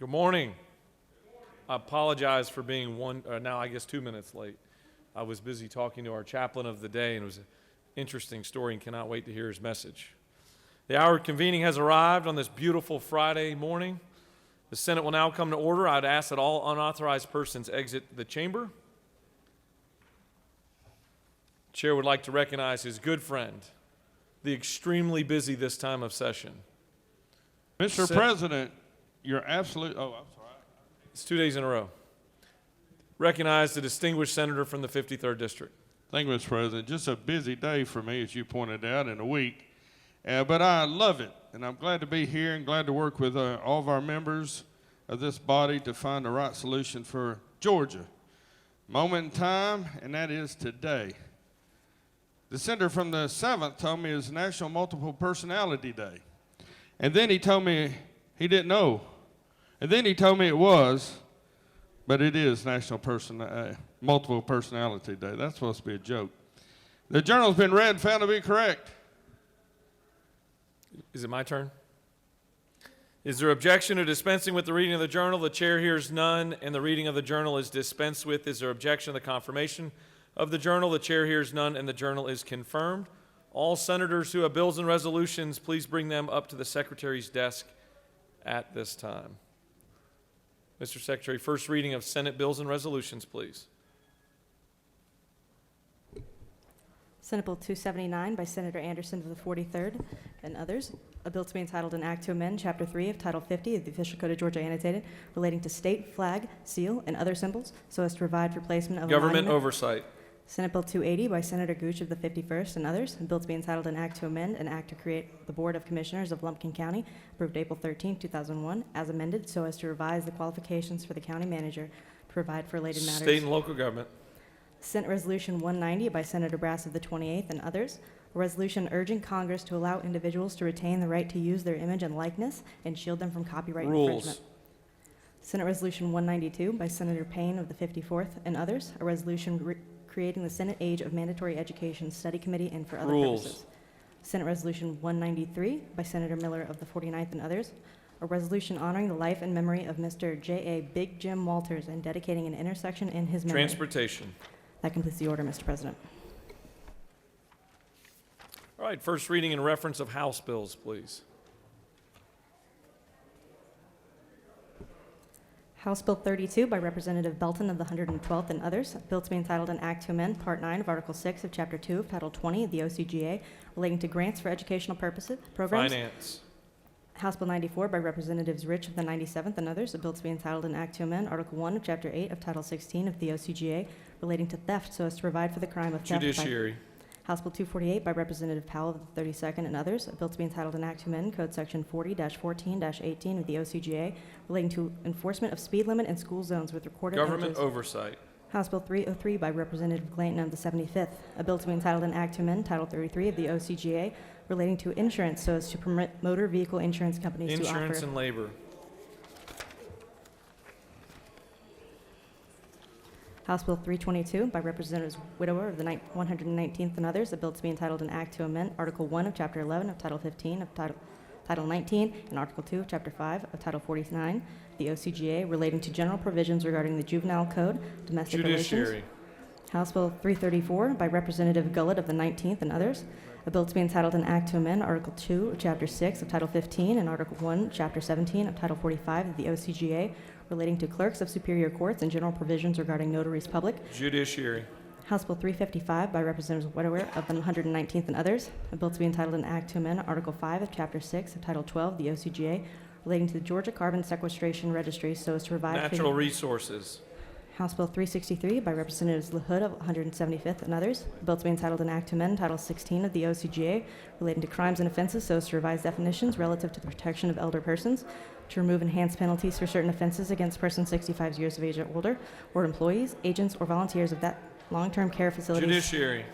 Good morning. I apologize for being now I guess 2 minutes late. I was busy talking to our chaplain of the day, and it was an interesting story and cannot wait to hear his message. The hour of convening has arrived on this beautiful Friday morning. The Senate will now come to order. I'd ask that all unauthorized persons exit the chamber. The chair would like to recognize his good friend, the extremely busy this time of session. Mr. President, you're absolutely, I'm sorry. It's 2 days in a row. Recognize the distinguished senator from the 53rd District. Thank you, Mr. President. Just a busy day for me, as you pointed out, in a week. But I love it, and I'm glad to be here and glad to work with all of our members of this body to find the right solution for Georgia. Moment in time, and that is today. The senator from the 7th told me it's National Multiple Personality Day. And then he told me he didn't know. And then he told me it was, but it is National Multiple Personality Day. That's supposed to be a joke. The journal's been read and found to be correct. Is it my turn? Is there objection to dispensing with the reading of the journal? The chair hears none, and the reading of the journal is dispensed with. Is there objection to the confirmation of the journal? The chair hears none, and the journal is confirmed. All senators who have bills and resolutions, please bring them up to the secretary's desk at this time. Mr. Secretary, first reading of Senate bills and resolutions, please. Senate Bill 279 by Senator Anderson of the 43rd and others. A bill to be entitled an act to amend Chapter 3 of Title 50 of the Official Code of Georgia Annotated relating to state, flag, seal, and other symbols so as to provide for placement of Government a monument. oversight. Senate Bill 280 by Senator Gooch of the 51st and others. A bill to be entitled an act to amend an act to create the Board of Commissioners of Lumpkin County, approved April 13, 2001, as amended so as to revise the qualifications for the county manager to provide for related matters. State and local government. Senate Resolution 190 by Senator Brass of the 28th and others. A resolution urging Congress to allow individuals to retain the right to use their image and likeness and shield them from copyright infringement. Senate Resolution 192 by Senator Payne of the 54th and others. A resolution creating the Senate Age of Mandatory Education Study Committee and for other purposes. Senate Resolution 193 by Senator Miller of the 49th and others. A resolution honoring the life and memory of Mr. J.A. Big Jim Walters and dedicating an intersection in his memory. Transportation. That completes the order, Mr. President. All right, first reading and reference of House bills, please. House Bill 32 by Representative Belton of the 112th and others. A bill to be entitled an act to amend Part 9 of Article 6 of Chapter 2 of Title 20 of the OCGA relating to grants for educational purposes, programs. Finance. House Bill 94 by Representatives Rich of the 97th and others. A bill to be entitled an act to amend Article 1 of Chapter 8 of Title 16 of the OCGA relating to theft so as to provide for the crime of theft. Judiciary. House Bill 248 by Representative Powell of the 32nd and others. A bill to be entitled an act to amend Code Section 40-14-18 of the OCGA relating to enforcement of speed limit in school zones with recorded Government images. oversight. House Bill 303 by Representative Clayton of the 75th. A bill to be entitled an act to amend Title 33 of the OCGA relating to insurance so as to permit motor vehicle insurance companies to offer. Insurance and labor. House Bill 322 by Representatives Widower of the 119th and others. A bill to be entitled an act to amend Article 1 of Chapter 11 of Title 15 of Title 19 and Article 2 of Chapter 5 of Title 49, the OCGA, relating to general provisions regarding the Juvenile Code, domestic Judiciary. relations. House Bill 334 by Representative Gullett of the 19th and others. A bill to be entitled an act to amend Article 2 of Chapter 6 of Title 15 and Article 1, Chapter 17 of Title 45 of the OCGA, relating to clerks of superior courts and general provisions regarding notaries public. Judiciary. House Bill 355 by Representative Widower of the 119th and others. A bill to be entitled an act to amend Article 5 of Chapter 6 of Title 12 of the OCGA, relating to the Georgia Carbon Sequestration Registry so as to provide Natural resources. House Bill 363 by Representatives LaHood of 175th and others. A bill to be entitled an act to amend Title 16 of the OCGA relating to crimes and offenses so as to revise definitions relative to the protection of elder persons, to remove enhanced penalties for certain offenses against persons 65 years of age or older, or employees, agents, or volunteers of that long-term care facilities. Judiciary.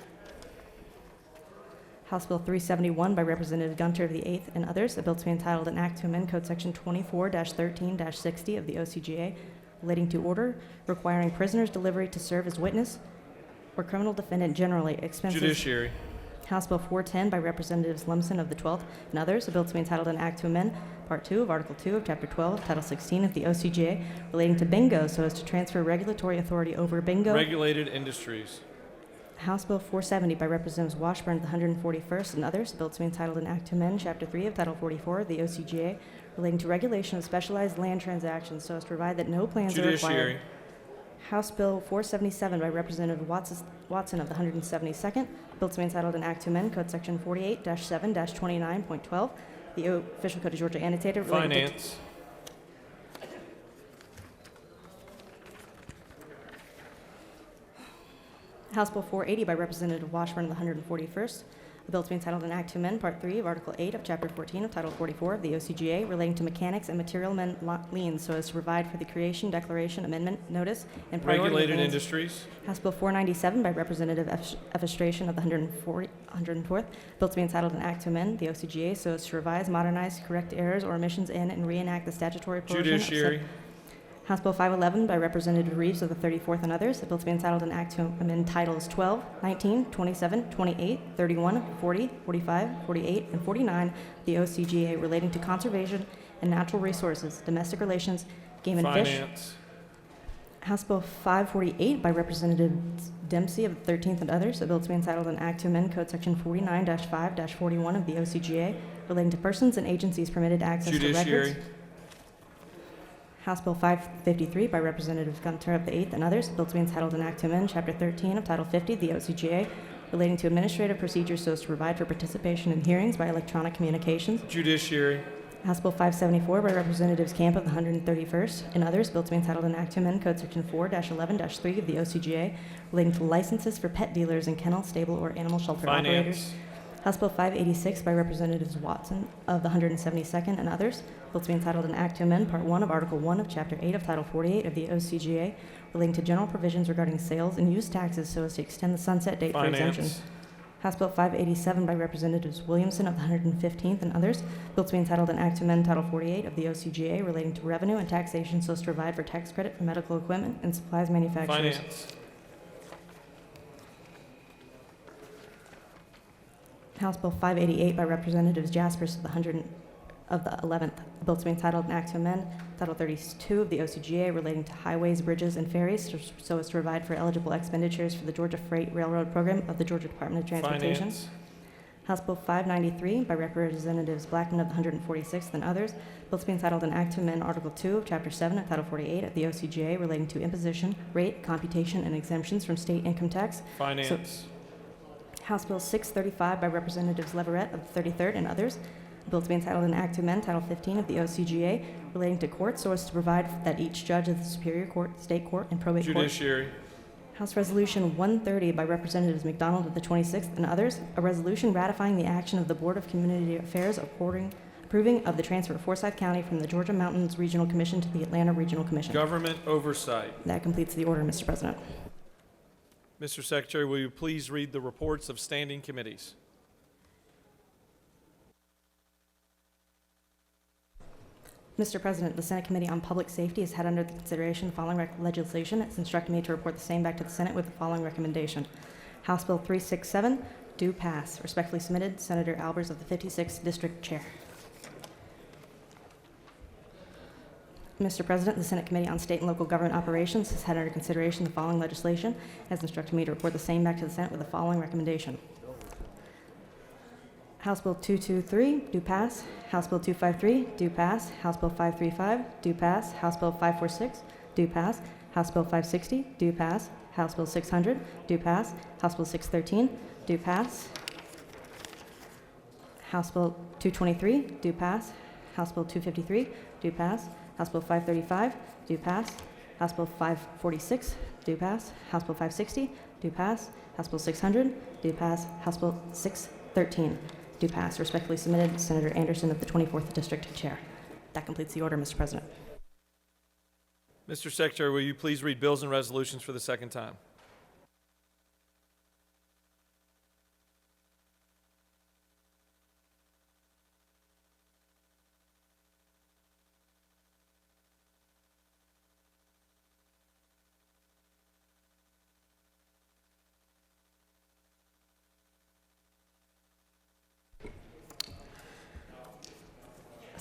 House Bill 371 by Representative Gunter of the 8th and others. A bill to be entitled an act to amend Code Section 24-13-60 of the OCGA relating to order requiring prisoners' delivery to serve as witness or criminal defendant generally expenses. Judiciary. House Bill 410 by Representatives Lumsden of the 12th and others, a bill to be entitled an act to amend Part 2 of Article 2 of Chapter 12 of Title 16 of the OCGA relating to bingo so as to transfer regulatory authority over bingo. Regulated industries. House Bill 470 by Representatives Washburn of the 141st and others, a bill to be entitled an act to amend Chapter 3 of Title 44 of the OCGA relating to regulation of specialized land transactions so as to provide that no plans are Judiciary. required. House Bill 477 by Representative Watson of the 172nd, bill to be entitled an act to amend Code Section 48-7-29.12, the Official Code of Georgia Annotated. Finance. House Bill 480 by Representative Washburn of the 141st, a bill to be entitled an act to amend Part 3 of Article 8 of Chapter 14 of Title 44 of the OCGA relating to mechanics and material liens so as to provide for the creation, declaration, amendment, notice, and priority of Regulated liens. industries. House Bill 497 by Representative Efestration of the 104th, bill to be entitled an act to amend the OCGA so as to revise, modernize, correct errors or omissions in, and reenact the statutory provision of Judiciary. House Bill 511 by Representative Reeves of the 34th and others, a bill to be entitled an act to amend Titles 12, 19, 27, 28, 31, 40, 45, 48, and 49 of the OCGA relating to conservation and natural resources, domestic relations, game and fish. Finance. House Bill 548 by Representative Dempsey of the 13th and others, a bill to be entitled an act to amend Code Section 49-5-41 of the OCGA relating to persons and agencies permitted access to Judiciary. records. House Bill 553 by Representative Gunter of the 8th and others, a bill to be entitled an act to amend Chapter 13 of Title 50 of the OCGA relating to administrative procedures so as to provide for participation in hearings by electronic communications. Judiciary. House Bill 574 by Representatives Camp of the 131st and others, bill to be entitled an act to amend Code Section 4-11-3 of the OCGA relating to licenses for pet dealers in kennel, stable, or animal shelter operators. Finance. House Bill 586 by Representatives Watson of the 172nd and others, bill to be entitled an act to amend Part 1 of Article 1 of Chapter 8 of Title 48 of the OCGA relating to general provisions regarding sales and use taxes so as to extend the sunset date for exemption. Finance. House Bill 587 by Representatives Williamson of the 115th and others, bill to be entitled an act to amend Title 48 of the OCGA relating to revenue and taxation so as to provide for tax credit for medical equipment and supplies manufacturers. Finance. House Bill 588 by Representatives Jaspers of the 11th, a bill to be entitled an act to amend Title 32 of the OCGA relating to highways, bridges, and ferries so as to provide for eligible expenditures for the Georgia Freight Railroad Program of the Georgia Department of Transportation. Finance. House Bill 593 by Representatives Blackman of the 146th and others, bill to be entitled an act to amend Article 2 of Chapter 7 of Title 48 of the OCGA relating to imposition, rate, computation, and exemptions from state income tax. Finance. House Bill 635 by Representatives Leverett of the 33rd and others, a bill to be entitled an act to amend Title 15 of the OCGA relating to courts so as to provide that each judge of the Superior Court, State Court, and Probate Court. Judiciary. House Resolution 130 by Representatives McDonald of the 26th and others, a resolution ratifying the action of the Board of Community Affairs approving of the transfer of Forsyth County from the Georgia Mountains Regional Commission to the Atlanta Regional Commission. Government oversight. That completes the order, Mr. President. Mr. Secretary, will you please read the reports of standing committees? Mr. President, the Senate Committee on Public Safety has had under consideration the following legislation. It's instructed me to report the same back to the Senate with the following recommendation. House Bill 367, do pass. Respectfully submitted, Senator Albers of the 56th District Chair. Mr. President, the Senate Committee on State and Local Government Operations has had under consideration the following legislation. Has instructed me to report the same back to the Senate with the following recommendation. House Bill 223, do pass. House Bill 253, do pass. House Bill 535, do pass. House Bill 546, do pass. House Bill 560, do pass. House Bill 600, do pass. House Bill 613, do pass. House Bill 223, do pass. House Bill 253, do pass. House Bill 535, do pass. House Bill 546, do pass. House Bill 560, do pass. House Bill 600, do pass. House Bill 613, do pass. Respectfully submitted, Senator Anderson of the 24th District Chair. That completes the order, Mr. President. Mr. Secretary, will you please read bills and resolutions for the second time?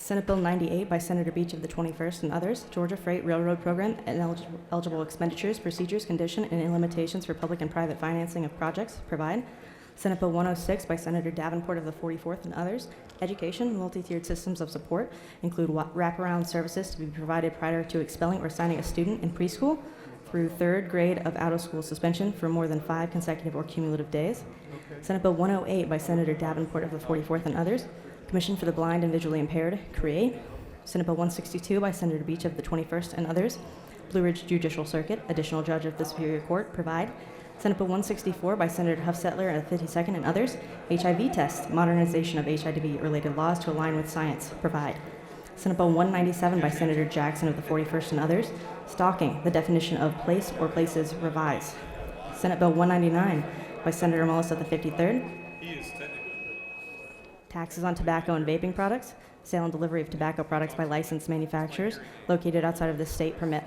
Senate Bill 98 by Senator Beach of the 21st and others, Georgia Freight Railroad Program and eligible expenditures, procedures, condition, and limitations for public and private financing of projects, provide. Senate Bill 106 by Senator Davenport of the 44th and others, education, multi-tiered systems of support, include wraparound services to be provided prior to expelling or signing a student in preschool through third grade of out-of-school suspension for more than 5 consecutive or cumulative days. Senate Bill 108 by Senator Davenport of the 44th and others, Commission for the Blind and Visually Impaired, create. Senate Bill 162 by Senator Beach of the 21st and others, Blue Ridge Judicial Circuit, additional judge of the Superior Court, provide. Senate Bill 164 by Senator Huff-Settler of the 52nd and others, HIV test, modernization of HIV-related laws to align with science, provide. Senate Bill 197 by Senator Jackson of the 41st and others, stalking, the definition of place or places, revise. Senate Bill 199 by Senator Mullis of the 53rd, taxes on tobacco and vaping products, sale and delivery of tobacco products by licensed manufacturers located outside of the state permit.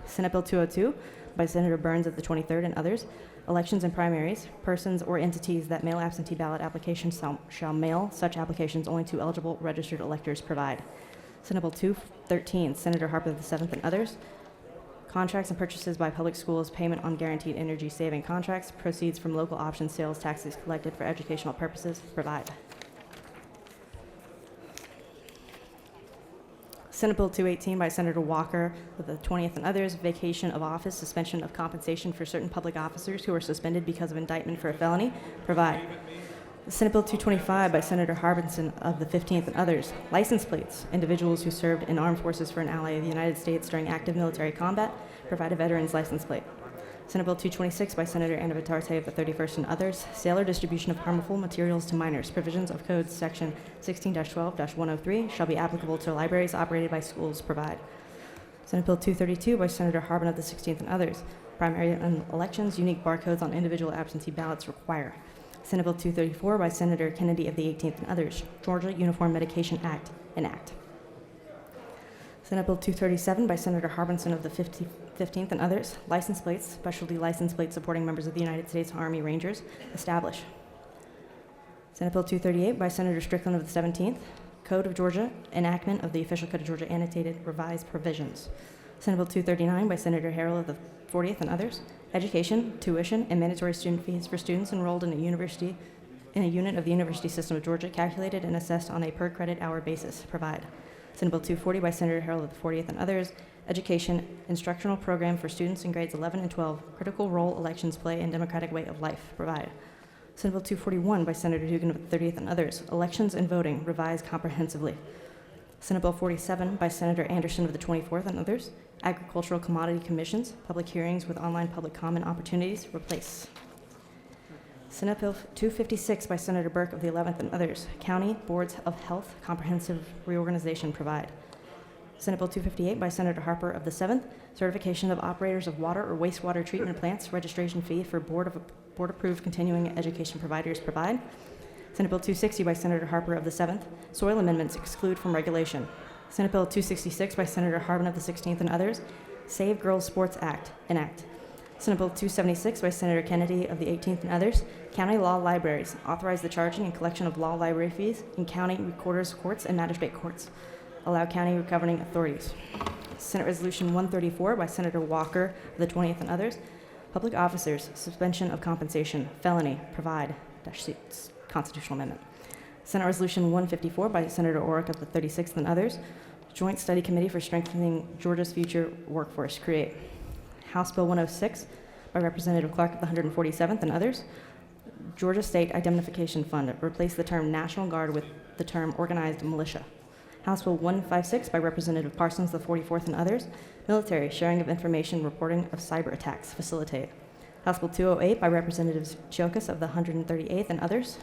Senate Bill 202 by Senator Burns of the 23rd and others, elections and primaries, persons or entities that mail absentee ballot applications shall mail such applications only to eligible registered electors, provide. Senate Bill 213, Senator Harper of the 7th and others, contracts and purchases by public schools, payment on guaranteed energy saving contracts, proceeds from local option sales taxes collected for educational purposes, provide. Senate Bill 218 by Senator Walker of the 20th and others, vacation of office, suspension of compensation for certain public officers who are suspended because of indictment for a felony, provide. Senate Bill 225 by Senator Harbinson of the 15th and others, license plates, individuals who served in armed forces for an ally of the United States during active military combat, provide a veteran's license plate. Senate Bill 226 by Senator Anna Vitarte of the 31st and others, sale or distribution of harmful materials to minors. Provisions of Code Section 16-12-103 shall be applicable to libraries operated by schools, provide. Senate Bill 232 by Senator Harbin of the 16th and others, primary elections, unique barcodes on individual absentee ballots require. Senate Bill 234 by Senator Kennedy of the 18th and others, Georgia Uniform Medication Act, enact. Senate Bill 237 by Senator Harbinson of the 15th and others, license plates, specialty license plates supporting members of the United States Army Rangers, establish. Senate Bill 238 by Senator Strickland of the 17th, Code of Georgia, enactment of the Official Code of Georgia annotated revised provisions. Senate Bill 239 by Senator Harrell of the 40th and others, education, tuition, and mandatory student fees for students enrolled in a unit of the University System of Georgia calculated and assessed on a per credit hour basis, provide. Senate Bill 240 by Senator Harrell of the 40th and others, education, instructional program for students in grades 11 and 12, critical role elections play in democratic way of life, provide. Senate Bill 241 by Senator Dugan of the 30th and others, elections and voting, revised comprehensively. Senate Bill 47 by Senator Anderson of the 24th and others, agricultural commodity commissions, public hearings with online public comment opportunities, replace. Senate Bill 256 by Senator Burke of the 11th and others, county boards of health comprehensive reorganization, provide. Senate Bill 258 by Senator Harper of the 7th, certification of operators of water or wastewater treatment plants, registration fee for board-approved continuing education providers, provide. Senate Bill 260 by Senator Harper of the 7th, soil amendments exclude from regulation. Senate Bill 266 by Senator Harbin of the 16th and others, Save Girls Sports Act, enact. Senate Bill 276 by Senator Kennedy of the 18th and others, county law libraries, authorize the charging and collection of law library fees in county recorders courts and magistrate courts, allow county governing authorities. Senate Resolution 134 by Senator Walker of the 20th and others, public officers, suspension of compensation, felony, provide, constitutional amendment. Senate Resolution 154 by Senator Orrick of the 36th and others, Joint Study Committee for Strengthening Georgia's Future Workforce, create. House Bill 106 by Representative Clark of the 147th and others, Georgia State Indemnification Fund, replace the term National Guard with the term Organized Militia. House Bill 156 by Representative Parsons of the 44th and others, military sharing of information, reporting of cyber attacks, facilitate. House Bill 208 by Representatives Chiokas of the 138th and others,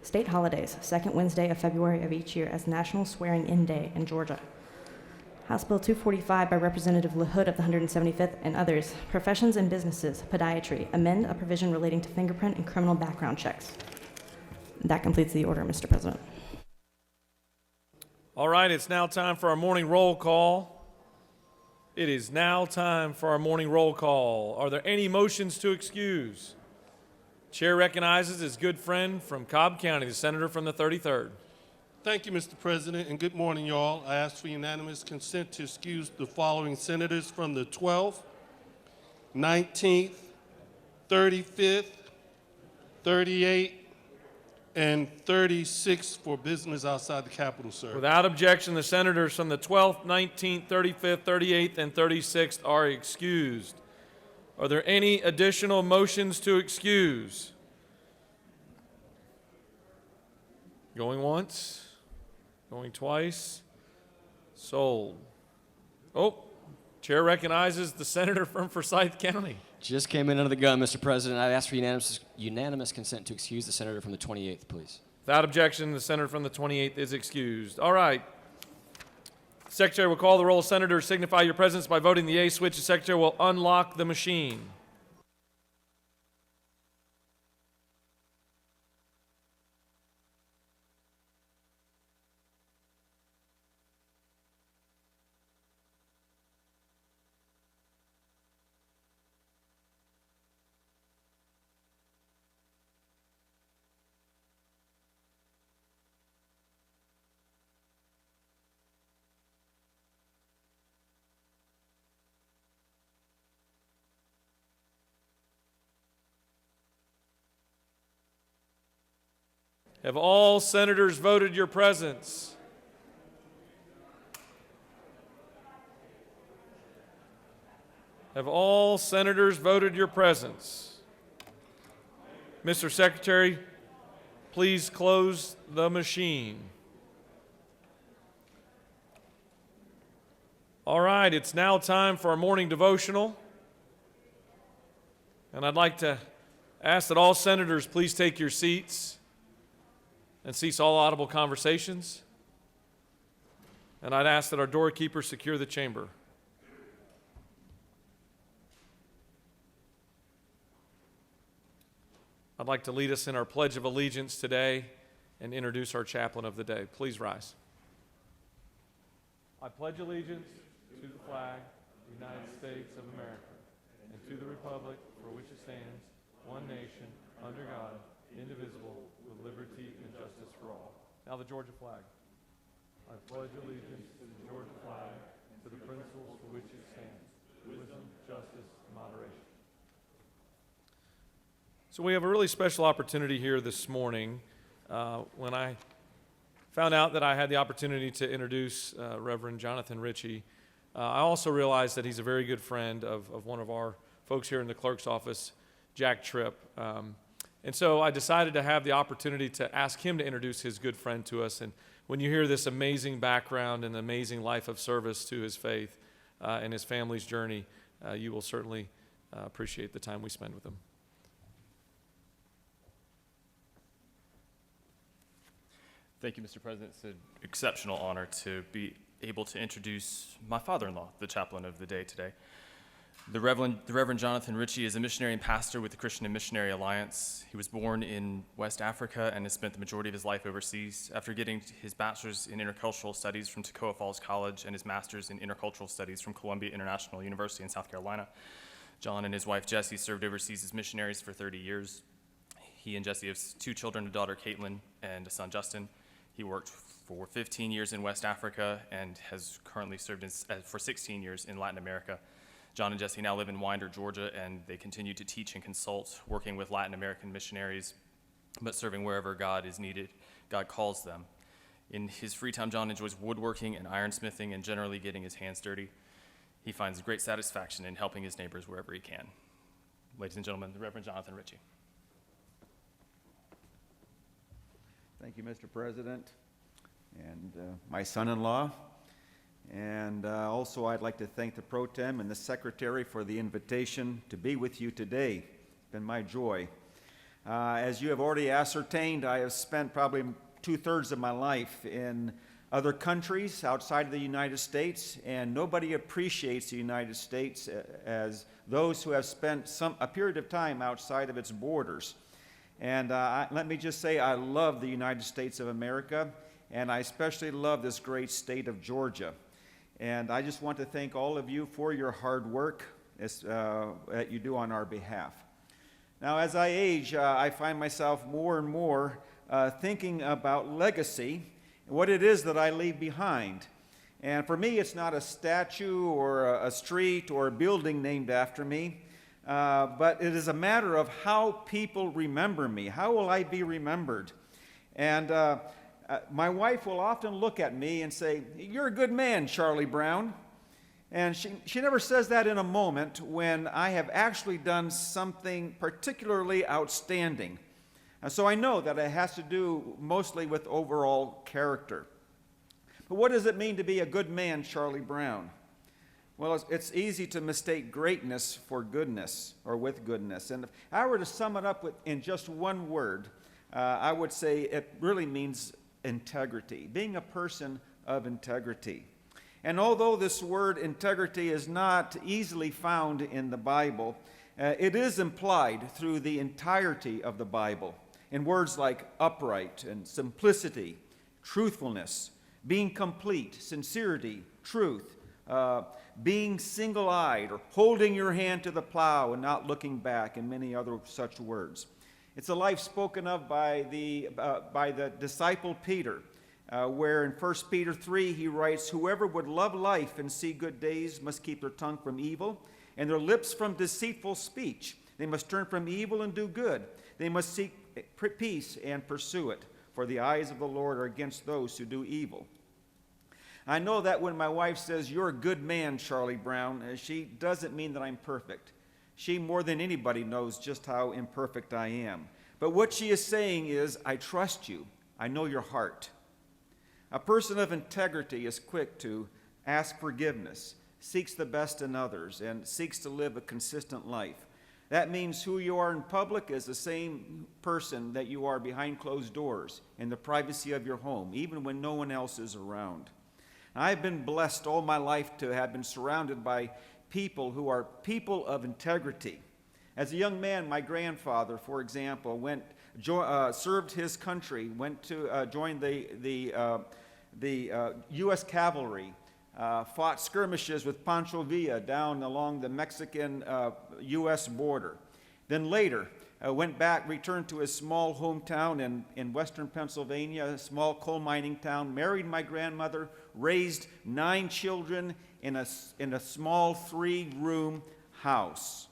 state holidays, second Wednesday of February of each year as National Swearing-In Day in Georgia. House Bill 245 by Representative LaHood of the 175th and others, professions and businesses, podiatry, amend a provision relating to fingerprint and criminal background checks. That completes the order, Mr. President. All right, it's now time for our morning roll call. It is now time for our morning roll call. Are there any motions to excuse? Chair recognizes his good friend from Cobb County, the senator from the 33rd. Thank you, Mr. President, and good morning, y'all. I ask for unanimous consent to excuse the following senators from the 12th, 19th, 35th, 38th, and 36th for business outside the Capitol, sir. Without objection, the senators from the 12th, 19th, 35th, 38th, and 36th are excused. Are there any additional motions to excuse? Going once? Going twice? Sold. Oh, chair recognizes the senator from Forsyth County. Just came in under the gun, Mr. President. I ask for unanimous consent to excuse the senator from the 28th, please. Without objection, the senator from the 28th is excused. All right. Secretary will call the roll. Senators, signify your presence by voting the A switch. The secretary will unlock the machine. Have all senators voted your presence? Have all senators voted your presence? Mr. Secretary, please close the machine. All right, it's now time for our morning devotional. And I'd like to ask that all senators please take your seats and cease all audible conversations. And I'd ask that our doorkeeper secure the chamber. I'd like to lead us in our Pledge of Allegiance today and introduce our chaplain of the day. Please rise. I pledge allegiance to the flag of the United States of America and to the republic for which it stands, one nation, under God, indivisible, with liberty and justice for all. Now the Georgia flag. I pledge allegiance to the Georgia flag, to the principles for which it stands, wisdom, justice, and moderation. So we have a really special opportunity here this morning. When I found out that I had the opportunity to introduce Reverend Jonathan Ritchie, I also realized that he's a very good friend of one of our folks here in the clerk's office, Jack Tripp. And so I decided to have the opportunity to ask him to introduce his good friend to us. And when you hear this amazing background and amazing life of service to his faith and his family's journey, you will certainly appreciate the time we spend with him. Thank you, Mr. President. It's an exceptional honor to be able to introduce my father-in-law, the chaplain of the day today. The Reverend Jonathan Ritchie is a missionary and pastor with the Christian and Missionary Alliance. He was born in West Africa and has spent the majority of his life overseas. After getting his bachelor's in intercultural studies from Toccoa Falls College and his master's in intercultural studies from Columbia International University in South Carolina, John and his wife Jessie served overseas as missionaries for 30 years. He and Jessie have 2 children, a daughter Caitlin and a son Justin. He worked for 15 years in West Africa and has currently served for 16 years in Latin America. John and Jessie now live in Winder, Georgia, and they continue to teach and consult, working with Latin American missionaries, but serving wherever God is needed, God calls them. In his free time, John enjoys woodworking and ironsmithing and generally getting his hands dirty. He finds great satisfaction in helping his neighbors wherever he can. Ladies and gentlemen, the Reverend Jonathan Ritchie. Thank you, Mr. President, and my son-in-law. And also I'd like to thank the Pro Tem and the Secretary for the invitation to be with you today. It's been my joy. As you have already ascertained, I have spent probably 2/3 of my life in other countries outside of the United States, and nobody appreciates the United States as those who have spent a period of time outside of its borders. And let me just say, I love the United States of America, and I especially love this great state of Georgia. And I just want to thank all of you for your hard work that you do on our behalf. Now, as I age, I find myself more and more thinking about legacy what it is that I leave behind. And for me, it's not a statue or a street or a building named after me, but it is a matter of how people remember me. How will I be remembered? And my wife will often look at me and say, "You're a good man, Charlie Brown." And she never says that in a moment when I have actually done something particularly outstanding. And so I know that it has to do mostly with overall character. But what does it mean to be a good man, Charlie Brown? Well, it's easy to mistake greatness for goodness or with goodness. And if I were to sum it up in just one word, I would say it really means integrity, being a person of integrity. And although this word integrity is not easily found in the Bible, it is implied through the entirety of the Bible in words like upright and simplicity, truthfulness, being complete, sincerity, truth, being single-eyed, or holding your hand to the plow and not looking back, and many other such words. It's a life spoken of by the disciple Peter, where in 1 Peter 3 he writes, "Whoever would love life and see good days must keep their tongue from evil and their lips from deceitful speech. They must turn from evil and do good. They must seek peace and pursue it, for the eyes of the Lord are against those who do evil." I know that when my wife says, "You're a good man, Charlie Brown," she doesn't mean that I'm perfect. She, more than anybody, knows just how imperfect I am. But what she is saying is, "I trust you. I know your heart." A person of integrity is quick to ask forgiveness, seeks the best in others, and seeks to live a consistent life. That means who you are in public is the same person that you are behind closed doors in the privacy of your home, even when no one else is around. I've been blessed all my life to have been surrounded by people who are people of integrity. As a young man, my grandfather, for example, served his country, went to join the U.S. cavalry, fought skirmishes with Pancho Villa down along the Mexican-U.S. border. Then later returned to his small hometown in western Pennsylvania, a small coal mining town, married my grandmother, raised 9 children in a small 3-room house.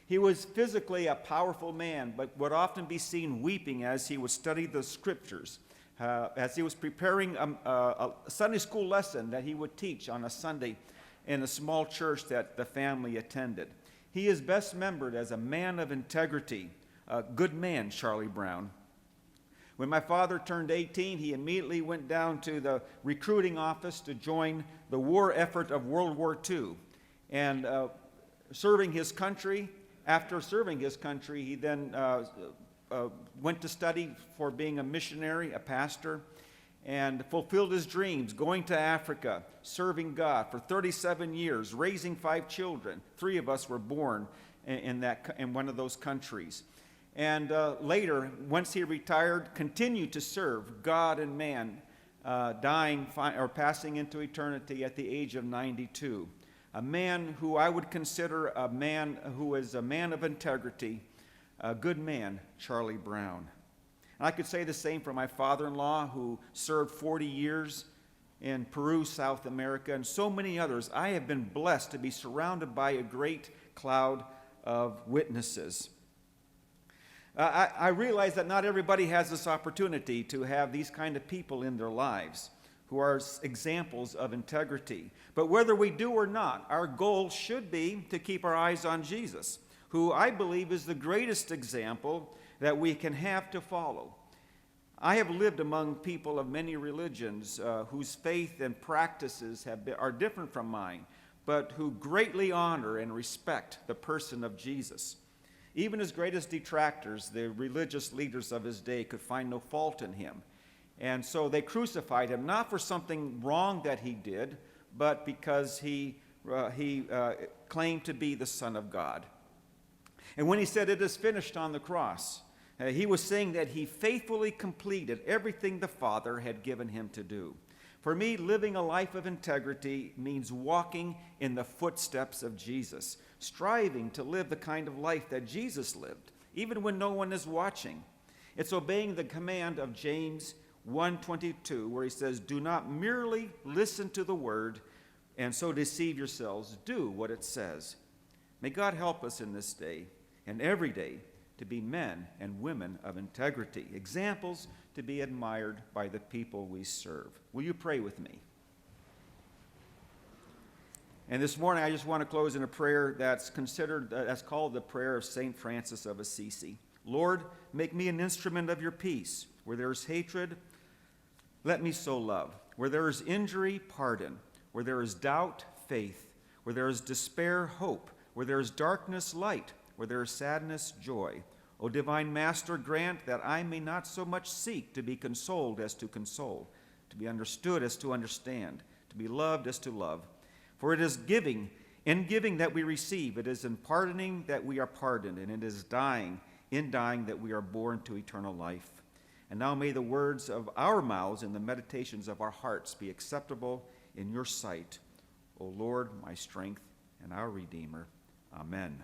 He was physically a powerful man, but would often be seen weeping as he would study the scriptures, as he was preparing a Sunday school lesson that he would teach on a Sunday in a small church that the family attended. He is best remembered as a man of integrity, a good man, Charlie Brown. When my father turned 18, he immediately went down to the recruiting office to join the war effort of World War II. And serving his country, after serving his country, he then went to study for being a missionary, a pastor, and fulfilled his dreams, going to Africa, serving God for 37 years, raising 5 children. 3 of us were born in one of those countries. And later, once he retired, continued to serve God and man, passing into eternity at the age of 92. A man who I would consider a man who is a man of integrity, a good man, Charlie Brown. And I could say the same for my father-in-law, who served 40 years in Peru, South America, and so many others. I have been blessed to be surrounded by a great cloud of witnesses. I realize that not everybody has this opportunity to have these kind of people in their lives who are examples of integrity. But whether we do or not, our goal should be to keep our eyes on Jesus, who I believe is the greatest example that we can have to follow. I have lived among people of many religions whose faith and practices are different from mine, but who greatly honor and respect the person of Jesus. Even his greatest detractors, the religious leaders of his day, could find no fault in him. And so they crucified him, not for something wrong that he did, but because he claimed to be the Son of God. And when he said, "It is finished" on the cross, he was saying that he faithfully completed everything the Father had given him to do. For me, living a life of integrity means walking in the footsteps of Jesus, striving to live the kind of life that Jesus lived, even when no one is watching. It's obeying the command of James 1:22, where he says, "Do not merely listen to the word and so deceive yourselves. Do what it says." May God help us in this day and every day to be men and women of integrity, examples to be admired by the people we serve. Will you pray with me? And this morning, I just want to close in a prayer that's called the prayer of St. Francis of Assisi. Lord, make me an instrument of your peace. Where there is hatred, let me sow love. Where there is injury, pardon. Where there is doubt, faith. Where there is despair, hope. Where there is darkness, light. Where there is sadness, joy. O divine Master, grant that I may not so much seek to be consoled as to console, to be understood as to understand, to be loved as to love. For it is in giving that we receive, it is in pardoning that we are pardoned, and it is in dying that we are born to eternal life. And now may the words of our mouths and the meditations of our hearts be acceptable in your sight, O Lord, my strength and our Redeemer. Amen.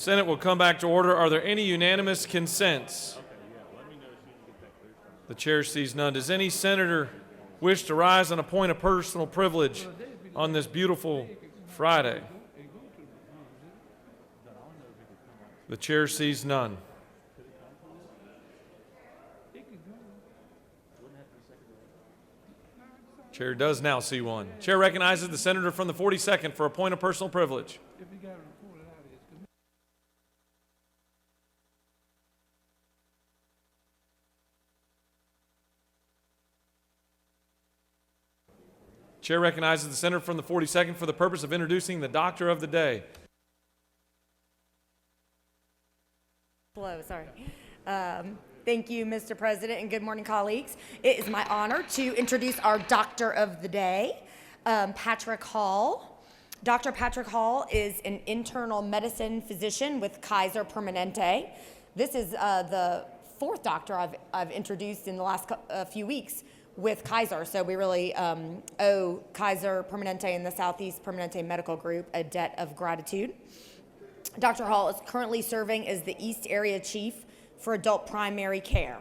Senate will come back to order. Are there any unanimous consents? The chair sees none. Does any senator wish to rise on a point of personal privilege on this beautiful Friday? The chair sees none. Chair does now see one. Chair recognizes the senator from the 42nd for a point of personal privilege. Chair recognizes the senator from the 42nd for the purpose of introducing the doctor of the day. Hello, sorry. Thank you, Mr. President, and good morning, colleagues. It is my honor to introduce our doctor of the day, Patrick Hall. Dr. Patrick Hall is an internal medicine physician with Kaiser Permanente. This is the fourth doctor I've introduced in the last few weeks with Kaiser, so we really owe Kaiser Permanente and the Southeast Permanente Medical Group a debt of gratitude. Dr. Hall is currently serving as the East Area Chief for Adult Primary Care.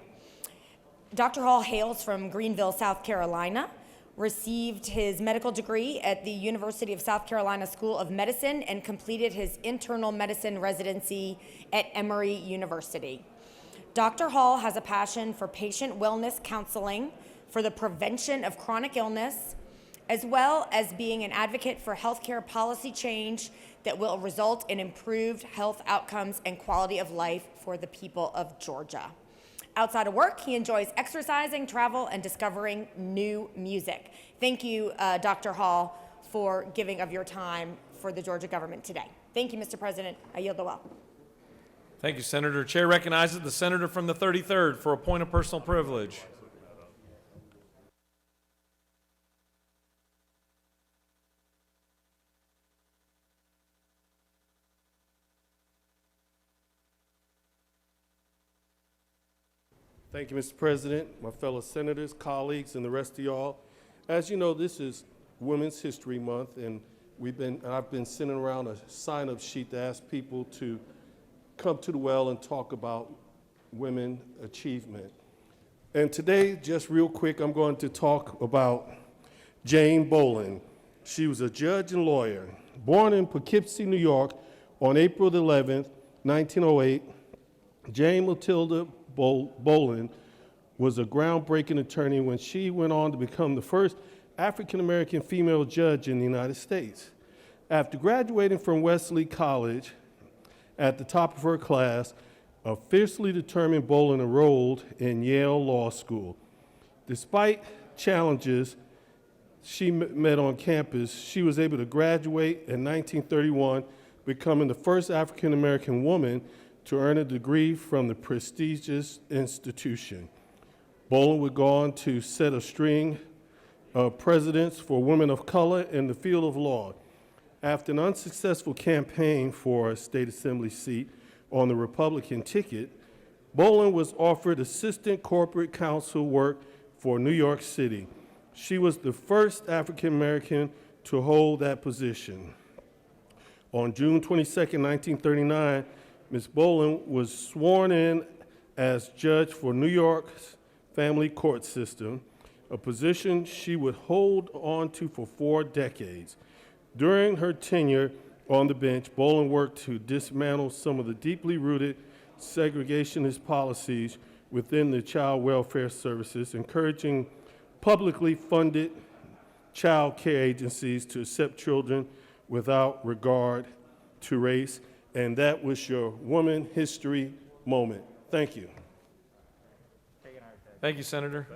Dr. Hall hails from Greenville, South Carolina, received his medical degree at the University of South Carolina School of Medicine, and completed his internal medicine residency at Emory University. Dr. Hall has a passion for patient wellness counseling, for the prevention of chronic illness, as well as being an advocate for healthcare policy change that will result in improved health outcomes and quality of life for the people of Georgia. Outside of work, he enjoys exercising, travel, and discovering new music. Thank you, Dr. Hall, for giving of your time for the Georgia government today. Thank you, Mr. President. I yield the well. Thank you, Senator. Chair recognizes the senator from the 33rd for a point of personal privilege. Thank you, Mr. President, my fellow senators, colleagues, and the rest of y'all. As you know, this is Women's History Month, and I've been sending around a sign-up sheet to ask people to come to the well and talk about women achievement. And today, just real quick, I'm going to talk about Jane Bolin. She was a judge and lawyer. Born in Poughkeepsie, New York on April 11th, 1908, Jane Matilda Bolin was a groundbreaking attorney when she went on to become the first African-American female judge in the United States. After graduating from Wesley College at the top of her class, a fiercely determined Bolin enrolled in Yale Law School. Despite challenges she met on campus, she was able to graduate in 1931, becoming the first African-American woman to earn a degree from the prestigious institution. Bolin would go on to set a string of precedents for women of color in the field of law. After an unsuccessful campaign for a state assembly seat on the Republican ticket, Bolin was offered assistant corporate counsel work for New York City. She was the first African American to hold that position. On June 22, 1939, Ms. Bolin was sworn in as judge for New York's family court system, a position she would hold on to for 4 decades. During her tenure on the bench, Bolin worked to dismantle some of the deeply rooted segregationist policies within the child welfare services, encouraging publicly funded child care agencies to accept children without regard to race. And that was your Woman History Moment. Thank you. Thank you, Senator.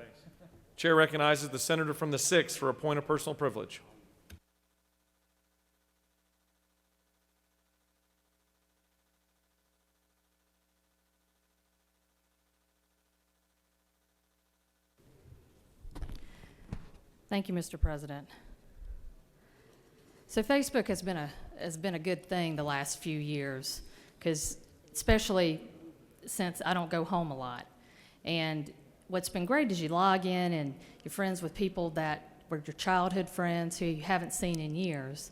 Chair recognizes the senator from the 6th for a point of personal privilege. Thank you, Mr. President. So Facebook has been a good thing the last few years, because especially since I don't go home a lot. And what's been great is you log in and you're friends with people that were your childhood friends who you haven't seen in years.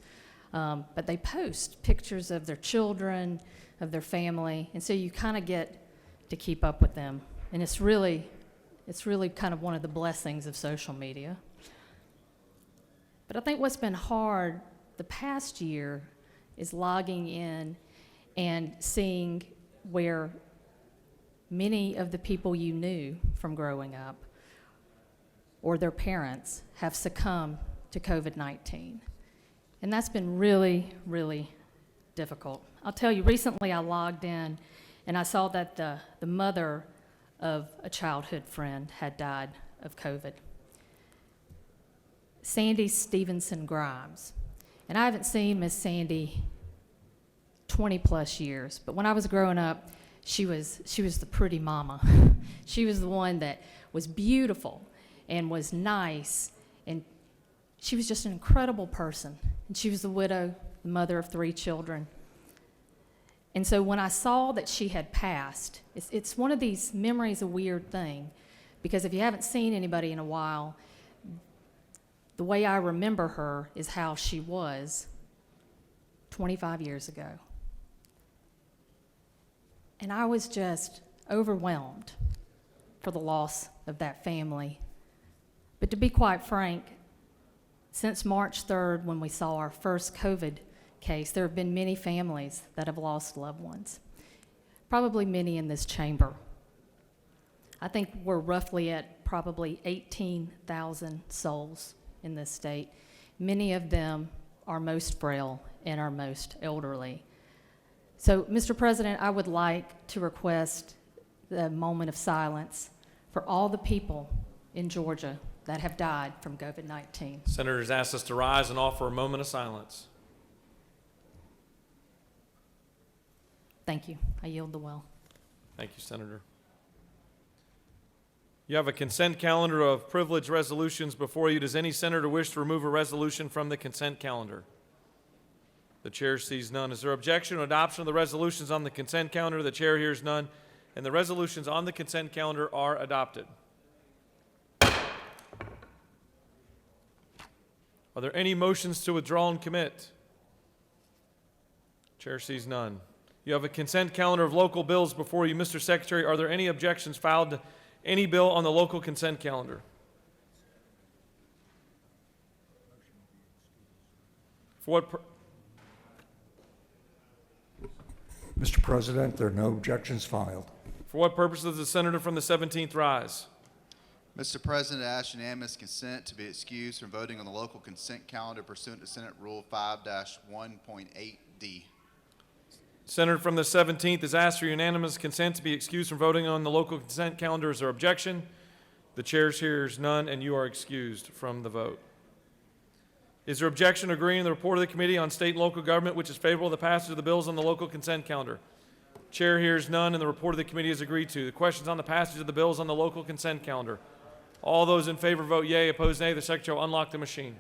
But they post pictures of their children, of their family, and so you kind of get to keep up with them. And it's really kind of one of the blessings of social media. But I think what's been hard the past year is logging in and seeing where many of the people you knew from growing up or their parents have succumbed to COVID-19. And that's been really, really difficult. I'll tell you, recently I logged in and I saw that the mother of a childhood friend had died of COVID. Sandy Stevenson Grimes. And I haven't seen Miss Sandy 20 plus years, but when I was growing up, she was the pretty mama. She was the one that was beautiful and was nice, and she was just an incredible person. And she was the widow, the mother of 3 children. And so when I saw that she had passed, it's one of these memories, a weird thing, because if you haven't seen anybody in a while, the way I remember her is how she was 25 years ago. And I was just overwhelmed for the loss of that family. But to be quite frank, since March 3rd, when we saw our first COVID case, there have been many families that have lost loved ones, probably many in this chamber. I think we're roughly at probably 18,000 souls in this state. Many of them are most frail and are most elderly. So, Mr. President, I would like to request the moment of silence for all the people in Georgia that have died from COVID-19. Senators ask us to rise and offer a moment of silence. Thank you. I yield the well. Thank you, Senator. You have a consent calendar of privileged resolutions before you. Does any senator wish to remove a resolution from the consent calendar? The chair sees none. Is there objection to adoption of the resolutions on the consent calendar? The chair hears none, and the resolutions on the consent calendar are adopted. Are there any motions to withdraw and commit? Chair sees none. You have a consent calendar of local bills before you. Mr. Secretary, are there any objections filed to any bill on the local consent calendar? For what Mr. President, there are no objections filed. For what purpose does the senator from the 17th rise? Mr. President, I ask unanimous consent to be excused from voting on the local consent calendar pursuant to Senate Rule 5-1.8D. Senator from the 17th is asked for unanimous consent to be excused from voting on the local consent calendar. Is there objection? The chair hears none, and you are excused from the vote. Is there objection to agreeing to the report of the Committee on State and Local Government, which is favorable to the passage of the bills on the local consent calendar? Chair hears none, and the report of the committee is agreed to. The questions on the passage of the bills on the local consent calendar. All those in favor vote yea, opposed nay. The Secretary will unlock the machine.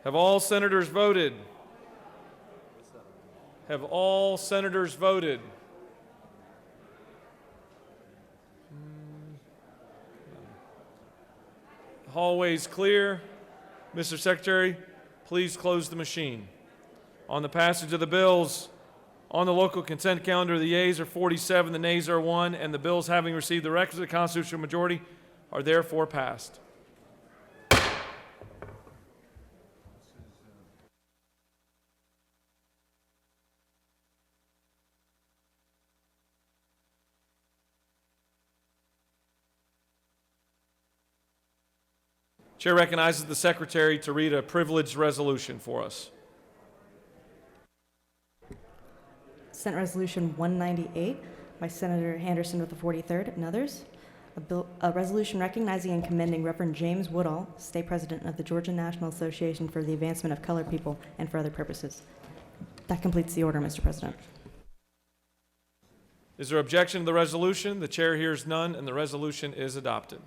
Have all senators voted? Have all senators voted? The hallway's clear. Mr. Secretary, please close the machine. On the passage of the bills on the local consent calendar, the yeas are 47, the nays are 1, and the bills having received the requisite constitutional majority are therefore passed. Chair recognizes the Secretary to read a privileged resolution for us. Senate Resolution 198 by Senator Henderson with the 43rd and others. A resolution recognizing and commending Reverend James Woodall, State President of the Georgia National Association for the Advancement of Colored People, and for other purposes. That completes the order, Mr. President. Is there objection to the resolution? The chair hears none, and the resolution is adopted.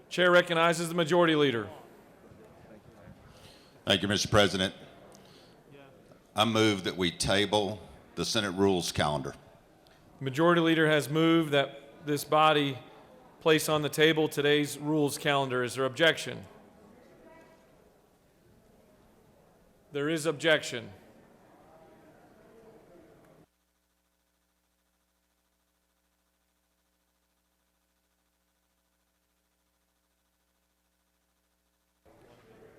Chair recognizes the Majority Leader. Thank you, Mr. President. I move that we table the Senate Rules Calendar. The Majority Leader has moved that this body place on the table today's rules calendar. Is there objection? There is objection.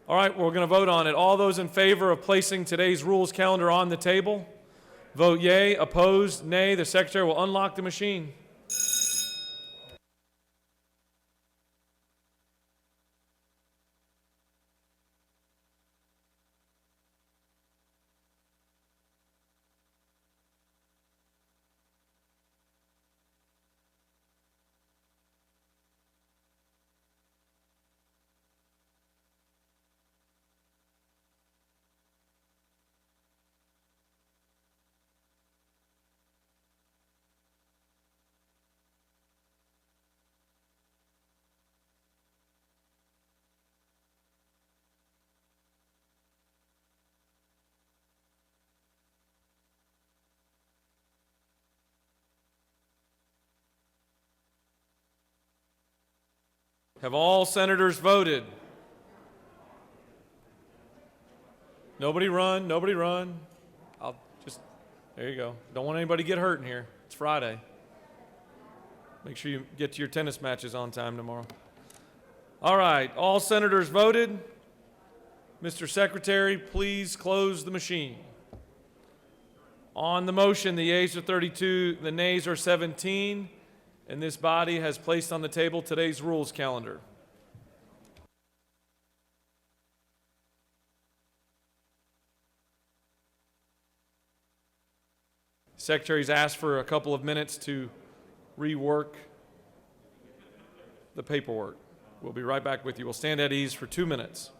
All right, we're going to vote on it. All those in favor of placing today's rules calendar on the table, vote yea. Opposed, nay. The Secretary will unlock the machine. Have all senators voted? Nobody run, nobody run. There you go. Don't want anybody to get hurt in here. It's Friday. Make sure you get to your tennis matches on time tomorrow. All right, all senators voted. Mr. Secretary, please close the machine. On the motion, the yeas are 32, the nays are 17, and this body has placed on the table today's rules calendar. Secretary's asked for a couple of minutes to rework the paperwork. We'll be right back with you. We'll stand at ease for 2 minutes.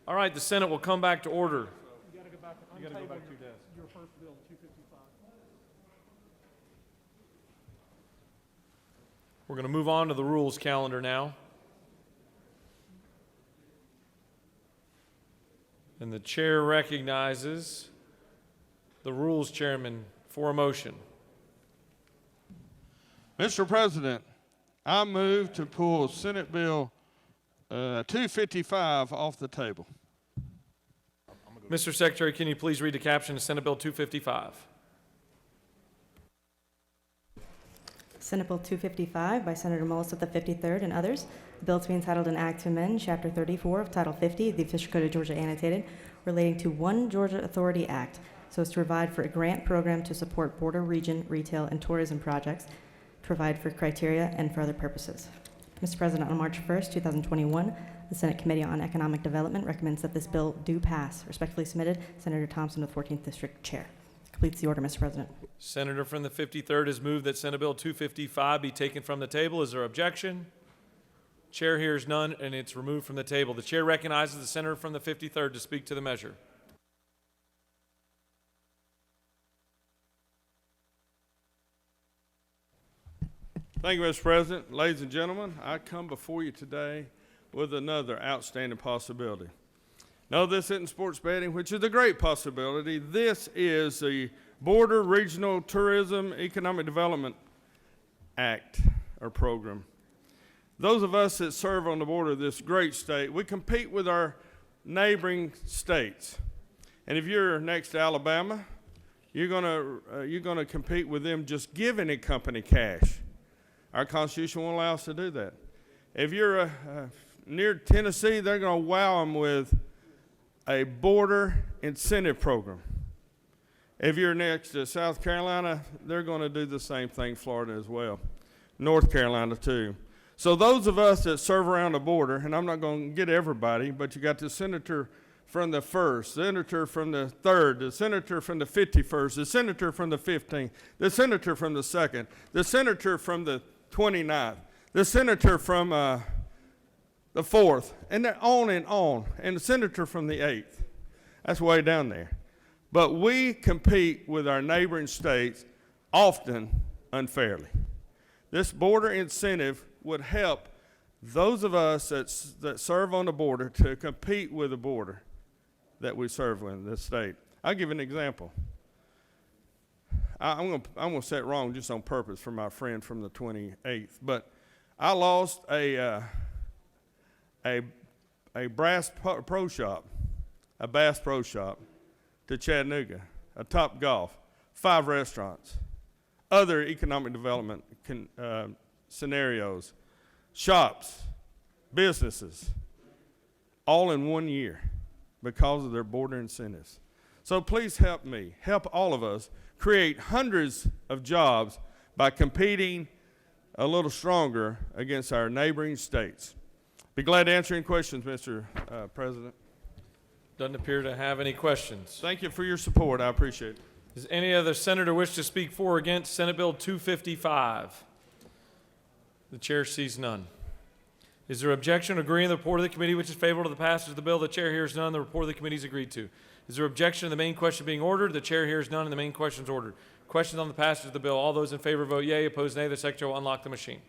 All right, the Senate will come back to order. You got to go back to your desk. Your first bill, 255. We're going to move on to the rules calendar now. And the chair recognizes the rules chairman for a motion. Mr. President, I move to pull Senate Bill 255 off the table. Mr. Secretary, can you please read the caption of Senate Bill 255? Senate Bill 255 by Senator Mullis of the 53rd and others. The bill to be entitled an act to amend Chapter 34 of Title 50 of the Official Code of Georgia Annotated relating to One Georgia Authority Act so as to provide for a grant program to support border region, retail, and tourism projects, provide for criteria, and for other purposes. Mr. President, on March 1st, 2021, the Senate Committee on Economic Development recommends that this bill do pass. Respectfully submitted, Senator Thompson of the 14th District Chair. Completes the order, Mr. President. Senator from the 53rd has moved that Senate Bill 255 be taken from the table. Is there objection? Chair hears none, and it's removed from the table. The chair recognizes the senator from the 53rd to speak to the measure. Thank you, Mr. President. Ladies and gentlemen, I come before you today with another outstanding possibility. No, this isn't sports betting, which is a great possibility. This is the Border Regional Tourism Economic Development Act or program. Those of us that serve on the border of this great state, we compete with our neighboring states. And if you're next to Alabama, you're gonna compete with them just giving a company cash. Our Constitution won't allow us to do that. If you're near Tennessee, they're going to wow them with a border incentive program. If you're next to South Carolina, they're going to do the same thing, Florida as well, North Carolina too. So those of us that serve around the border, and I'm not going to get everybody, but you got the senator from the 1st, senator from the 3rd, the senator from the 51st, the senator from the 15th, the senator from the 2nd, the senator from the 29th, the senator from the 4th, and they're on, and the senator from the 8th. That's way down there. But we compete with our neighboring states often unfairly. This border incentive would help those of us that serve on the border to compete with the border that we serve in this state. I'll give you an example. I'm gonna say it wrong just on purpose for my friend from the 28th, but I lost a Bass Pro Shop to Chattanooga, a Top Golf, 5 restaurants, other economic development scenarios, shops, businesses, all in 1 year because of their border incentives. So please help me, help all of us create hundreds of jobs by competing a little stronger against our neighboring states. Be glad to answer any questions, Mr. President. Doesn't appear to have any questions. Thank you for your support. I appreciate it. Does any other senator wish to speak for or against Senate Bill 255? The chair sees none. Is there objection or agreeing with the report of the committee which is favorable to the passage of the bill? The chair hears none. The report of the committee is agreed to. Is there objection to the main question being ordered? The chair hears none, and the main question is ordered. Questions on the passage of the bill. All those in favor vote yea. Opposed, nay. The secretary will unlock the machine.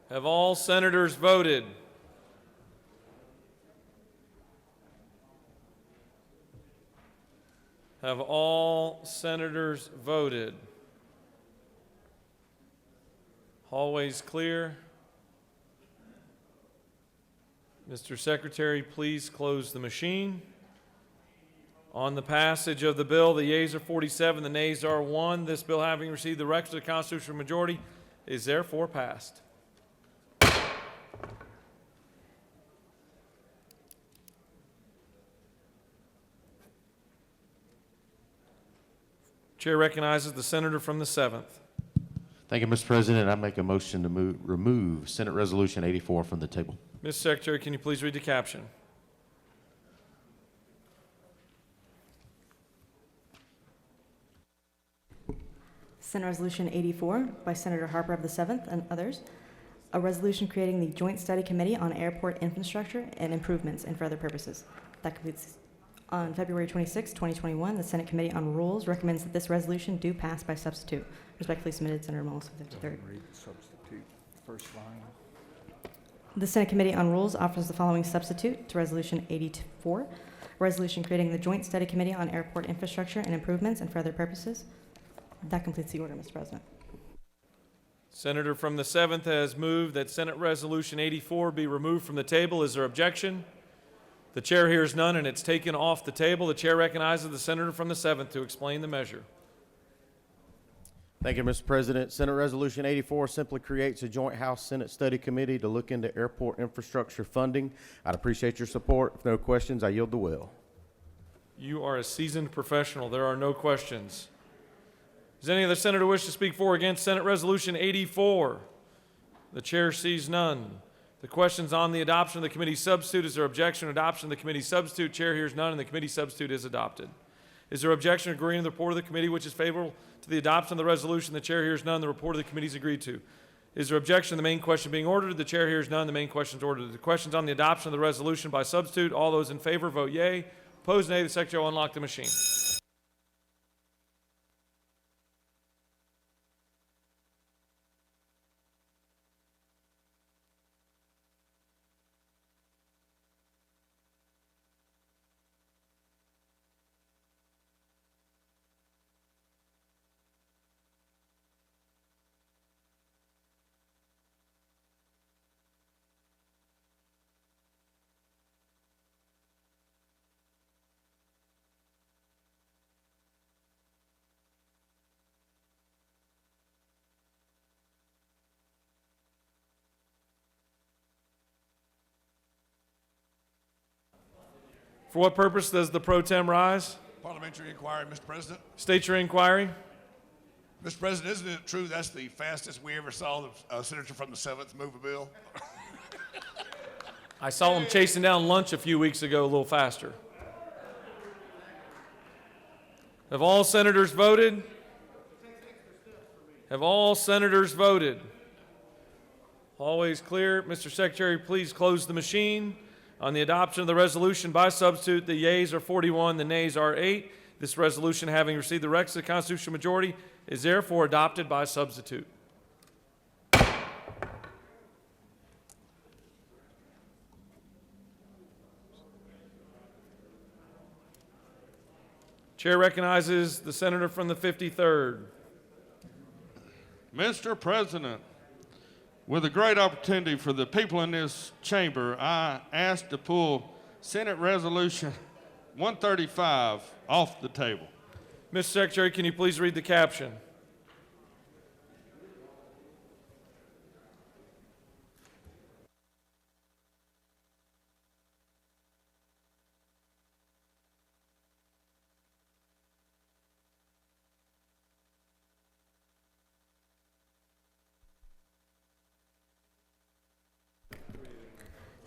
Have all senators voted? Have all senators voted? Hallways clear. Mr. Secretary, please close the machine. On the passage of the bill, the yeas are 47, the nays are 1. This bill, having received the requisite constitutional majority, is therefore passed. Chair recognizes the senator from the 7th. Thank you, Mr. President. I make a motion to remove Senate Resolution 84 from the table. Mr. Secretary, can you please read the caption? Senate Resolution 84 by Senator Harper of the 7th and others. A resolution creating the Joint Study Committee on Airport Infrastructure and Improvements and for other purposes. That completes. On February 26, 2021, the Senate Committee on Rules recommends that this resolution do pass by substitute. Respectfully submitted, Senator Mullis of the 53rd. Read the substitute, first line. The Senate Committee on Rules offers the following substitute to Resolution 84, a resolution creating the Joint Study Committee on Airport Infrastructure and Improvements and for other purposes. That completes the order, Mr. President. Senator from the 7th has moved that Senate Resolution 84 be removed from the table. Is there objection? The chair hears none, and it's taken off the table. The chair recognizes the senator from the 7th to explain the measure. Thank you, Mr. President. Senate Resolution 84 simply creates a joint House-Senate study committee to look into airport infrastructure funding. I'd appreciate your support. If no questions, I yield the will. You are a seasoned professional. There are no questions. Does any other senator wish to speak for or against Senate Resolution 84? The chair sees none. The question's on the adoption of the committee substitute. Is there objection to adoption of the committee substitute? Chair hears none, and the committee substitute is adopted. Is there objection to agreeing to the report of the committee which is favorable to the adoption of the resolution? The chair hears none. The report of the committee is agreed to. Is there objection to the main question being ordered? The chair hears none. The main question is ordered. The question's on the adoption of the resolution by substitute. All those in favor vote yea. Opposed, nay. The secretary will unlock the machine. For what purpose does the pro tem rise? Parliamentary inquiry, Mr. President. State your inquiry. Mr. President, isn't it true that's the fastest we ever saw the senator from the 7th move a bill? I saw him chasing down lunch a few weeks ago a little faster. Have all senators voted? Have all senators voted? Always clear. Mr. Secretary, please close the machine. On the adoption of the resolution by substitute, the yeas are 41, the nays are 8. This resolution, having received the requisite constitutional majority, is therefore adopted by substitute. Chair recognizes the senator from the 53rd. Mr. President, with a great opportunity for the people in this chamber, I ask to pull Senate Resolution 135 off the table. Mr. Secretary, can you please read the caption?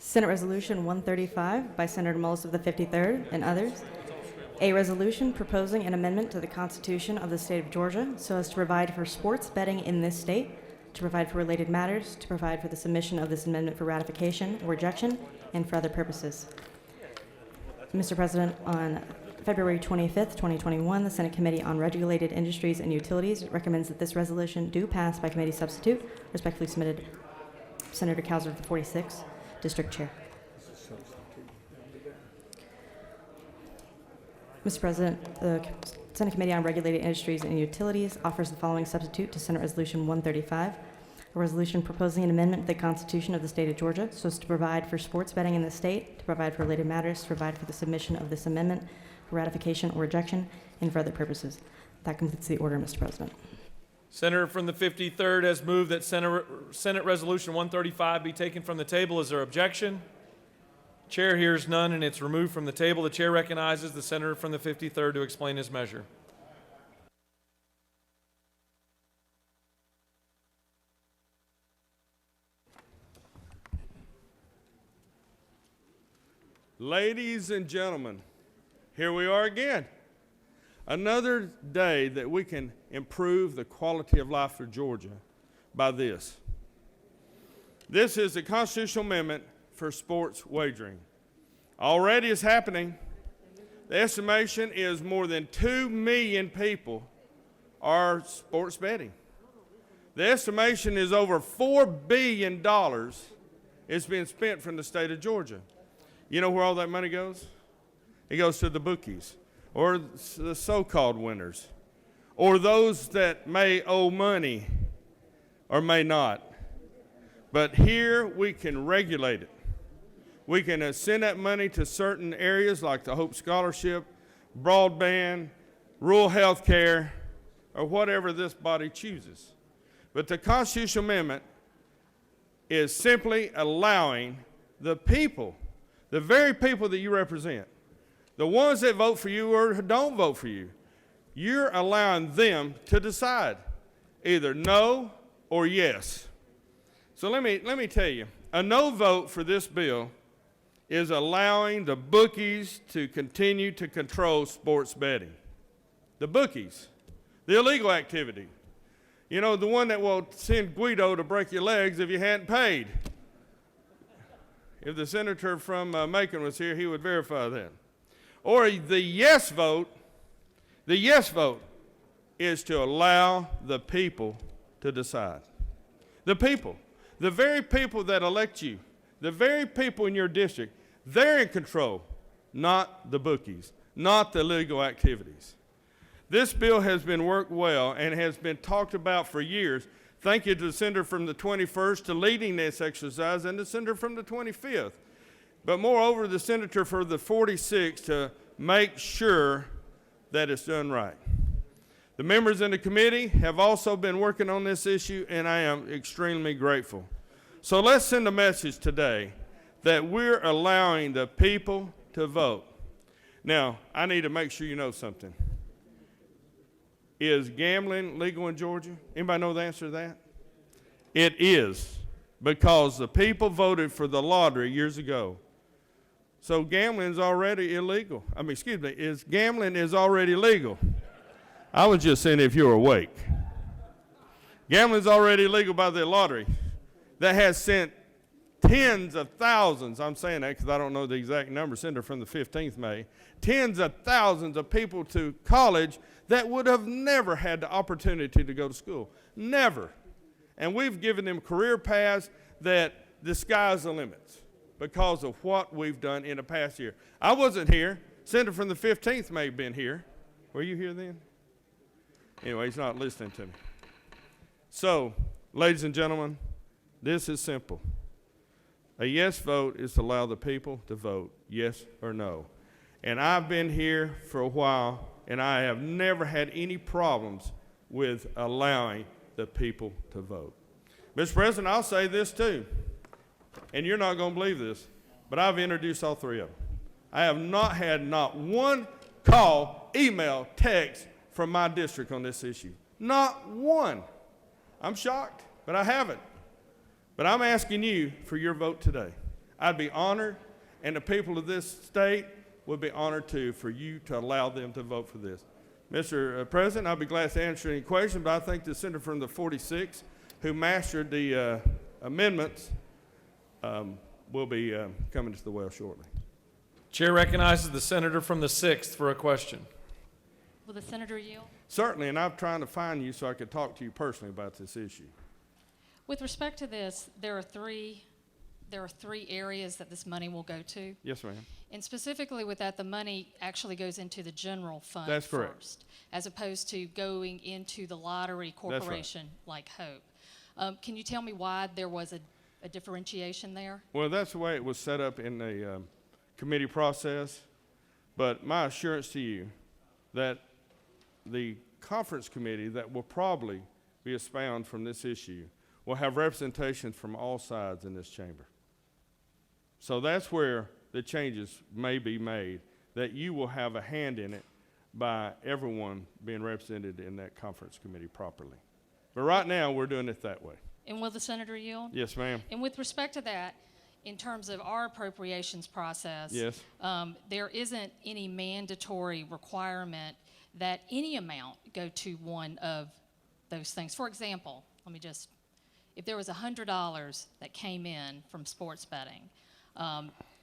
Senate Resolution 135 by Senator Mullis of the 53rd and others. A resolution proposing an amendment to the Constitution of the State of Georgia so as to provide for sports betting in this state, to provide for related matters, to provide for the submission of this amendment for ratification or rejection, and for other purposes. Mr. President, on February 25th, 2021, the Senate Committee on Regulated Industries and Utilities recommends that this resolution do pass by committee substitute. Respectfully submitted, Senator Cowser of the 46th District Chair. Mr. President, the Senate Committee on Regulated Industries and Utilities offers the following substitute to Senate Resolution 135, a resolution proposing an amendment to the Constitution of the State of Georgia so as to provide for sports betting in the state, to provide for related matters, to provide for the submission of this amendment for ratification or rejection and for other purposes. That completes the order, Mr. President. Senator from the 53rd has moved that Senate Resolution 135 be taken from the table. Is there objection? Chair hears none, and it's removed from the table. The chair recognizes the senator from the 53rd to explain his measure. Ladies and gentlemen, here we are again. Another day that we can improve the quality of life for Georgia by this. This is a constitutional amendment for sports wagering. Already it's happening. The estimation is more than 2 million people are sports betting. The estimation is over $4 billion is being spent from the state of Georgia. You know where all that money goes? It goes to the bookies, or the so-called winners, or those that may owe money or may not. But here we can regulate it. We can send that money to certain areas like the Hope Scholarship, broadband, rural health care, or whatever this body chooses. But the constitutional amendment is simply allowing the people, the very people that you represent, the ones that vote for you or don't vote for you, you're allowing them to decide either no or yes. So let me tell you, a no vote for this bill is allowing the bookies to continue to control sports betting. The bookies, the illegal activity. You know, the one that will send Guido to break your legs if you hadn't paid. If the senator from Macon was here, he would verify that. Or the yes vote is to allow the people to decide. The people, the very people that elect you, the very people in your district, they're in control, not the bookies, not the illegal activities. This bill has been worked well and has been talked about for years. Thank you to the senator from the 21st to leading this exercise and the senator from the 25th. But moreover, the senator for the 46th to make sure that it's done right. The members in the committee have also been working on this issue, and I am extremely grateful. So let's send a message today that we're allowing the people to vote. Now, I need to make sure you know something. Is gambling legal in Georgia? Anybody know the answer to that? It is, because the people voted for the lottery years ago. So gambling is already illegal. Gambling is already legal. I was just saying if you're awake. Gambling is already legal by the lottery that has sent tens of thousands, I'm saying that because I don't know the exact number, Senator from the 15th May, tens of thousands of people to college that would have never had the opportunity to go to school. Never. And we've given them career paths that the sky's the limits because of what we've done in the past year. I wasn't here. Senator from the 15th may have been here. Were you here then? Anyway, he's not listening to me. So, ladies and gentlemen, this is simple. A yes vote is to allow the people to vote yes or no. And I've been here for a while, and I have never had any problems with allowing the people to vote. Mr. President, I'll say this too, and you're not going to believe this, but I've introduced all three of them. I have not had not one call, email, text from my district on this issue. Not one. I'm shocked, but I haven't. But I'm asking you for your vote today. I'd be honored, and the people of this state would be honored too for you to allow them to vote for this. Mr. President, I'll be glad to answer any questions, but I think the senator from the 46th who mastered the amendments will be coming to the well shortly. Chair recognizes the senator from the 6th for a question. Will the senator yield? Certainly, and I'm trying to find you so I could talk to you personally about this issue. With respect to this, there are three areas that this money will go to. Yes, ma'am. And specifically with that, the money actually goes into the general fund That's correct. first, as opposed to going into the lottery corporation like Hope. Can you tell me why there was a differentiation there? Well, that's the way it was set up in the committee process. But my assurance to you that the conference committee that will probably be expound from this issue will have representation from all sides in this chamber. So that's where the changes may be made, that you will have a hand in it by everyone being represented in that conference committee properly. But right now, we're doing it that way. And will the senator yield? Yes, ma'am. And with respect to that, in terms of our appropriations process, Yes. There isn't any mandatory requirement that any amount go to one of those things. For example, if there was $100 that came in from sports betting,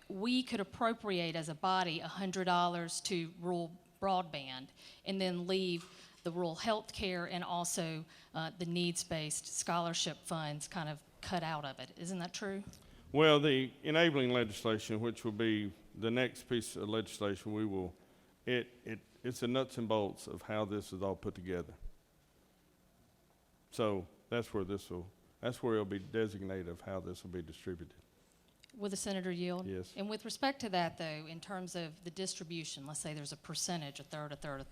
we could appropriate as a body $100 to rural broadband and then leave the rural health care and also the needs-based scholarship funds kind of cut out of it. Isn't that true? Well, the enabling legislation, which will be the next piece of legislation, it's the nuts and bolts of how this is all put together. So that's where it'll be designated of how this will be distributed. Will the senator yield? Yes. And with respect to that, though, in terms of the distribution, let's say there's a percentage, a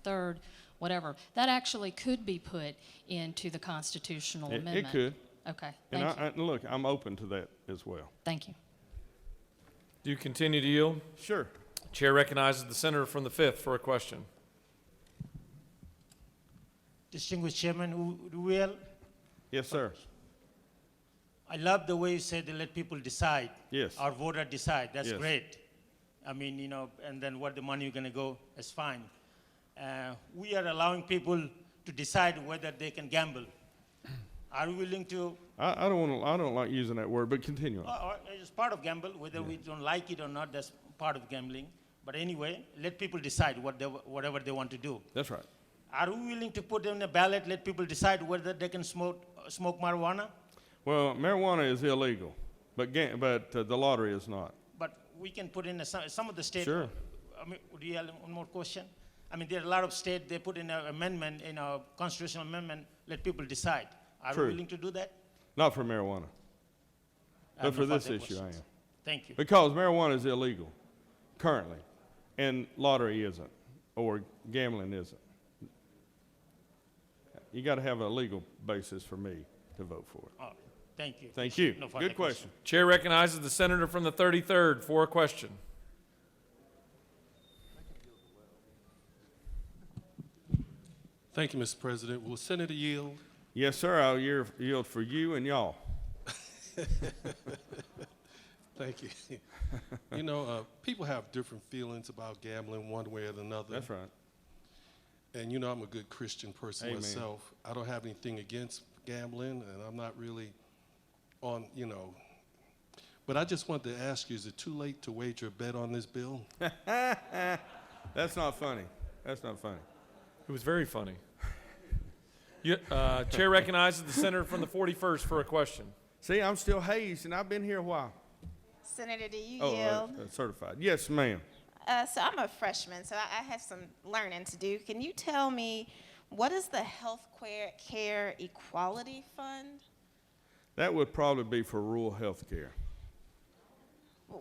third, whatever, that actually could be put into the constitutional amendment. It could. Okay, And thank you. look, I'm open to that as well. Thank you. Do you continue to yield? Sure. Chair recognizes the senator from the 5th for a question. Distinguished Chairman Ruel, Yes, sir. I love the way you said to let people decide. Yes. Our voter decide. That's Yes. great. I mean, and then what the money is going to go is fine. We are allowing people to decide whether they can gamble. Are we willing to? I don't like using that word, but continue on. It's part of gamble, whether we don't like it or not. That's part of gambling. But anyway, let people decide whatever they want to do. That's right. Are we willing to put in a ballot, let people decide whether they can smoke marijuana? Well, marijuana is illegal, but the lottery is not. But we can put in some of the states. Sure. I mean, do you have one more question? I mean, there are a lot of states, they put in an amendment, in a constitutional amendment, let people decide. Are True. we willing to do that? Not for marijuana. I But have for no this further issue, I am. questions. Thank you. Because marijuana is illegal currently, and lottery isn't, or gambling isn't. You got to have a legal basis for me to vote for it. Oh, thank you. Thank you. No further Good question. Chair recognizes the senator from the 33rd for a question. Thank you, Mr. President. Will Senator yield? Yes, sir. I'll yield for you and y'all. Thank you. People have different feelings about gambling one way or another. That's right. And I'm a good Christian person Amen. myself. I don't have anything against gambling, and I'm not really on, But I just wanted to ask you, is it too late to wager a bet on this bill? That's not funny. That's not funny. It was very funny. Chair recognizes the senator from the 41st for a question. See, I'm still hazed, and I've been here a while. Senator, do you yield? Certified. Yes, ma'am. So I'm a freshman, so I have some learning to do. Can you tell me, what is the Health Care Equality Fund? That would probably be for rural health care.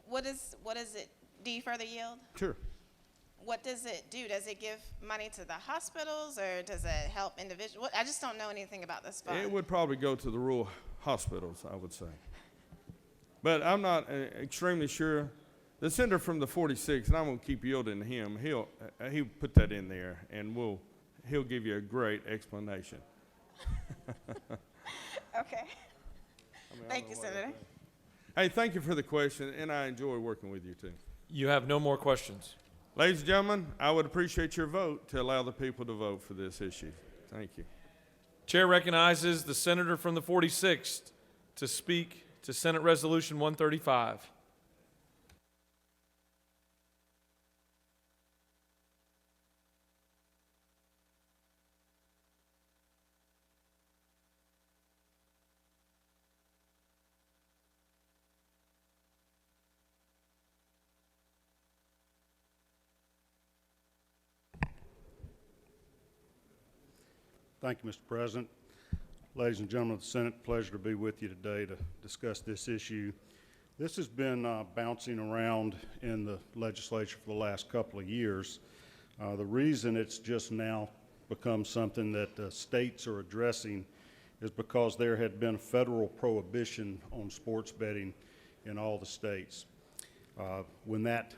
What is it? Do you further yield? Sure. What does it do? Does it give money to the hospitals, or does it help individuals? I just don't know anything about this fund. It would probably go to the rural hospitals, I would say. But I'm not extremely sure. The senator from the 46th, and I'm going to keep yielding to him, he'll put that in there, and he'll give you a great explanation. Okay. Thank you, Senator. Hey, thank you for the question, and I enjoy working with you, too. You have no more questions. Ladies and gentlemen, I would appreciate your vote to allow the people to vote for this issue. Thank you. Chair recognizes the senator from the 46th to speak to Senate Resolution 135. Thank you, Mr. President. Ladies and gentlemen of the Senate, pleasure to be with you today to discuss this issue. This has been bouncing around in the legislature for the last couple of years. The reason it's just now become something that states are addressing is because there had been a federal prohibition on sports betting in all the states. When that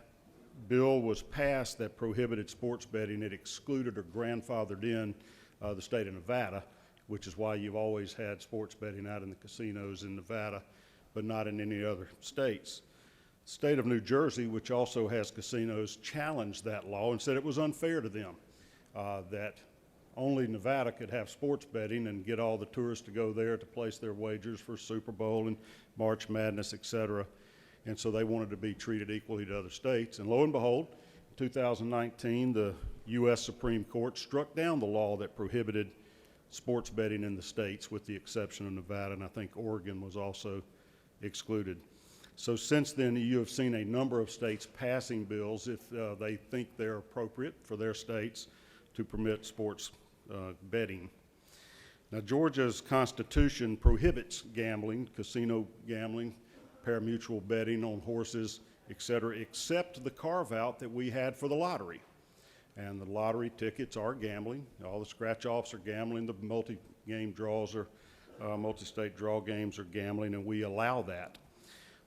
bill was passed that prohibited sports betting, it excluded or grandfathered in the state of Nevada, which is why you've always had sports betting out in the casinos in Nevada, but not in any other states. The state of New Jersey, which also has casinos, challenged that law and said it was unfair to them, that only Nevada could have sports betting and get all the tourists to go there to place their wagers for Super Bowl and March Madness, et cetera. And so they wanted to be treated equally to other states. And lo and behold, in 2019, the U.S. Supreme Court struck down the law that prohibited sports betting in the states, with the exception of Nevada, and I think Oregon was also excluded. So since then, you have seen a number of states passing bills if they think they're appropriate for their states to permit sports betting. Now, Georgia's constitution prohibits gambling, casino gambling, parimutuel betting on horses, et cetera, except the carve-out that we had for the lottery. And the lottery tickets are gambling. All the scratch-offs are gambling. The multi-game draws are, multi-state draw games are gambling, and we allow that.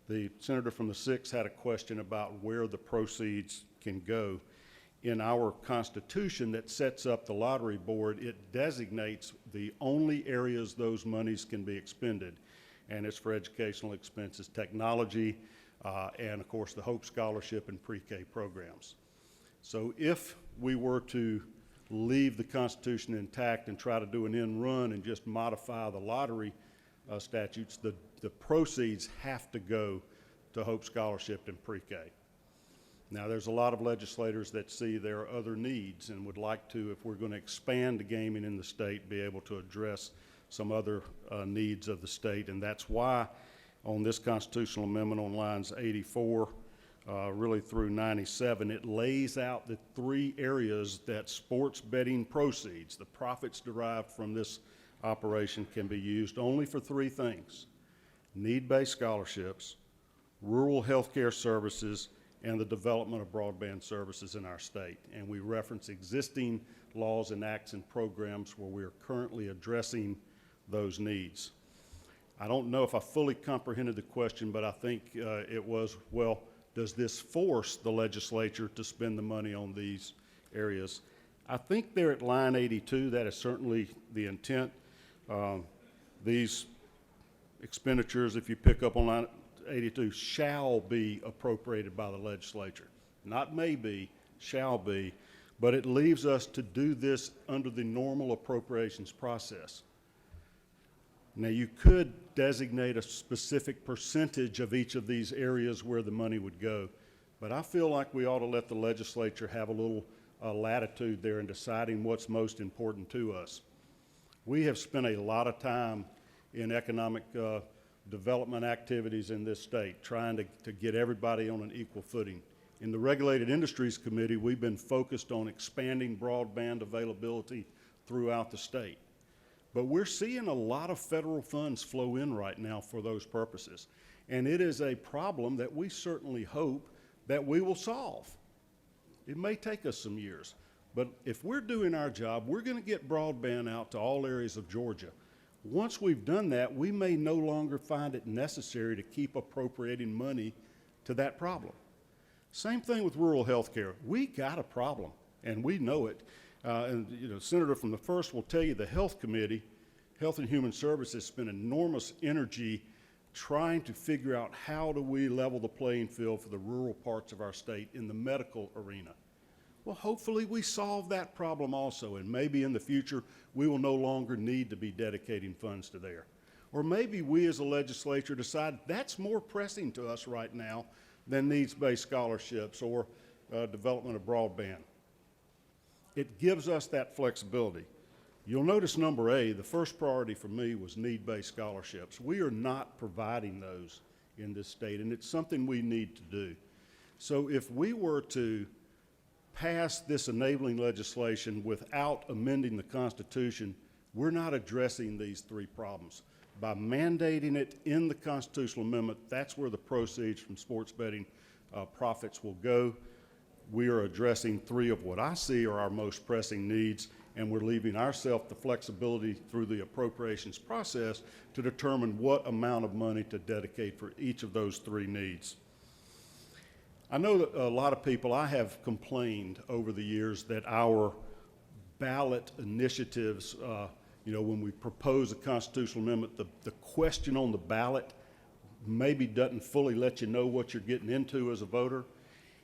The senator from the 6th had a question about where the proceeds can go. In our Constitution that sets up the lottery board, it designates the only areas those monies can be expended, and it's for educational expenses, technology, and of course the Hope Scholarship and pre-K programs. So if we were to leave the Constitution intact and try to do an end run and just modify the lottery statutes, the proceeds have to go to Hope Scholarship and pre-K. Now, there's a lot of legislators that see there are other needs and would like to, if we're going to expand the gaming in the state, be able to address some other needs of the state. And that's why on this constitutional amendment on lines 84 really through 97, it lays out the 3 areas that sports betting proceeds, the profits derived from this operation, can be used only for 3 things: need-based scholarships, rural health care services, and the development of broadband services in our state. And we reference existing laws and acts and programs where we are currently addressing those needs. I don't know if I fully comprehended the question, but I think it was, well, does this force the legislature to spend the money on these areas? I think there at line 82, that is certainly the intent. These expenditures, if you pick up on line 82, shall be appropriated by the legislature. Not may be, shall be, but it leaves us to do this under the normal appropriations process. Now, you could designate a specific percentage of each of these areas where the money would go, but I feel like we ought to let the legislature have a little latitude there in deciding what's most important to us. We have spent a lot of time in economic development activities in this state, trying to get everybody on an equal footing. In the Regulated Industries Committee, we've been focused on expanding broadband availability throughout the state. But we're seeing a lot of federal funds flow in right now for those purposes. And it is a problem that we certainly hope that we will solve. It may take us some years, but if we're doing our job, we're going to get broadband out to all areas of Georgia. Once we've done that, we may no longer find it necessary to keep appropriating money to that problem. Same thing with rural health care. We got a problem, and we know it. And you know, Senator from the 1st will tell you the Health Committee, Health and Human Services, spent enormous energy trying to figure out how do we level the playing field for the rural parts of our state in the medical arena. Well, hopefully we solve that problem also, and maybe in the future we will no longer need to be dedicating funds to there. Or maybe we as a legislature decide that's more pressing to us right now than needs-based scholarships or development of broadband. It gives us that flexibility. You'll notice number A, the first priority for me was need-based scholarships. We are not providing those in this state, and it's something we need to do. So if we were to pass this enabling legislation without amending the Constitution, we're not addressing these 3 problems. By mandating it in the constitutional amendment, that's where the proceeds from sports betting profits will go. We are addressing three of what I see are our most pressing needs, and we're leaving ourselves the flexibility through the appropriations process to determine what amount of money to dedicate for each of those three needs. I know that a lot of people, I have complained over the years that our ballot initiatives, when we propose a constitutional amendment, the question on the ballot maybe doesn't fully let you know what you're getting into as a voter.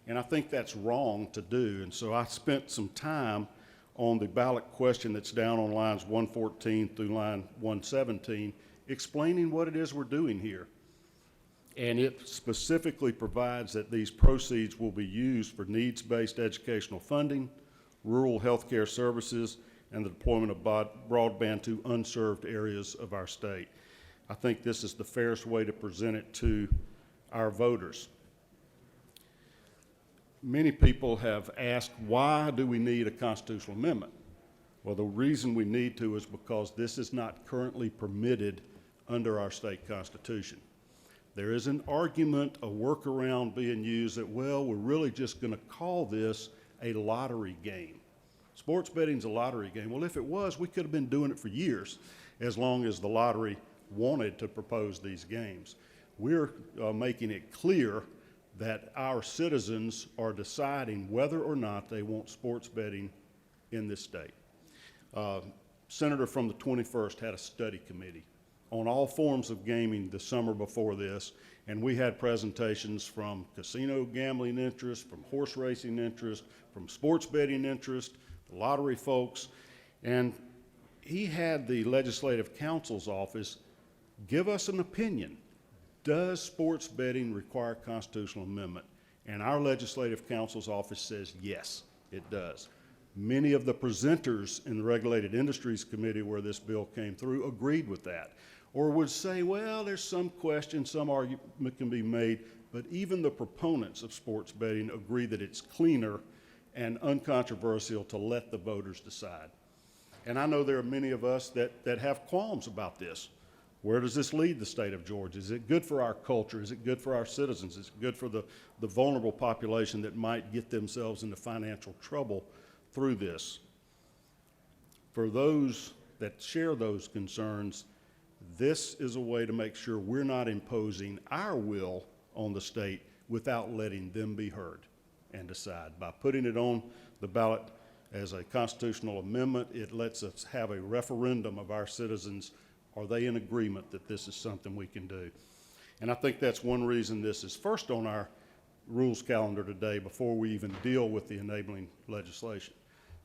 And I think that's wrong to do. And so I spent some time on the ballot question that's down on lines 114 through line 117, explaining what it is we're doing here. And it specifically provides that these proceeds will be used for needs-based educational funding, rural health care services, and the deployment of broadband to unserved areas of our state. I think this is the fairest way to present it to our voters. Many people have asked, why do we need a constitutional amendment? Well, the reason we need to is because this is not currently permitted under our state constitution. There is an argument, a workaround being used that, well, we're really just going to call this a lottery game. Sports betting's a lottery game. Well, if it was, we could have been doing it for years, as long as the lottery wanted to propose these games. We're making it clear that our citizens are deciding whether or not they want sports betting in this state. Senator from the 21st had a study committee on all forms of gaming the summer before this, and we had presentations from casino gambling interest, from horse racing interest, from sports betting interest, the lottery folks, and he had the Legislative Counsel's office give us an opinion. Does sports betting require a constitutional amendment? And our Legislative Counsel's office says yes, it does. Many of the presenters in the Regulated Industries Committee where this bill came through agreed with that, or would say, well, there's some question, some argument can be made, but even the proponents of sports betting agree that it's cleaner and uncontroversial to let the voters decide. And I know there are many of us that have qualms about this. Where does this lead the state of Georgia? Is it good for our culture? Is it good for our citizens? Is it good for the vulnerable population that might get themselves into financial trouble through this? For those that share those concerns, this is a way to make sure we're not imposing our will on the state without letting them be heard and decide. By putting it on the ballot as a constitutional amendment, it lets us have a referendum of our citizens. Are they in agreement that this is something we can do? And I think that's one reason this is first on our rules calendar today before we even deal with the enabling legislation.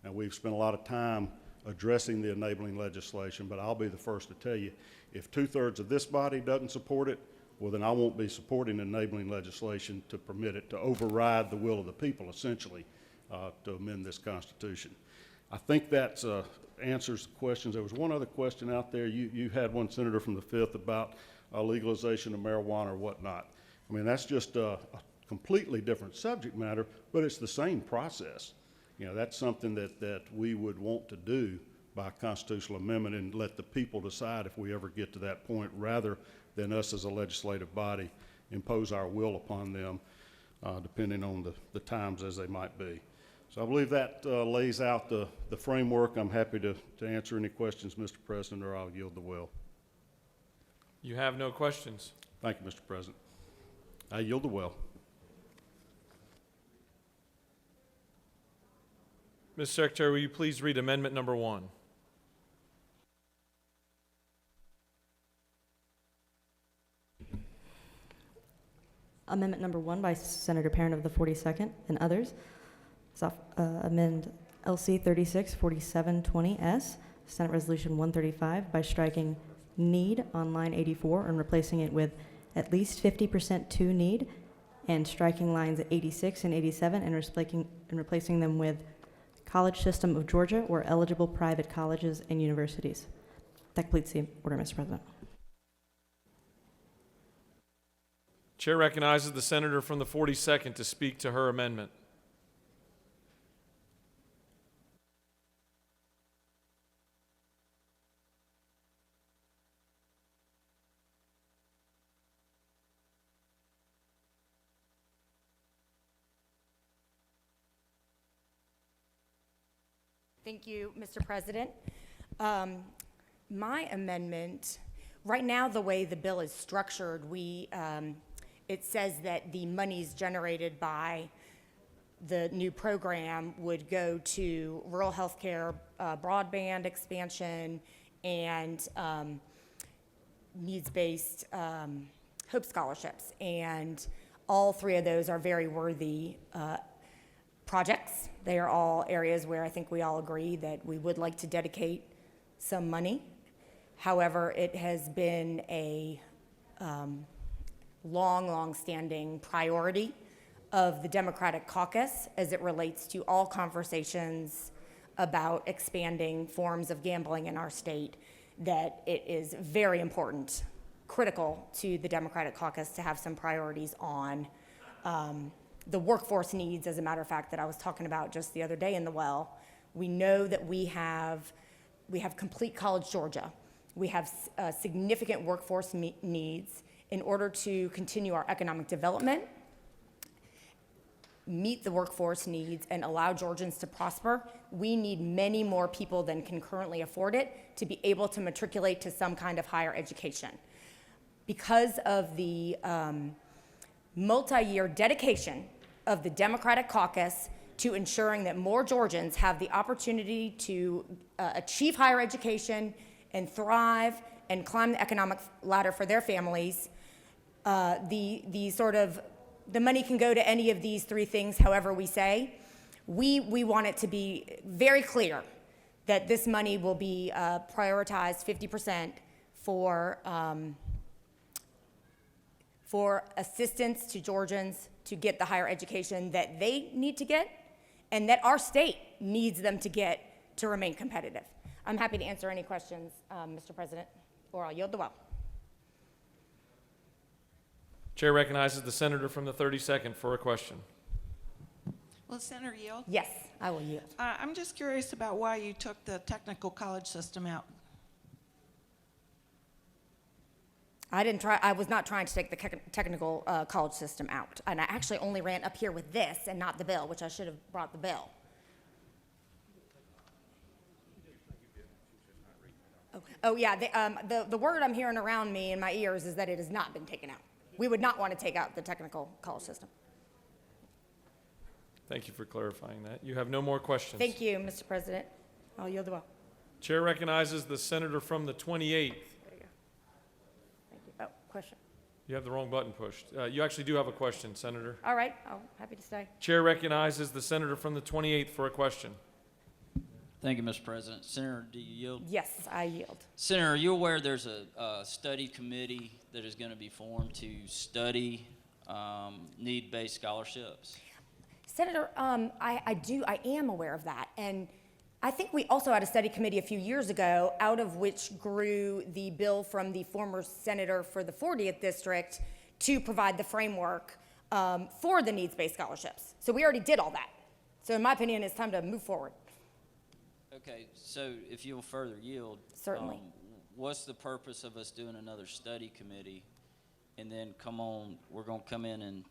Now, we've spent a lot of time addressing the enabling legislation, but I'll be the first to tell you, if 2/3 of this body doesn't support it, well, then I won't be supporting enabling legislation to permit it to override the will of the people, essentially, to amend this Constitution. I think that answers the questions. There was one other question out there. You had one, Senator, from the 5th about legalization of marijuana or whatnot. I mean, that's just a completely different subject matter, but it's the same process. You know, that's something that we would want to do by constitutional amendment and let the people decide if we ever get to that point, rather than us as a legislative body impose our will upon them, depending on the times as they might be. So I believe that lays out the framework. I'm happy to answer any questions, Mr. President, or I'll yield the will. You have no questions. Thank you, Mr. President. I yield the will. Ms. Secretary, will you please read amendment number 1? Amendment number 1 by Senator Parent of the 42nd and others. Amend LC 364720S, Senate Resolution 135, by striking need on line 84 and replacing it with at least 50% to need, and striking lines 86 and 87 and replacing them with College System of Georgia or eligible private colleges and universities. That completes the order, Mr. President. Chair recognizes the senator from the 42nd to speak to her amendment. Thank you, Mr. President. My amendment, right now, the way the bill is structured, it says that the monies generated by the new program would go to rural healthcare, broadband expansion, and needs-based Hope scholarships. And all three of those are very worthy projects. They are all areas where I think we all agree that we would like to dedicate some money. However, it has been a long-standing priority of the Democratic caucus as it relates to all conversations about expanding forms of gambling in our state, that it is very important, critical to the Democratic caucus to have some priorities on the workforce needs, as a matter of fact, that I was talking about just the other day in the well. We know that we have complete college Georgia. We have significant workforce needs. In order to continue our economic development, meet the workforce needs, and allow Georgians to prosper, we need many more people than can currently afford it to be able to matriculate to some kind of higher education. Because of the multi-year dedication of the Democratic caucus to ensuring that more Georgians have the opportunity to achieve higher education and thrive and climb the economic ladder for their families, the money can go to any of these three things, however we say. We want it to be very clear that this money will be prioritized 50% for assistance to Georgians to get the higher education that they need to get and that our state needs them to get to remain competitive. I'm happy to answer any questions, Mr. President, or I'll yield the well. Chair recognizes the senator from the 32nd for a question. Will the senator yield? Yes, I will yield. I'm just curious about why you took the technical college system out. I was not trying to take the technical college system out. And I actually only ran up here with this and not the bill, which I should have brought the bill. Oh yeah, the word I'm hearing around me in my ears is that it has not been taken out. We would not want to take out the technical college system. Thank you for clarifying that. You have no more questions. Thank you, Mr. President. I'll yield the well. Chair recognizes the senator from the 28th. There you go. Thank you. Oh, question. You have the wrong button pushed. You actually do have a question, Senator. All right, I'm happy to stay. Chair recognizes the senator from the 28th for a question. Thank you, Mr. President. Senator, do you yield? Yes, I yield. Senator, are you aware there's a study committee that is going to be formed to study need-based scholarships? Senator, I am aware of that. And I think we also had a study committee a few years ago, out of which grew the bill from the former senator for the 40th district to provide the framework for the needs-based scholarships. So we already did all that. So in my opinion, it's time to move forward. Okay, so if you'll further yield. Certainly. What's the purpose of us doing another study committee and then we're going to come in and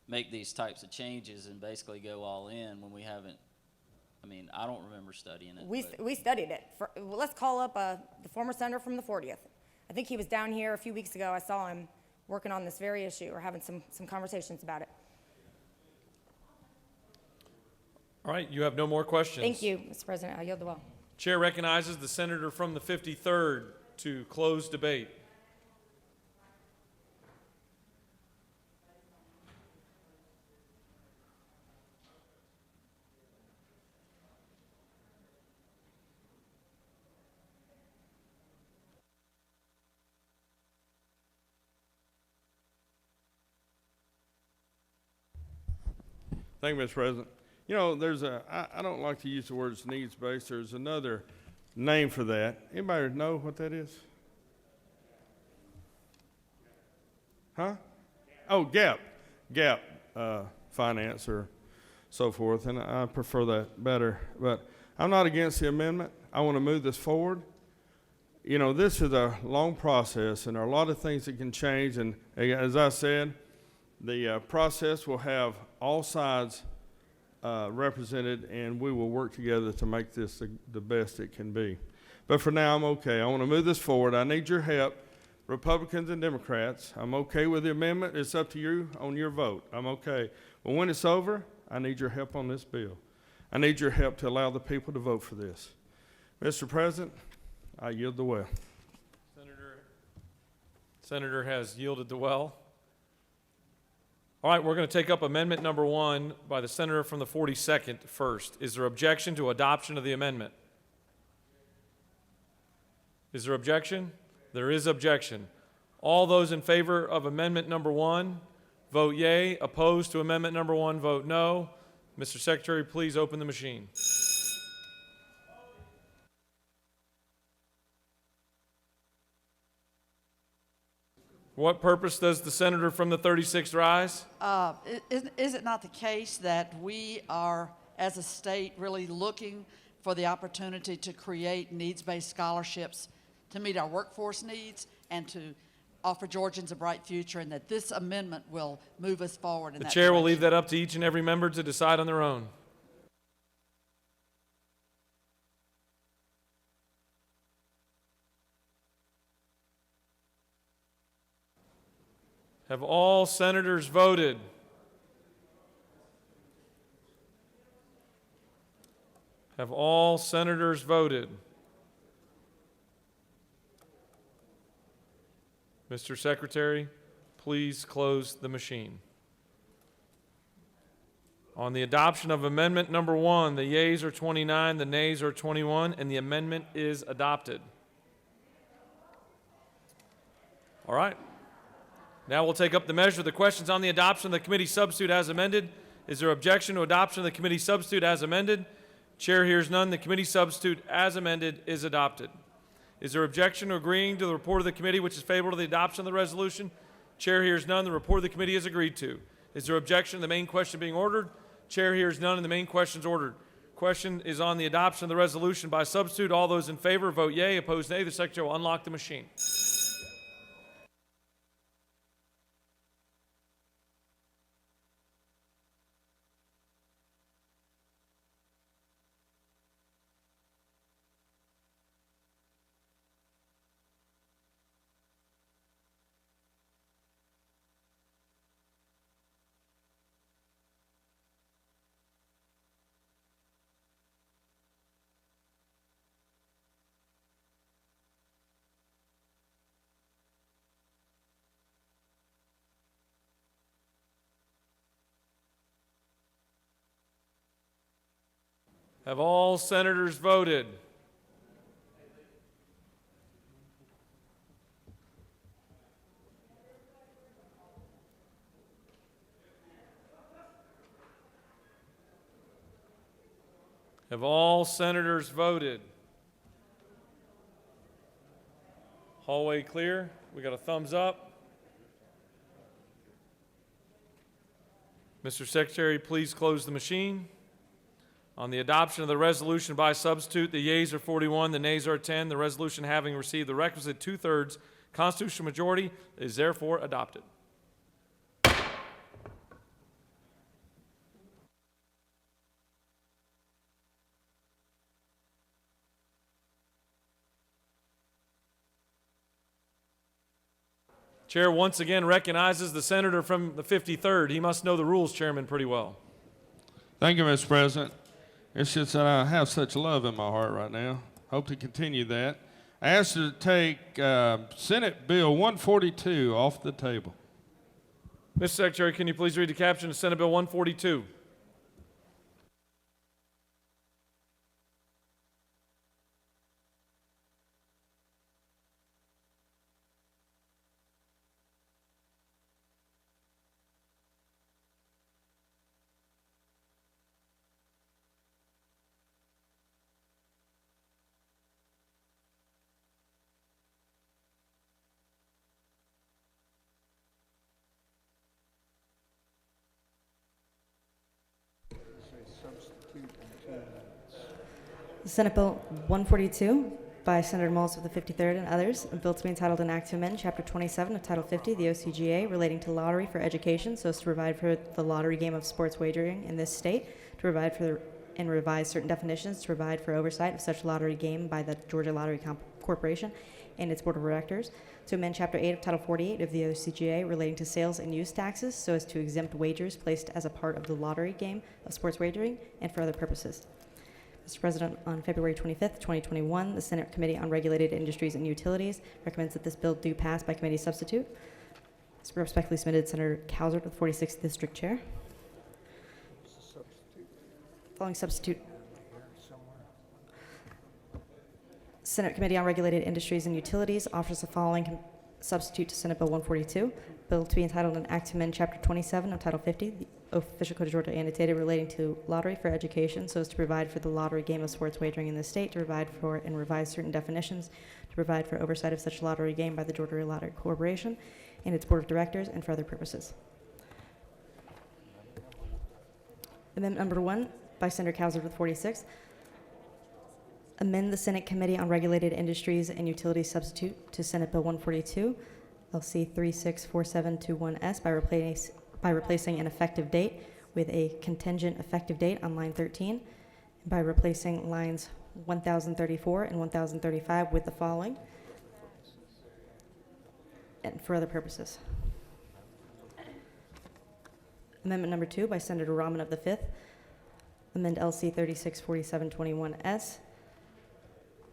make these types of changes and basically go all in when we haven't? I mean, I don't remember studying it. We studied it. Let's call up the former senator from the 40th. I think he was down here a few weeks ago. I saw him working on this very issue or having some conversations about it. All right, you have no more questions. Thank you, Mr. President. I yield the well. Chair recognizes the senator from the 53rd to close debate. Thank you, Mr. President. You know, I don't like to use the words needs-based. There's another name for that. Anybody know what that is? Huh? Oh, gap finance or so forth, and I prefer that better. But I'm not against the amendment. I want to move this forward. You know, this is a long process, and there are a lot of things that can change. And as I said, the process will have all sides represented, and we will work together to make this the best it can be. But for now, I'm okay. I want to move this forward. I need your help, Republicans and Democrats. I'm okay with the amendment. It's up to you on your vote. I'm okay. But when it's over, I need your help on this bill. I need your help to allow the people to vote for this. Mr. President, I yield the well. Senator has yielded the well. All right, we're going to take up amendment number 1 by the senator from the 42nd first. Is there objection to adoption of the amendment? Is there objection? There is objection. All those in favor of amendment number 1, vote yea. Opposed to amendment number 1, vote no. Mr. Secretary, please open the machine. For what purpose does the senator from the 36th rise? Is it not the case that we are, as a state, really looking for the opportunity to create needs-based scholarships to meet our workforce needs and to offer Georgians a bright future, and that this amendment will move us forward in that The chair will direction? leave that up to each and every member to decide on their own. Have all senators voted? Have all senators voted? Mr. Secretary, please close the machine. On the adoption of amendment number 1, the yeas are 29, the nays are 21, and the amendment is adopted. All right. Now we'll take up the measure. The questions on the adoption of the committee substitute as amended. Is there objection to adoption of the committee substitute as amended? Chair hears none. The committee substitute as amended is adopted. Is there objection to agreeing to the report of the committee which is favorable to the adoption of the resolution? Chair hears none. The report of the committee is agreed to. Is there objection to the main question being ordered? Chair hears none, and the main question is ordered. Question is on the adoption of the resolution by substitute. All those in favor vote yea. Opposed nay. The Secretary will unlock the machine. Have all senators voted? Have all senators voted? Hallway clear. We got a thumbs up. Mr. Secretary, please close the machine. On the adoption of the resolution by substitute, the yeas are 41, the nays are 10. The resolution, having received the requisite 2/3 constitutional majority, is therefore adopted. Chair once again recognizes the senator from the 53rd. He must know the rules, Chairman, pretty well. Thank you, Mr. President. It's just that I have such love in my heart right now. Hope to continue that. I ask you to take Senate Bill 142 off the table. Mr. Secretary, can you please read the caption of Senate Bill 142? Senate Bill 142 by Senator Moles of the 53rd and others, a bill to be entitled an act to amend Chapter 27 of Title 50 of the OCGA relating to lottery for education so as to provide for the lottery game of sports wagering in this state, to provide for and revise certain definitions, to provide for oversight of such lottery game by the Georgia Lottery Corporation and its Board of Directors, to amend Chapter 8 of Title 48 of the OCGA relating to sales and use taxes so as to exempt wagers placed as a part of the lottery game of sports wagering and for other purposes. Mr. President, on February 25th, 2021, the Senate Committee on Regulated Industries and Utilities recommends that this bill do pass by committee substitute. It's respectfully submitted, Senator Cowsert, with 46th District Chair. Following substitute. Senate Committee on Regulated Industries and Utilities offers the following substitute to Senate Bill 142, bill to be entitled an act to amend Chapter 27 of Title 50, the Official Code of Georgia annotated relating to lottery for education so as to provide for the lottery game of sports wagering in the state, to provide for and revise certain definitions, to provide for oversight of such lottery game by the Georgia Lottery Corporation and its Board of Directors and for other purposes. Amendment number 1 by Senator Cowsert with 46. Amend the Senate Committee on Regulated Industries and Utilities substitute to Senate Bill 142, LC 364721S by replacing an effective date with a contingent effective date on line 13, and by replacing lines 1034 and 1035 with the following, and for other purposes. Amendment number 2 by Senator Rahman of the 5th, amend LC 364721S,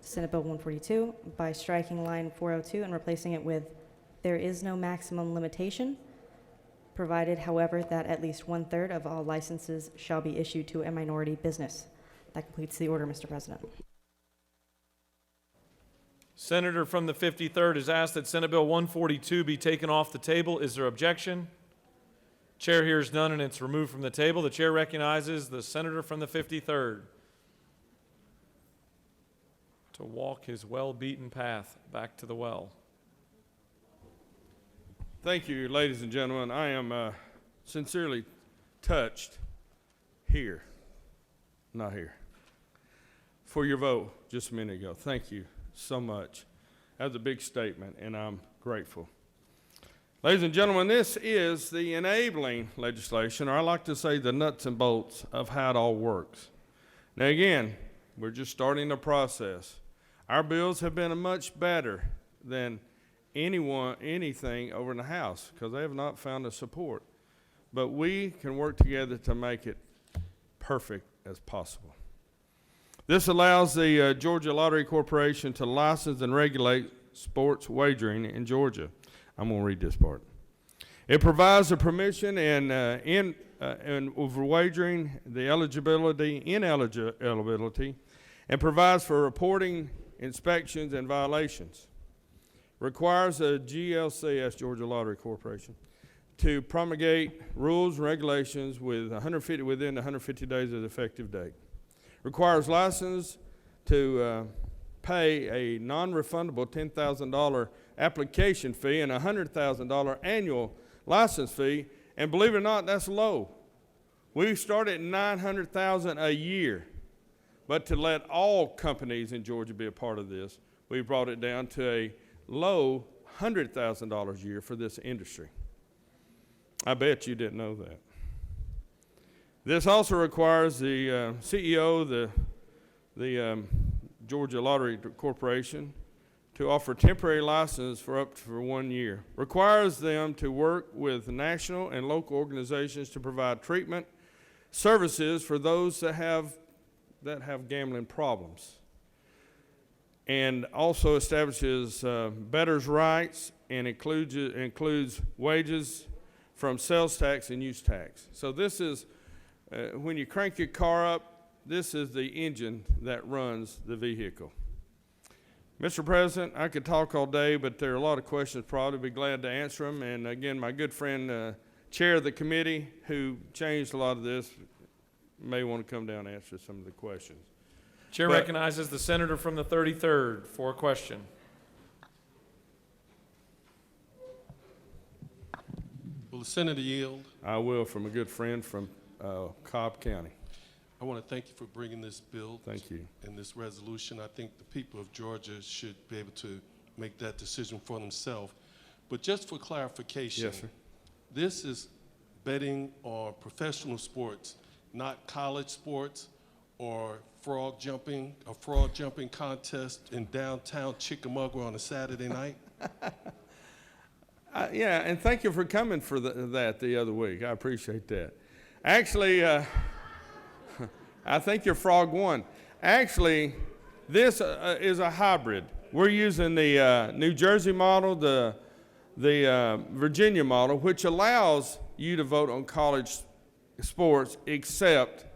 Senate Bill 142, by striking line 402 and replacing it with, there is no maximum limitation, provided, however, that at least 1/3 of all licenses shall be issued to a minority business. That completes the order, Mr. President. Senator from the 53rd has asked that Senate Bill 142 be taken off the table. Is there objection? Chair hears none and it's removed from the table. The chair recognizes the senator from the 53rd to walk his well-beaten path back to the well. Thank you, ladies and gentlemen. I am sincerely touched here, not here, for your vote just a minute ago. Thank you so much. That was a big statement, and I'm grateful. Ladies and gentlemen, this is the enabling legislation, or I like to say the nuts and bolts of how it all works. Now again, we're just starting the process. Our bills have been much better than anything over in the House because they have not found the support. But we can work together to make it perfect as possible. This allows the Georgia Lottery Corporation to license and regulate sports wagering in Georgia. I'm going to read this part. It provides the permission and over wagering, the ineligibility, and provides for reporting inspections and violations. Requires a GLC, Georgia Lottery Corporation, to promulgate rules and regulations within 150 days of the effective date. Requires license to pay a non-refundable $10,000 application fee and a $100,000 annual license fee, and believe it or not, that's low. We started at $900,000 a year, but to let all companies in Georgia be a part of this, we brought it down to a low $100,000 a year for this industry. I bet you didn't know that. This also requires the CEO, the Georgia Lottery Corporation, to offer temporary license for up to 1 year. Requires them to work with national and local organizations to provide treatment services for those that have gambling problems. And also establishes bettors' rights and includes wages from sales tax and use tax. So this is, when you crank your car up, this is the engine that runs the vehicle. Mr. President, I could talk all day, but there are a lot of questions, probably be glad to answer them. And again, my good friend, chair of the committee, who changed a lot of this, may want to come down and answer some of the questions. Chair recognizes the senator from the 33rd for a question. Will the senator yield? I will, from a good friend from Cobb County. I want to thank you for bringing this bill. Thank you. And this resolution. I think the people of Georgia should be able to make that decision for themselves. But just for clarification, Yes, sir. this is betting on professional sports, not college sports or a frog jumping contest in downtown Chickamauga on a Saturday night. Yeah, and thank you for coming for that the other week. I appreciate that. Actually, I think your frog won. Actually, this is a hybrid. We're using the New Jersey model, the Virginia model, which allows you to vote on college sports except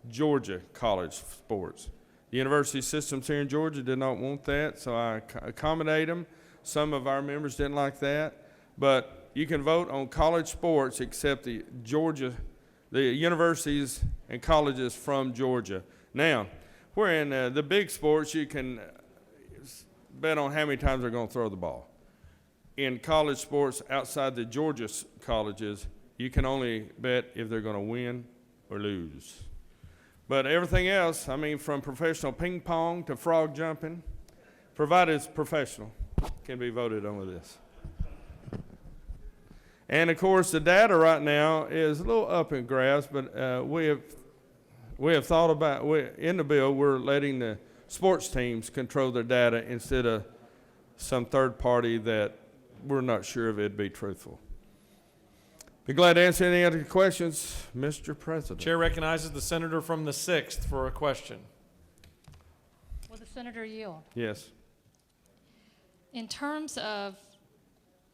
Georgia college sports. The university systems here in Georgia did not want that, so I accommodate them. Some of our members didn't like that, but you can vote on college sports except the universities and colleges from Georgia. Now, where in the big sports you can bet on how many times they're going to throw the ball. In college sports outside the Georgia colleges, you can only bet if they're going to win or lose. But everything else, I mean, from professional ping pong to frog jumping, provided it's professional, can be voted on with this. And of course, the data right now is a little up in grasp, but we have thought about, in the bill, we're letting the sports teams control their data instead of some third party that we're not sure if it'd be truthful. Be glad to answer any other questions, Mr. President. Chair recognizes the senator from the 6th for a question. Will the senator yield? Yes. In terms of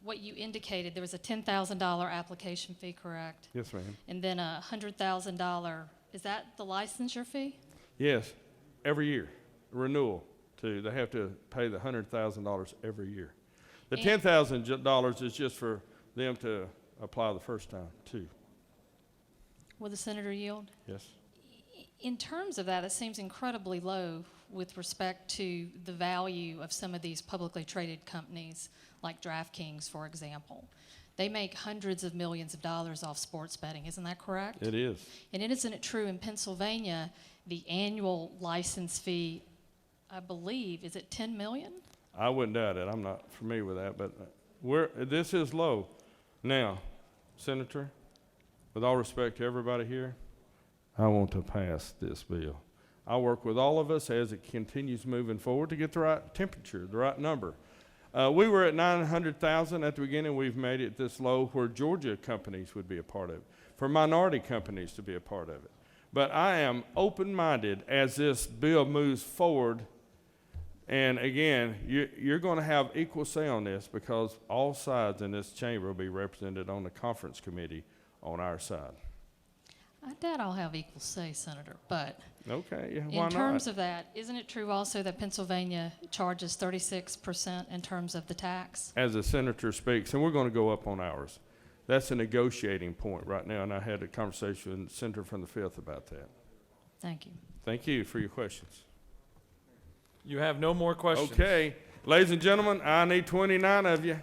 what you indicated, there was a $10,000 application fee, correct? Yes, ma'am. And then a $100,000, is that the licensure fee? Yes, every year, renewal too. They have to pay the $100,000 every year. The $10,000 is just for them to apply the first time too. Will the senator yield? Yes. In terms of that, it seems incredibly low with respect to the value of some of these publicly traded companies, like DraftKings, for example. They make hundreds of millions of dollars off sports betting, isn't that correct? It is. And isn't it true in Pennsylvania, the annual license fee, I believe, is it 10 million? I wouldn't doubt it. I'm not familiar with that, but this is low. Now, Senator, with all respect to everybody here, I want to pass this bill. I'll work with all of us as it continues moving forward to get the right temperature, the right number. We were at 900,000 at the beginning. We've made it this low where Georgia companies would be a part of it, for minority companies to be a part of it. But I am open-minded as this bill moves forward. And again, you're going to have equal say on this because all sides in this chamber will be represented on the conference committee on our side. I doubt I'll have equal say, Senator, but okay, yeah, why in terms not? of that, isn't it true also that Pennsylvania charges 36% in terms of the tax? As the senator speaks, and we're going to go up on ours. That's a negotiating point right now, and I had a conversation with the senator from the 5th about that. Thank you. Thank you for your questions. You have no more questions. Okay, ladies and gentlemen, I need 29 of you,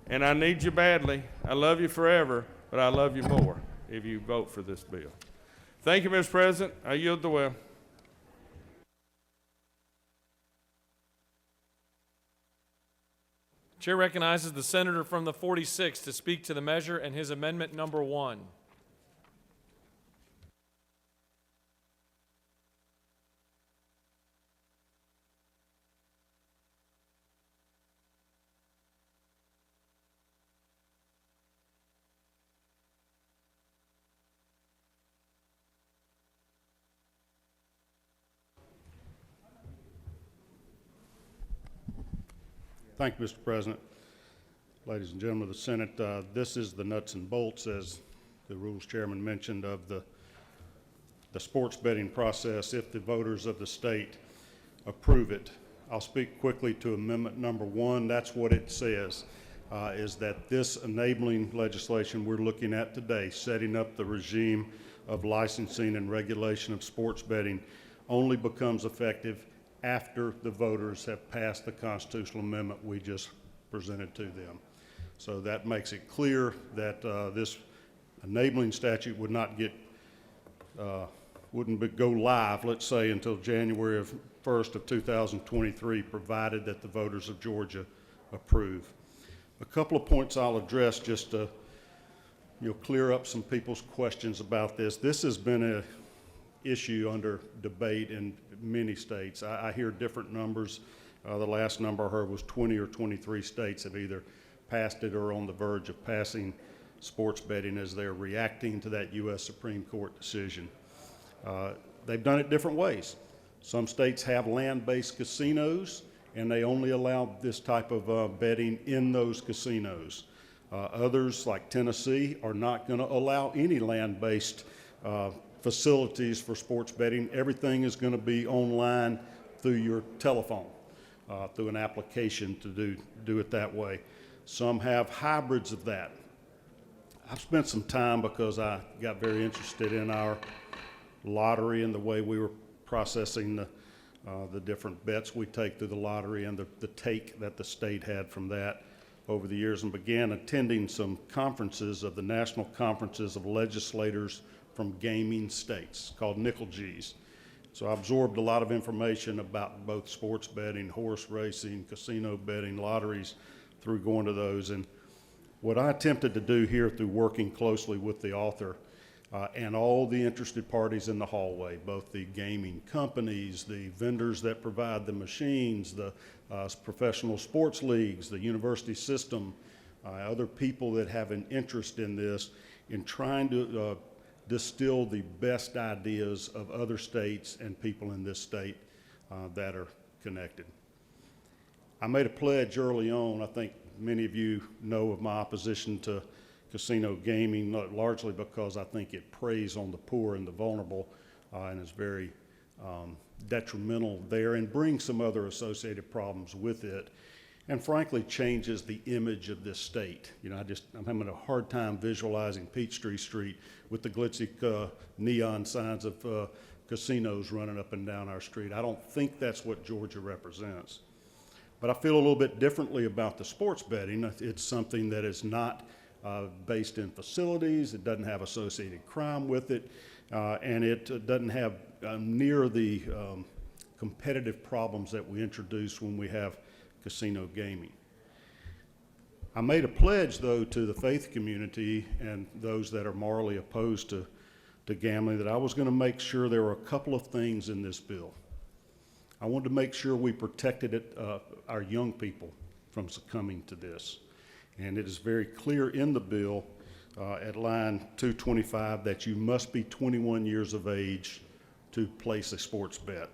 and I need you badly. I love you forever, but I love you more if you vote for this bill. Thank you, Mr. President. I yield the will. Chair recognizes the senator from the 46th to speak to the measure and his amendment number 1. Thank you, Mr. President. Ladies and gentlemen of the Senate, this is the nuts and bolts, as the Rules Chairman mentioned, of the sports betting process if the voters of the state approve it. I'll speak quickly to Amendment number 1. That's what it says, is that this enabling legislation we're looking at today, setting up the regime of licensing and regulation of sports betting, only becomes effective after the voters have passed the constitutional amendment we just presented to them. So that makes it clear that this enabling statute would not get go live, let's say, until January 1st of 2023, provided that the voters of Georgia approve. A couple of points I'll address just to clear up some people's questions about this. This has been an issue under debate in many states. I hear different numbers. The last number I heard was 20 or 23 states have either passed it or on the verge of passing sports betting as they're reacting to that U.S. Supreme Court decision. They've done it different ways. Some states have land-based casinos, and they only allow this type of betting in those casinos. Others, like Tennessee, are not going to allow any land-based facilities for sports betting. Everything is going to be online through your telephone, through an application to do it that way. Some have hybrids of that. I've spent some time, because I got very interested in our lottery and the way we were processing the different bets we take through the lottery and the take that the state had from that over the years, and began attending some conferences of the National Conferences of Legislators from Gaming States, called Nickel G's. So I absorbed a lot of information about both sports betting, horse racing, casino betting, lotteries, through going to those. And what I attempted to do here, through working closely with the author and all the interested parties in the hallway, both the gaming companies, the vendors that provide the machines, the professional sports leagues, the university system, other people that have an interest in this, in trying to distill the best ideas of other states and people in this state that are connected. I made a pledge early on. I think many of you know of my opposition to casino gaming, largely because I think it preys on the poor and the vulnerable and is very detrimental there, and brings some other associated problems with it, and frankly changes the image of this state. I'm having a hard time visualizing Peachtree Street with the glitzy neon signs of casinos running up and down our street. I don't think that's what Georgia represents. But I feel a little bit differently about the sports betting. It's something that is not based in facilities. It doesn't have associated crime with it, and it doesn't have near the competitive problems that we introduce when we have casino gaming. I made a pledge, though, to the faith community and those that are morally opposed to gambling, that I was going to make sure there were a couple of things in this bill. I wanted to make sure we protected our young people from succumbing to this. And it is very clear in the bill at line 225 that you must be 21 years of age to place a sports bet.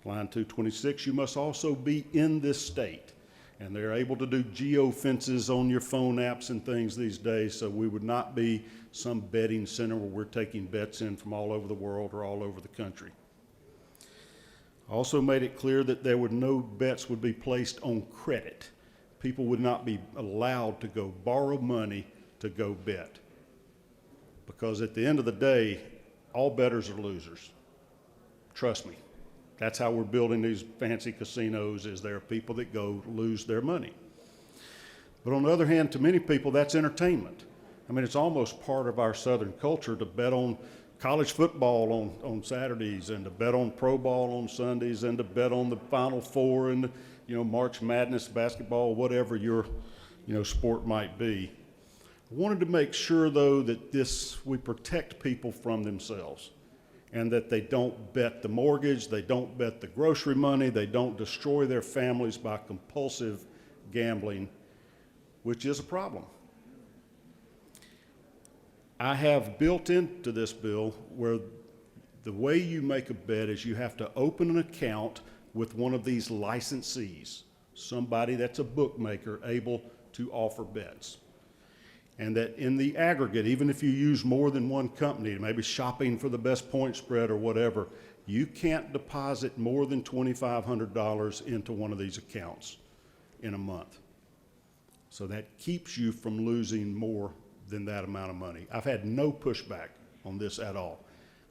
Line 226, you must also be in this state. And they're able to do geo-fences on your phone apps and things these days, so we would not be some betting center where we're taking bets in from all over the world or all over the country. I also made it clear that no bets would be placed on credit. People would not be allowed to go borrow money to go bet. Because at the end of the day, all bettors are losers. Trust me. That's how we're building these fancy casinos, is there are people that go lose their money. But on the other hand, to many people, that's entertainment. I mean, it's almost part of our Southern culture to bet on college football on Saturdays, and to bet on pro ball on Sundays, and to bet on the Final Four and March Madness basketball, whatever your sport might be. I wanted to make sure, though, that we protect people from themselves, and that they don't bet the mortgage, they don't bet the grocery money, they don't destroy their families by compulsive gambling, which is a problem. I have built into this bill where the way you make a bet is you have to open an account with one of these licensees, somebody that's a bookmaker able to offer bets. And that in the aggregate, even if you use more than one company, maybe shopping for the best point spread or whatever, you can't deposit more than $2,500 into one of these accounts in a month. So that keeps you from losing more than that amount of money. I've had no pushback on this at all.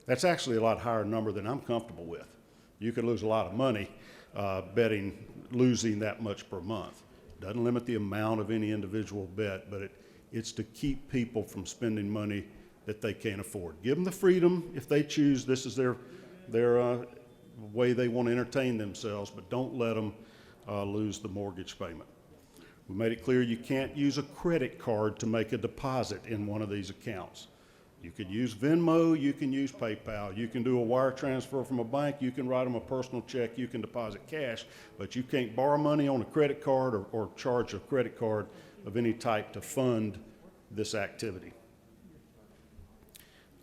That's actually a lot higher number than I'm comfortable with. You could lose a lot of money losing that much per month. Doesn't limit the amount of any individual bet, but it's to keep people from spending money that they can't afford. Give them the freedom if they choose. This is their way they want to entertain themselves, but don't let them lose the mortgage payment. We made it clear you can't use a credit card to make a deposit in one of these accounts. You could use Venmo, you can use PayPal, you can do a wire transfer from a bank, you can write them a personal check, you can deposit cash, but you can't borrow money on a credit card or charge a credit card of any type to fund this activity.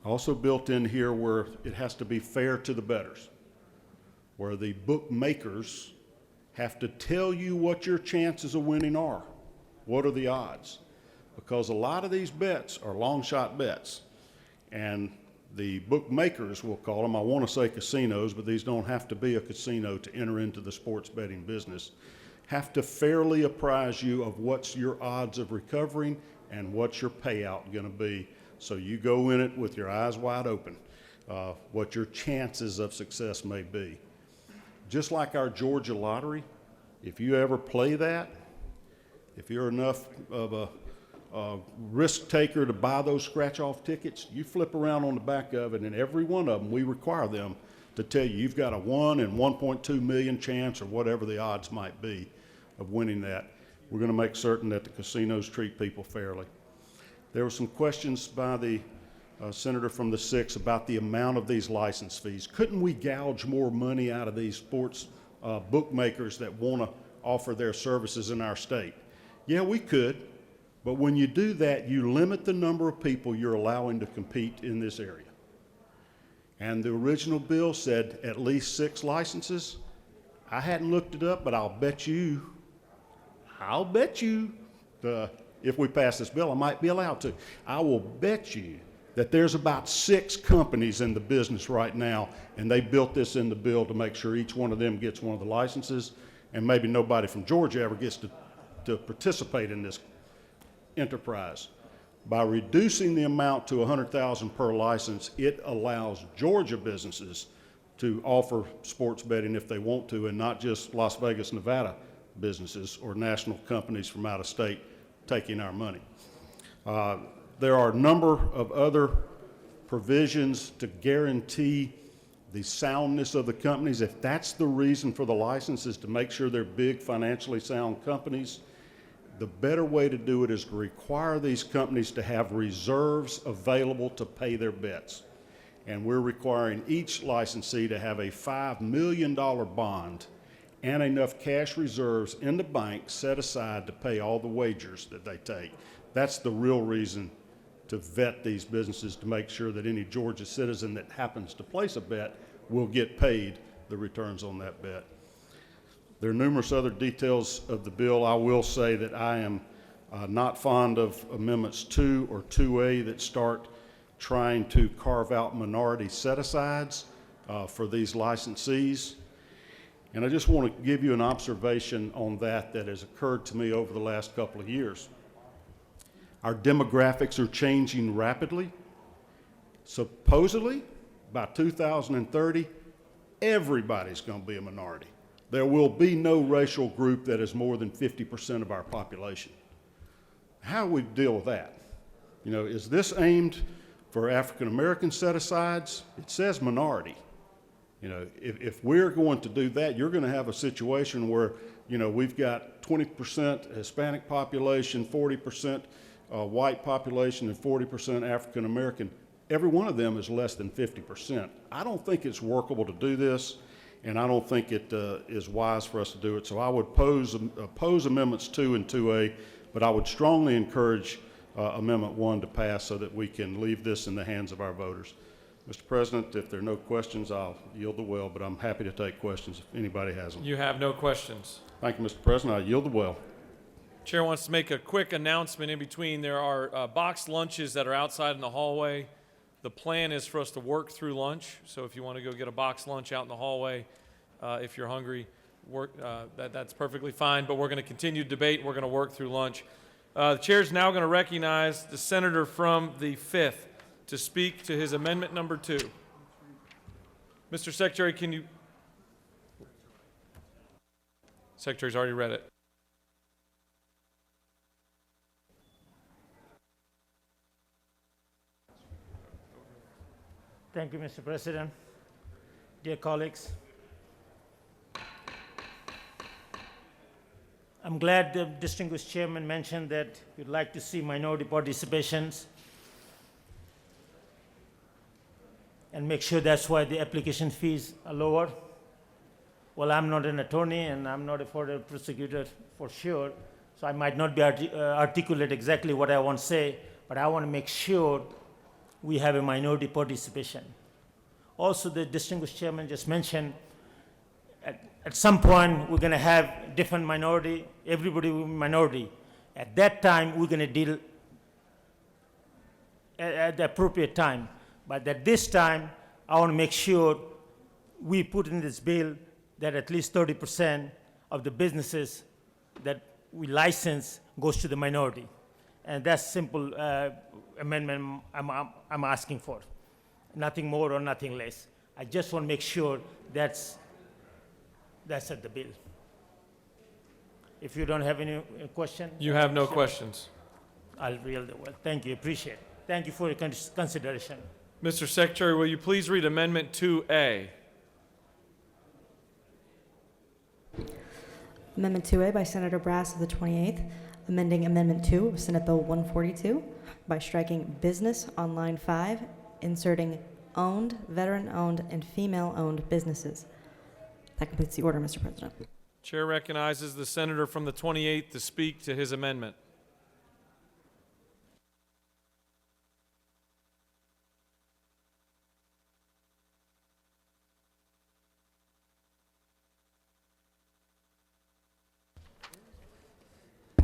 Also built in here where it has to be fair to the bettors, where the bookmakers have to tell you what your chances of winning are. What are the odds? Because a lot of these bets are long shot bets. And the bookmakers, we'll call them, I want to say casinos, but these don't have to be a casino to enter into the sports betting business, have to fairly apprise you of what's your odds of recovering and what's your payout going to be. So you go in it with your eyes wide open, what your chances of success may be. Just like our Georgia lottery, if you ever play that, if you're enough of a risk taker to buy those scratch-off tickets, you flip around on the back of it, and every one of them, we require them to tell you you've got a 1 in 1.2 million chance, or whatever the odds might be, of winning that. We're going to make certain that the casinos treat people fairly. There were some questions by the senator from the 6th about the amount of these license fees. Couldn't we gouge more money out of these sports bookmakers that want to offer their services in our state? Yeah, we could. But when you do that, you limit the number of people you're allowing to compete in this area. And the original bill said at least 6 licenses. I hadn't looked it up, but I'll bet you, if we pass this bill, I might be allowed to. I will bet you that there's about 6 companies in the business right now, and they built this in the bill to make sure each one of them gets one of the licenses, and maybe nobody from Georgia ever gets to participate in this enterprise. By reducing the amount to $100,000 per license, it allows Georgia businesses to offer sports betting if they want to, and not just Las Vegas, Nevada businesses or national companies from out of state taking our money. There are a number of other provisions to guarantee the soundness of the companies. If that's the reason for the license, is to make sure they're big, financially sound companies, the better way to do it is to require these companies to have reserves available to pay their bets. And we're requiring each licensee to have a $5 million bond and enough cash reserves in the bank set aside to pay all the wagers that they take. That's the real reason to vet these businesses, to make sure that any Georgia citizen that happens to place a bet will get paid the returns on that bet. There are numerous other details of the bill. I will say that I am not fond of Amendments 2 or 2A that start trying to carve out minority set-asides for these licensees. And I just want to give you an observation on that has occurred to me over the last couple of years. Our demographics are changing rapidly. Supposedly, by 2030, everybody's going to be a minority. There will be no racial group that is more than 50% of our population. How do we deal with that? You know, is this aimed for African American set-asides? It says minority. You know, if we're going to do that, you're going to have a situation where, you know, we've got 20% Hispanic population, 40% white population, and 40% African American. Every one of them is less than 50%. I don't think it's workable to do this, and I don't think it is wise for us to do it. So I would oppose Amendments 2 and 2A, but I would strongly encourage Amendment 1 to pass so that we can leave this in the hands of our voters. Mr. President, if there are no questions, I'll yield the well, but I'm happy to take questions if anybody has them. You have no questions. Thank you, Mr. President. I yield the well. Chair wants to make a quick announcement in between. There are boxed lunches that are outside in the hallway. The plan is for us to work through lunch, so if you want to go get a boxed lunch out in the hallway, if you're hungry, that's perfectly fine, but we're going to continue to debate. We're going to work through lunch. The chair is now going to recognize the senator from the 5th to speak to his amendment number 2. Mr. Secretary, can you? Secretary's already read it. Thank you, Mr. President. Dear colleagues, I'm glad the distinguished chairman mentioned that you'd like to see minority participations and make sure that's why the application fees are lower. Well, I'm not an attorney and I'm not a federal prosecutor for sure, so I might not be articulate exactly what I want to say, but I want to make sure we have a minority participation. Also, the distinguished chairman just mentioned at some point we're going to have different minority, everybody will be minority. At that time, we're going to deal at the appropriate time. But at this time, I want to make sure we put in this bill that at least 30% of the businesses that we license goes to the minority. And that's simple amendment I'm asking for. Nothing more or nothing less. I just want to make sure that's at the bill. If you don't have any question. You have no questions. I'll yield the word. Thank you, appreciate it. Thank you for your consideration. Mr. Secretary, will you please read Amendment 2A? Amendment 2A by Senator Brass of the 28th, amending Amendment 2 of Senate Bill 142 by striking business on line 5, inserting owned, veteran-owned, and female-owned businesses. That completes the order, Mr. President. Chair recognizes the senator from the 28th to speak to his amendment.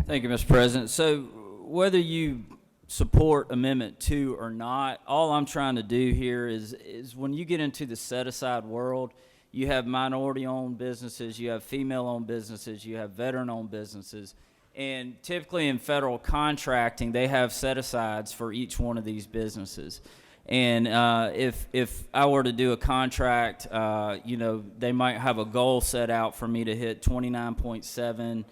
Thank you, Mr. President. So whether you support Amendment 2 or not, all I'm trying to do here is when you get into the set-aside world, you have minority-owned businesses, you have female-owned businesses, you have veteran-owned businesses, and typically in federal contracting, they have set-asides for each one of these businesses. And if I were to do a contract, they might have a goal set out for me to hit 29.7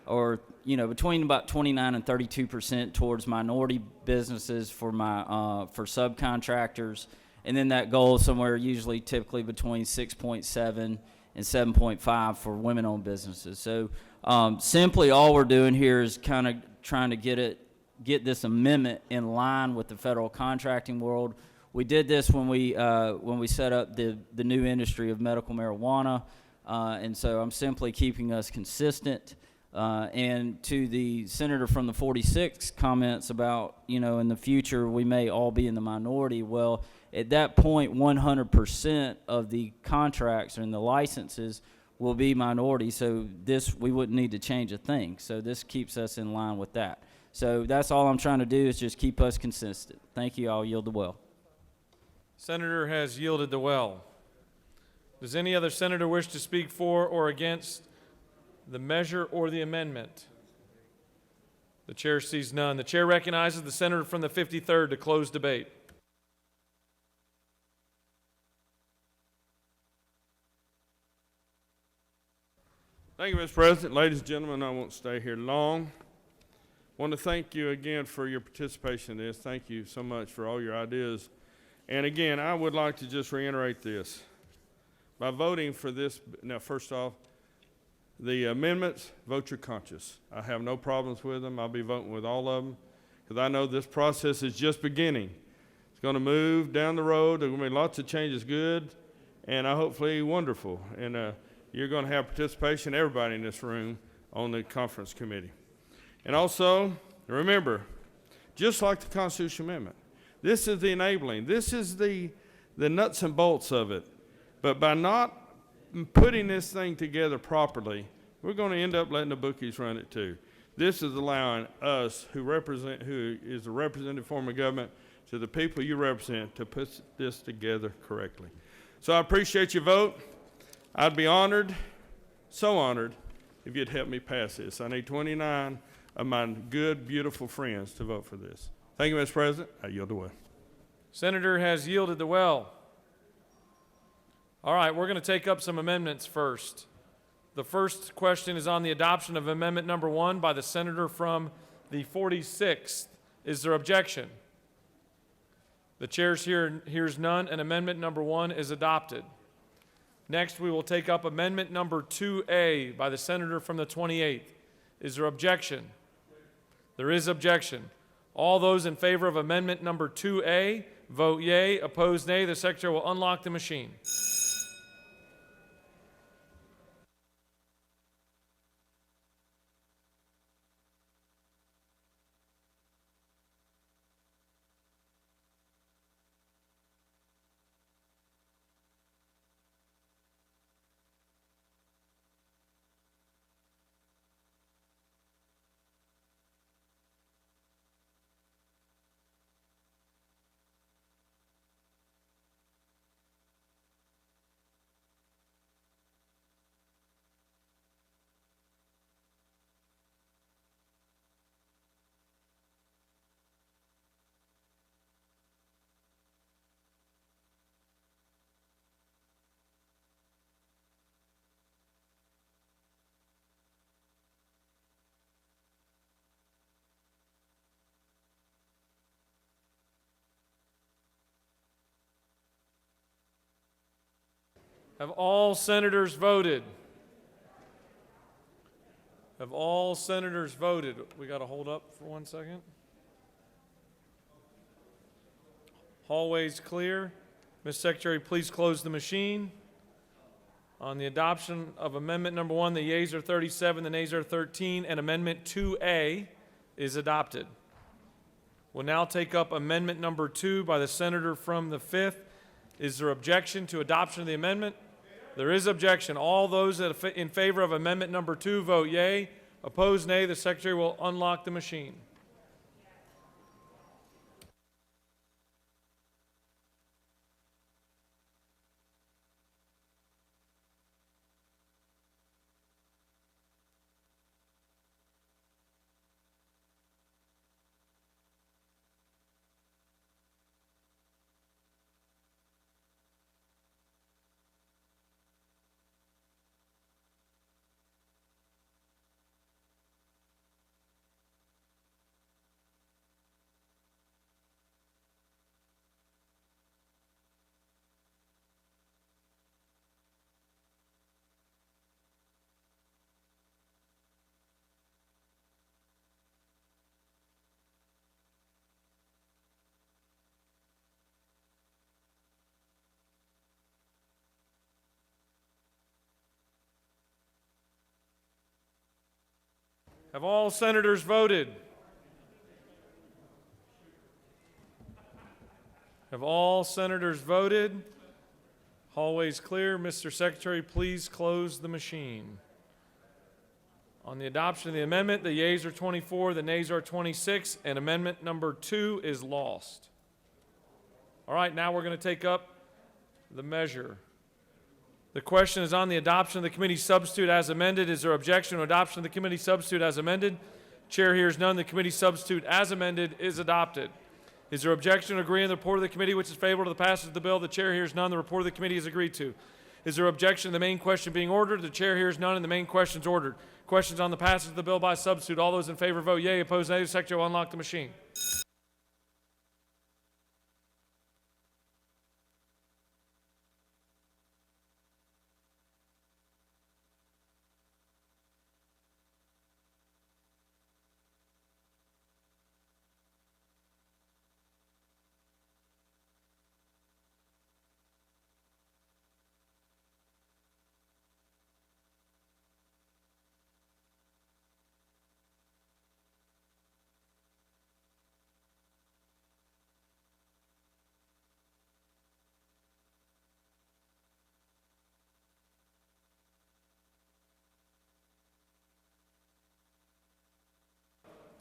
or between about 29 and 32% towards minority businesses for my for subcontractors, and then that goal is somewhere usually typically between 6.7 and 7.5 for women-owned businesses. So simply all we're doing here is kind of trying to get this amendment in line with the federal contracting world. We did this when we set up the new industry of medical marijuana, and so I'm simply keeping us consistent. And to the senator from the 46th comments about, in the future we may all be in the minority. Well, at that point, 100% of the contracts and the licenses will be minority. So we wouldn't need to change a thing. So this keeps us in line with that. So that's all I'm trying to do is just keep us consistent. Thank you. I'll yield the well. Senator has yielded the well. Does any other senator wish to speak for or against the measure or the amendment? The chair sees none. The chair recognizes the senator from the 53rd to close debate. Thank you, Mr. President. Ladies and gentlemen, I won't stay here long. I want to thank you again for your participation in this. Thank you so much for all your ideas. And again, I would like to just reiterate this. By voting for this, now first off, the amendments, vote your conscience. I have no problems with them. I'll be voting with all of them because I know this process is just beginning. It's going to move down the road. There are going to be lots of changes, good and hopefully wonderful. And you're going to have participation, everybody in this room, on the conference committee. And also, remember, just like the Constitutional Amendment, this is the enabling. This is the nuts and bolts of it. But by not putting this thing together properly, we're going to end up letting the bookies run it too. This is allowing us, who is the representative form of government, to the people you represent, to put this together correctly. So I appreciate your vote. I'd be honored, so honored, if you'd help me pass this. I need 29 of my good, beautiful friends to vote for this. Thank you, Mr. President. I yield the way. Senator has yielded the well. All right, we're going to take up some amendments first. The first question is on the adoption of Amendment Number 1 by the senator from the 46th. Is there objection? The chair hears none, and amendment number 1 is adopted. Next, we will take up amendment number 2A by the senator from the 28th. Is there objection? There is objection. All those in favor of amendment number 2A, vote yea. Opposed, nay. The secretary will unlock the machine. Have all senators voted? Have all senators voted? We got to hold up for 1 second. Hallways clear. Ms. Secretary, please close the machine. On the adoption of amendment number 1, the yeas are 37, the nays are 13, and amendment 2A is adopted. We'll now take up amendment number 2 by the senator from the 5th. Is there objection to adoption of the amendment? There is objection. All those in favor of amendment number 2 vote yea. Opposed, nay. The secretary will unlock the machine. Have all senators voted? Have all senators voted? Hallways clear. Mr. Secretary, please close the machine. On the adoption of the amendment, the yeas are 24, the nays are 26, and amendment number 2 is lost. All right, now we're going to take up the measure. The question is on the adoption of the committee substitute as amended. Is there objection to adoption of the committee substitute as amended? Chair hears none. The committee substitute as amended is adopted. Is there objection to agreeing to the report of the committee which is favorable to the passage of the bill? The chair hears none. The report of the committee is agreed to. Is there objection to the main question being ordered? The chair hears none, and the main question is ordered. Questions on the passage of the bill by substitute. All those in favor vote yea. Opposed, nay. The secretary will unlock the machine.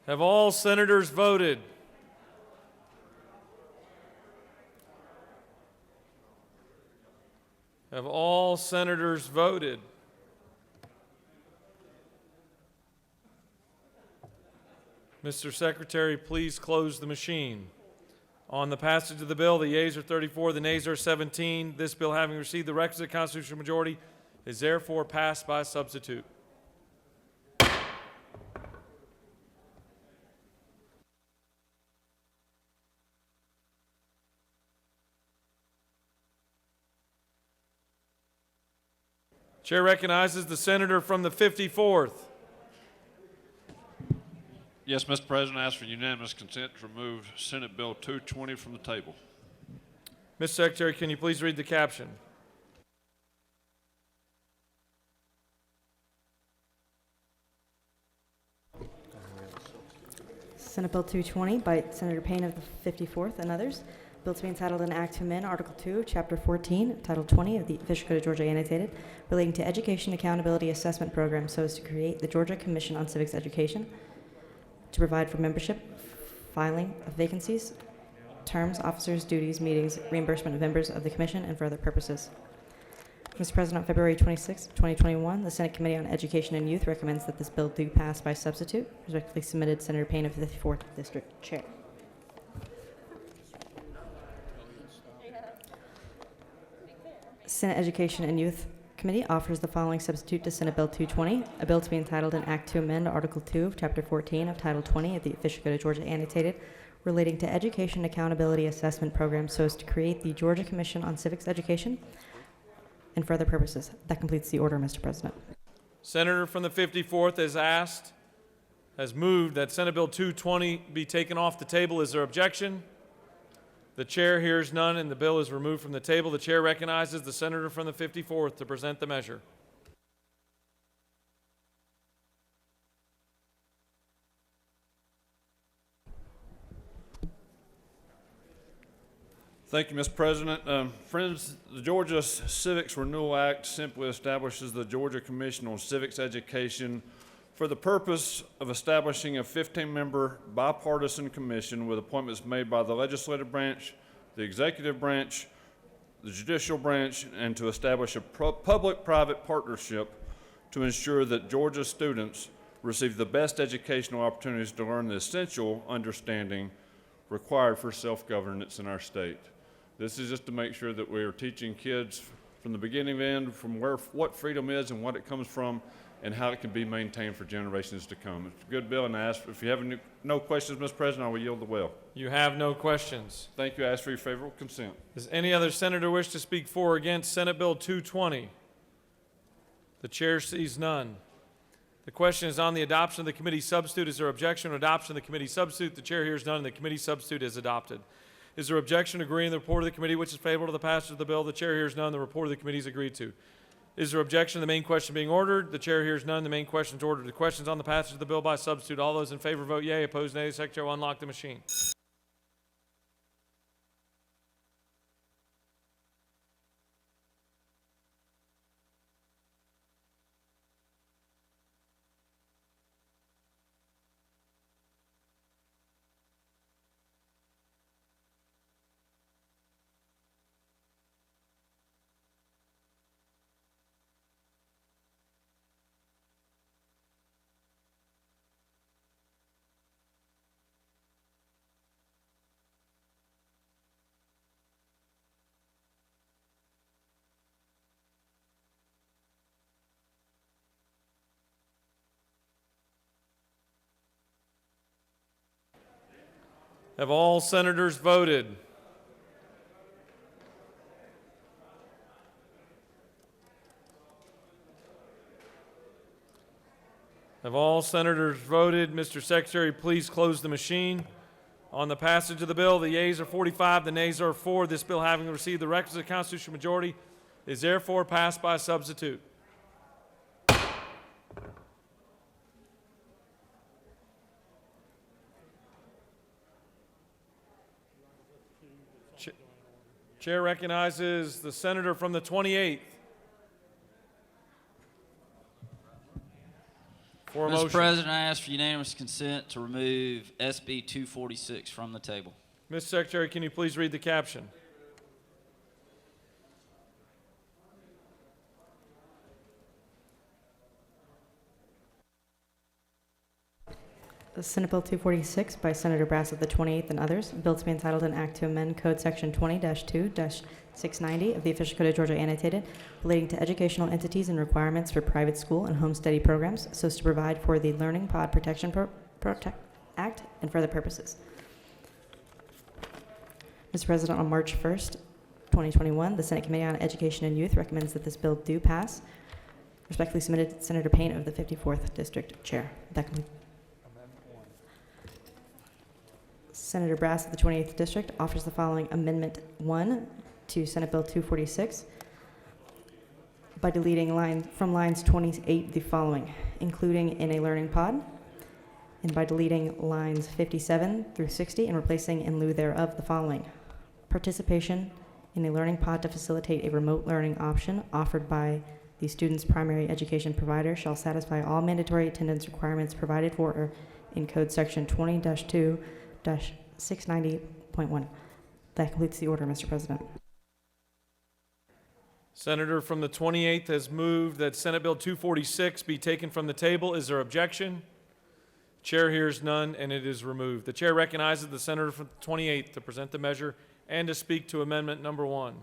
Have all senators voted? Have all senators voted? Mr. Secretary, please close the machine. On the passage of the bill, the yeas are 34, the nays are 17. This bill, having received the requisite constitutional majority, is therefore passed by substitute. Chair recognizes the senator from the 54th. Yes, Mr. President, I ask for unanimous consent to remove Senate Bill 220 from the table. Mr. Secretary, can you please read the caption? Senate Bill 220 by Senator Payne of the 54th and others. Bill to be entitled an Act to amend Article 2, Chapter 14, Title 20 of the Official Code of Georgia annotated, relating to Education Accountability Assessment Program so as to create the Georgia Commission on Civics Education, to provide for membership, filing of vacancies, terms, officers, duties, meetings, reimbursement of members of the Commission, and for other purposes. Mr. President, on February 26, 2021, the Senate Committee on Education and Youth recommends that this bill do pass by substitute. Respectfully submitted, Senator Payne of the 54th District Chair. Senate Education and Youth Committee offers the following substitute to Senate Bill 220, a bill to be entitled an Act to amend Article 2 of Chapter 14 of Title 20 of the Official Code of Georgia annotated, relating to Education Accountability Assessment Program so as to create the Georgia Commission on Civics Education and for other purposes. That completes the order, Mr. President. Senator from the 54th has moved that Senate Bill 220 be taken off the table. Is there objection? The chair hears none, and the bill is removed from the table. The chair recognizes the senator from the 54th to present the measure. Thank you, Mr. President. Friends, the Georgia Civics Renewal Act simply establishes the Georgia Commission on Civics Education for the purpose of establishing a 15-member bipartisan commission with appointments made by the legislative branch, the executive branch, the judicial branch, and to establish a public-private partnership to ensure that Georgia students receive the best educational opportunities to learn the essential understanding required for self-governance in our state. This is just to make sure that we are teaching kids from the beginning to end from what freedom is and what it comes from and how it can be maintained for generations to come. It's a good bill, and I ask, if you have no questions, Mr. President, I will yield the will. You have no questions. Thank you. I ask for your favorable consent. Does any other senator wish to speak for or against Senate Bill 220? The chair sees none. The question is on the adoption of the committee substitute. Is there objection to adoption of the committee substitute? The chair hears none, and the committee substitute is adopted. Is there objection to agreeing to the report of the committee which is favorable to the passage of the bill? The chair hears none. The report of the committee is agreed to. Is there objection to the main question being ordered? The chair hears none. The main question is ordered. The questions on the passage of the bill by substitute. All those in favor vote yea. Opposed, nay. The secretary will unlock the machine. Have all senators voted? Have all senators voted? Mr. Secretary, please close the machine. On the passage of the bill, the yeas are 45, the nays are 4. This bill, having received the requisite constitutional majority, is therefore passed by substitute. Chair recognizes the senator from the 28th for a motion. Mr. President, I ask for unanimous consent to remove SB 246 from the table. Mr. Secretary, can you please read the caption? Senate Bill 246 by Senator Brass of the 28th and others, a bill to be entitled an Act to amend Code Section 20-2-690 of the Official Code of Georgia annotated, relating to educational entities and requirements for private school and home study programs, so as to provide for the Learning Pod Protection Act and for other purposes. Mr. President, on March 1st, 2021, the Senate Committee on Education and Youth recommends that this bill do pass. Respectfully submitted, Senator Payne of the 54th District Chair. That concludes. Senator Brass of the 28th District offers the following Amendment 1 to Senate Bill 246 by deleting from lines 28 the following, including in a learning pod, and by deleting lines 57 through 60 and replacing in lieu thereof the following: participation in a learning pod to facilitate a remote learning option offered by the student's primary education provider shall satisfy all mandatory attendance requirements provided for in Code Section 20-2-690.1. That completes the order, Mr. President. Senator from the 28th has moved that Senate Bill 246 be taken from the table. Is there objection? Chair hears none, and it is removed. The chair recognizes the senator from the 28th to present the measure and to speak to amendment number 1.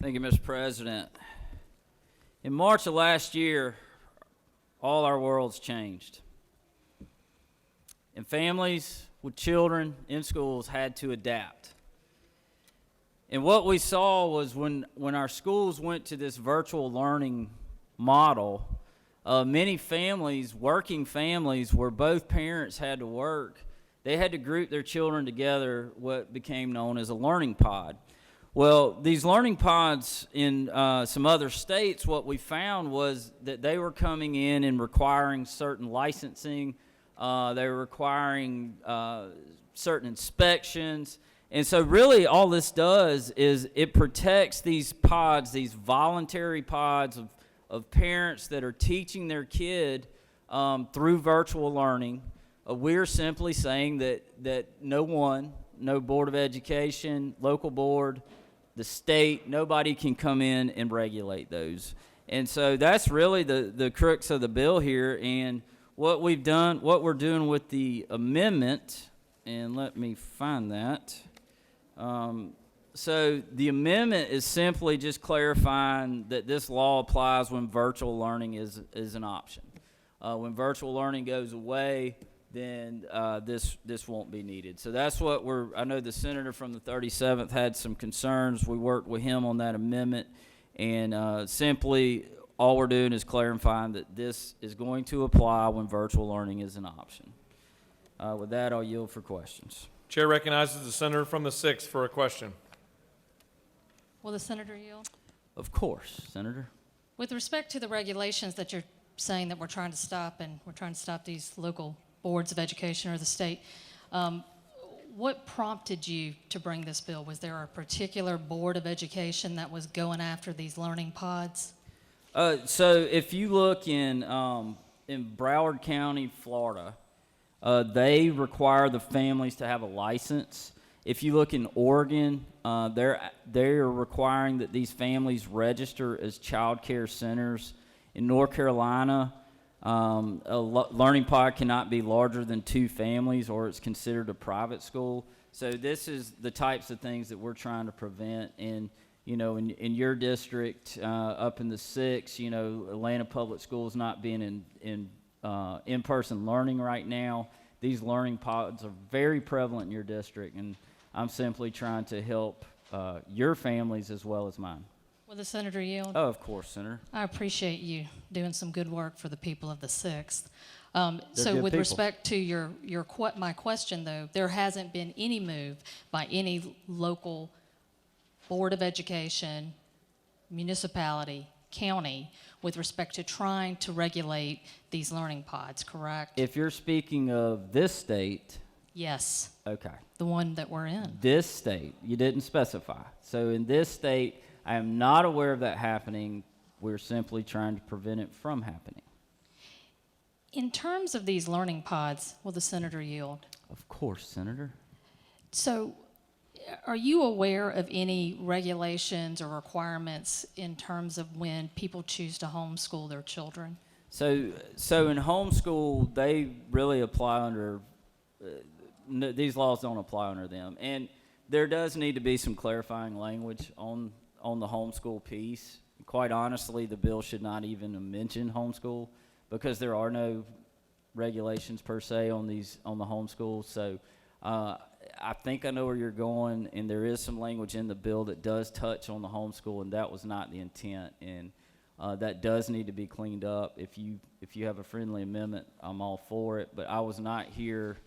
Thank you, Mr. President. In March of last year, all our worlds changed. And families with children in schools had to adapt. And what we saw was when our schools went to this virtual learning model, many families, working families where both parents had to work, they had to group their children together, what became known as a learning pod. Well, these learning pods in some other states, what we found was that they were coming in and requiring certain licensing. They were requiring certain inspections. And so really all this does is it protects these pods, these voluntary pods of parents that are teaching their kid through virtual learning. We're simply saying that no Board of Education, local board, the state, nobody can come in and regulate those. And so that's really the crux of the bill here. And what we're doing with the amendment, and let me find that. So the amendment is simply just clarifying that this law applies when virtual learning is an option. When virtual learning goes away, then this won't be needed. So that's what I know the senator from the 37th had some concerns. We worked with him on that amendment, and simply all we're doing is clarifying that this is going to apply when virtual learning is an option. With that, I'll yield for questions. Chair recognizes the senator from the 6th for a question. Will the senator yield? Of course, Senator. With respect to the regulations that you're saying that we're trying to stop, and we're trying to stop these local boards of education or the state, what prompted you to bring this bill? Was there a particular board of education that was going after these learning pods? So if you look in Broward County, Florida, they require the families to have a license. If you look in Oregon, they're requiring that these families register as child care centers. In North Carolina, a learning pod cannot be larger than 2 families, or it's considered a private school. So this is the types of things that we're trying to prevent. And in your district, up in the 6, Atlanta Public Schools not being in-person learning right now. These learning pods are very prevalent in your district, and I'm simply trying to help your families as well as mine. Will the senator yield? Oh, of course, Senator. I appreciate you doing some good work for the people of the 6th. They're So good with people. respect to my question, though, there hasn't been any move by any local board of education, municipality, county, with respect to trying to regulate these learning pods, correct? If you're speaking of this state. Yes. Okay. The one that we're in. This state, you didn't specify. So in this state, I am not aware of that happening. We're simply trying to prevent it from happening. In terms of these learning pods, will the senator yield? Of course, Senator. So are you aware of any regulations or requirements in terms of when people choose to homeschool their children? So in homeschool, they really apply under, these laws don't apply under them. And there does need to be some clarifying language on the homeschool piece. Quite honestly, the bill should not even mention homeschool, because there are no regulations per se on the homeschool. So I think I know where you're going, and there is some language in the bill that does touch on the homeschool, and that was not the intent. And that does need to be cleaned up. If you have a friendly amendment, I'm all for it. But I was not here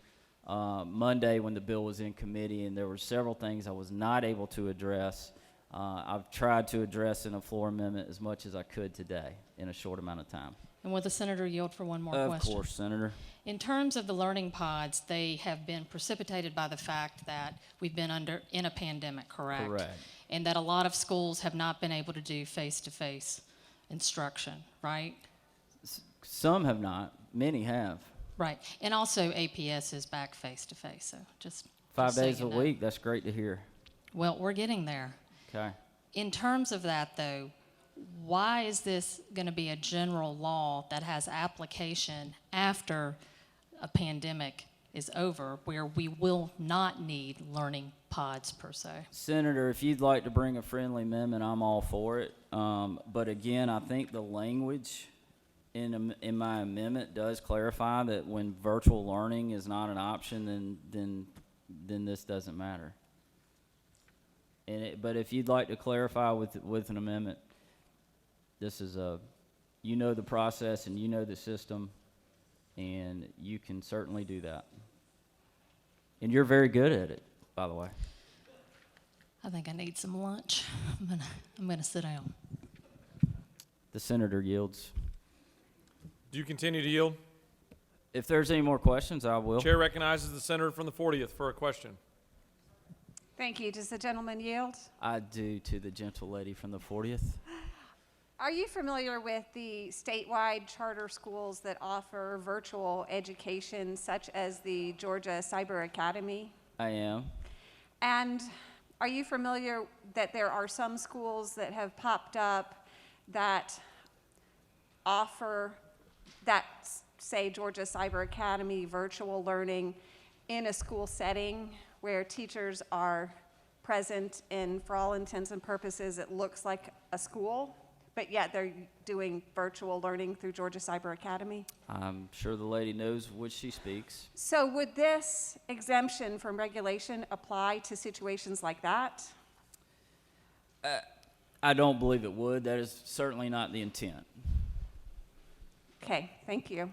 Monday when the bill was in committee, and there were several things I was not able to address. I've tried to address in a floor amendment as much as I could today in a short amount of time. And will the senator yield for one more Of question? course, Senator. In terms of the learning pods, they have been precipitated by the fact that we've been in a pandemic, correct? Correct. And that a lot of schools have not been able to do face-to-face instruction, right? Some have not. Many have. Right. And also APS is back face-to-face, so just 5 so days you a know. week. That's great to hear. Well, we're getting there. Okay. In terms of that, though, why is this going to be a general law that has application after a pandemic is over, where we will not need learning pods per se? Senator, if you'd like to bring a friendly amendment, I'm all for it. But again, I think the language in my amendment does clarify that when virtual learning is not an option, then this doesn't matter. But if you'd like to clarify with an amendment, this is you know the process and you know the system, and you can certainly do that. And you're very good at it, by the way. I think I need some lunch. I'm gonna sit down. The senator yields. Do you continue to yield? If there's any more questions, I will. Chair recognizes the senator from the 40th for a question. Thank you. Does the gentleman yield? I do, to the gentle lady from the 40th. Are you familiar with the statewide charter schools that offer virtual education, such as the Georgia Cyber Academy? I am. And are you familiar that there are some schools that have popped up that offer that, say, Georgia Cyber Academy virtual learning in a school setting where teachers are present, and for all intents and purposes it looks like a school, but yet they're doing virtual learning through Georgia Cyber Academy? I'm sure the lady knows which she speaks. So would this exemption from regulation apply to situations like that? I don't believe it would. That is certainly not the intent. Okay, thank you.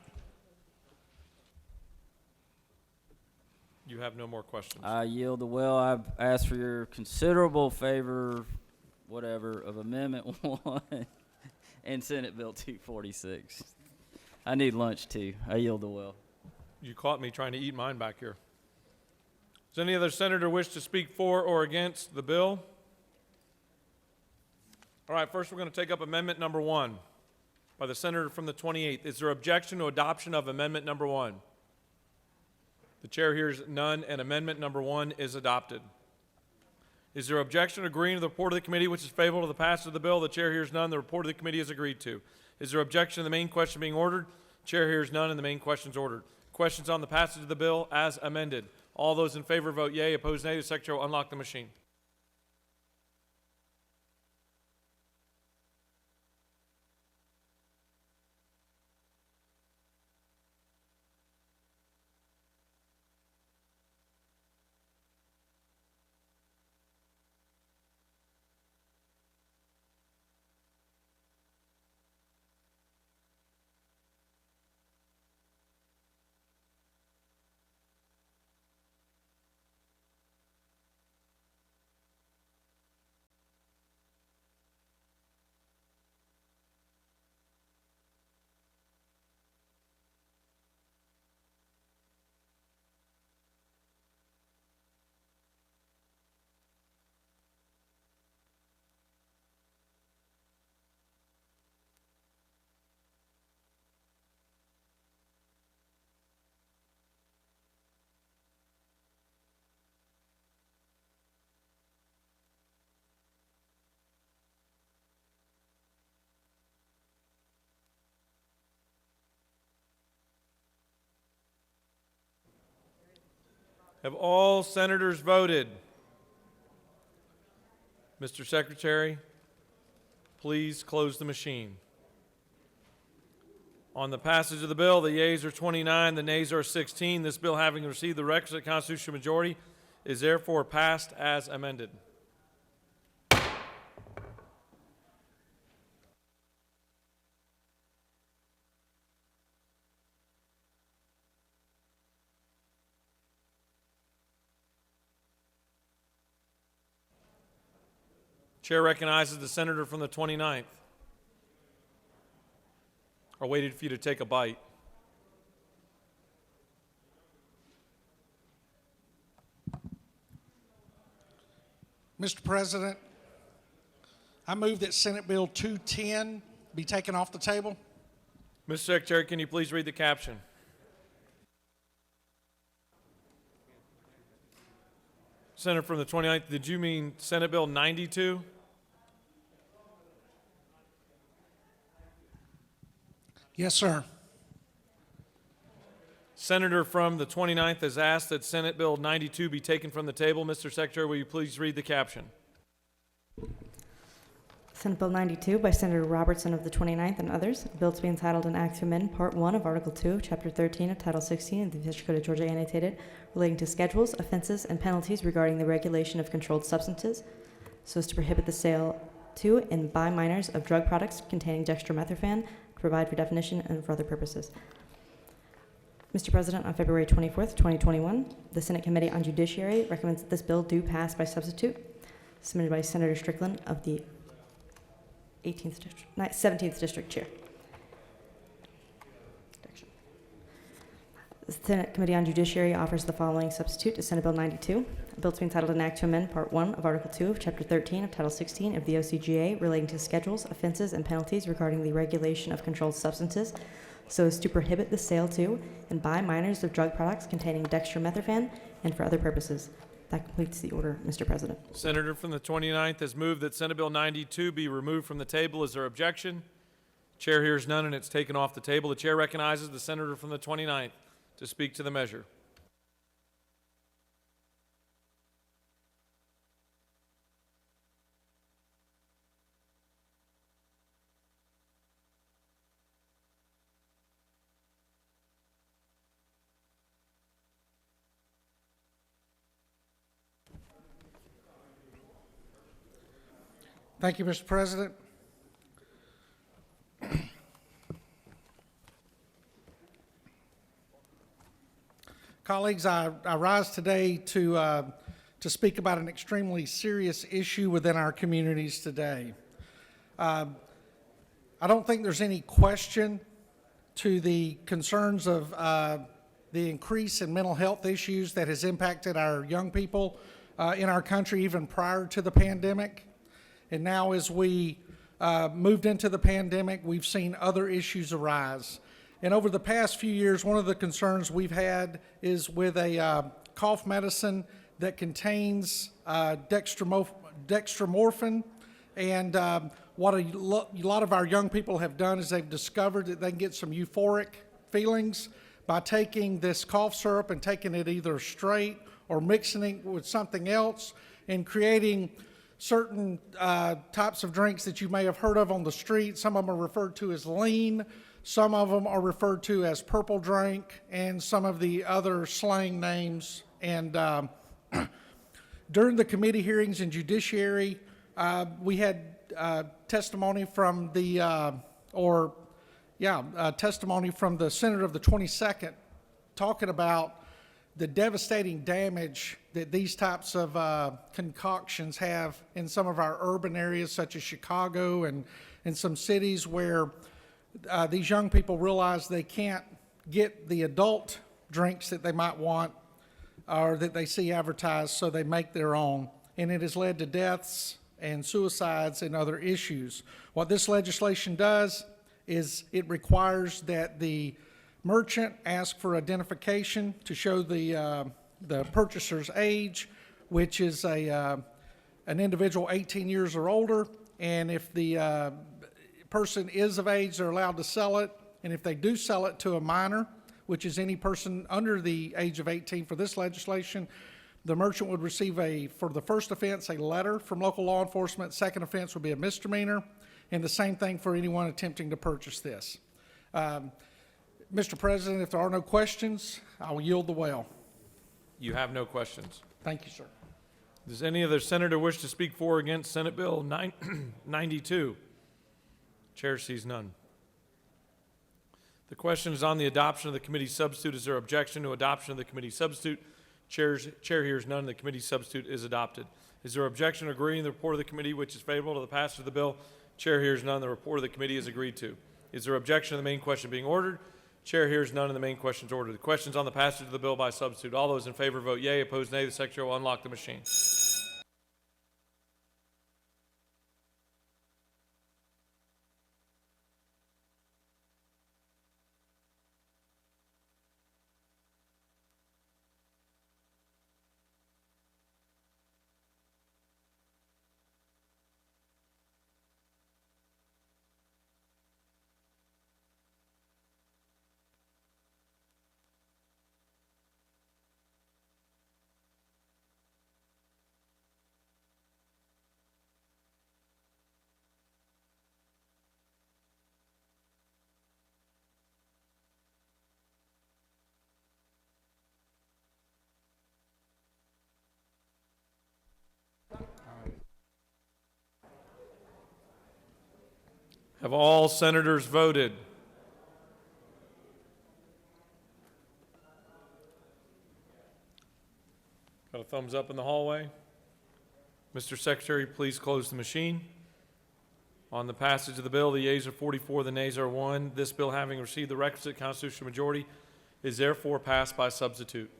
You have no more questions. I yield the well. I've asked for your considerable favor, whatever, of Amendment 1 and Senate Bill 246. I need lunch too. I yield the well. You caught me trying to eat mine back here. Does any other senator wish to speak for or against the bill? All right, first we're going to take up Amendment number 1 by the senator from the 28th. Is there objection to adoption of Amendment number 1? The chair hears none, and Amendment number 1 is adopted. Is there objection to agreeing to the report of the committee which is favorable to the passage of the bill? The chair hears none. The report of the committee is agreed to. Is there objection to the main question being ordered? Chair hears none, and the main question is ordered. Questions on the passage of the bill as amended. All those in favor vote yea. Opposed nay. The secretary will unlock the machine. Have all senators voted? Mr. Secretary, please close the machine. On the passage of the bill, the yeas are 29, the nays are 16. This bill, having received the requisite constitutional majority, is therefore passed as amended. Chair recognizes the senator from the 29th. I waited for you to take a bite. Mr. President, I move that Senate Bill 210 be taken off the table. Mr. Secretary, can you please read the caption? Senator from the 29th, did you mean Senate Bill 92? Yes, sir. Senator from the 29th has asked that Senate Bill 92 be taken from the table. Mr. Secretary, will you please read the caption? Senate Bill 92 by Senator Robertson of the 29th and others. A bill to be entitled an act to amend Part 1 of Article 2 of Chapter 13 of Title 16 of the District Code of Georgia annotated relating to schedules, offenses, and penalties regarding the regulation of controlled substances so as to prohibit the sale to and by minors of drug products containing dextromethorphan, provide for definition and for other purposes. Mr. President, on February 24th, 2021, the Senate Committee on Judiciary recommends that this bill do pass by substitute, submitted by Senator Strickland of the 17th District Chair. The Senate Committee on Judiciary offers the following substitute to Senate Bill 92. A bill to be entitled an act to amend Part 1 of Article 2 of Chapter 13 of Title 16 of the OCGA relating to schedules, offenses, and penalties regarding the regulation of controlled substances so as to prohibit the sale to and by minors of drug products containing dextromethorphan and for other purposes. That completes the order, Mr. President. Senator from the 29th has moved that Senate Bill 92 be removed from the table. Is there objection? Chair hears none, and it's taken off the table. The chair recognizes the senator from the 29th to speak to the measure. Thank you, Mr. President. Colleagues, I rise today to speak about an extremely serious issue within our communities today. I don't think there's any question to the concerns of the increase in mental health issues that has impacted our young people in our country even prior to the pandemic. And now as we moved into the pandemic, we've seen other issues arise. And over the past few years, one of the concerns we've had is with a cough medicine that contains dextromorphin. And what a lot of our young people have done is they've discovered that they can get some euphoric feelings by taking this cough syrup and taking it either straight or mixing it with something else and creating certain types of drinks that you may have heard of on the street. Some of them are referred to as lean. Some of them are referred to as purple drink, and some of the other slang names. And during the committee hearings in Judiciary, we had testimony from the testimony from the Senator of the 22nd talking about the devastating damage that these types of concoctions have in some of our urban areas, such as Chicago and in some cities where these young people realize they can't get the adult drinks that they might want or that they see advertised, so they make their own. And it has led to deaths and suicides and other issues. What this legislation does is it requires that the merchant ask for identification to show the purchaser's age, which is an individual 18 years or older. And if the person is of age, they're allowed to sell it. And if they do sell it to a minor, which is any person under the age of 18 for this legislation, the merchant would receive for the first offense, a letter from local law enforcement. Second offense would be a misdemeanor. And the same thing for anyone attempting to purchase this. Mr. President, if there are no questions, I will yield the well. You have no questions. Thank you, sir. Does any other senator wish to speak for or against Senate Bill 92? Chair sees none. The question is on the adoption of the committee substitute. Is there objection to adoption of the committee substitute? Chair hears none. The committee substitute is adopted. Is there objection to agreeing to the report of the committee which is favorable to the passage of the bill? Chair hears none. The report of the committee is agreed to. Is there objection to the main question being ordered? Chair hears none, and the main question is ordered. The question is on the passage of the bill by substitute. All those in favor vote yea. Opposed, nay. The secretary will unlock the machine. Have all senators voted? Got a thumbs up in the hallway? Mr. Secretary, please close the machine. On the passage of the bill, the yeas are 44, the nays are 1. This bill, having received the requisite constitutional majority, is therefore passed by substitute.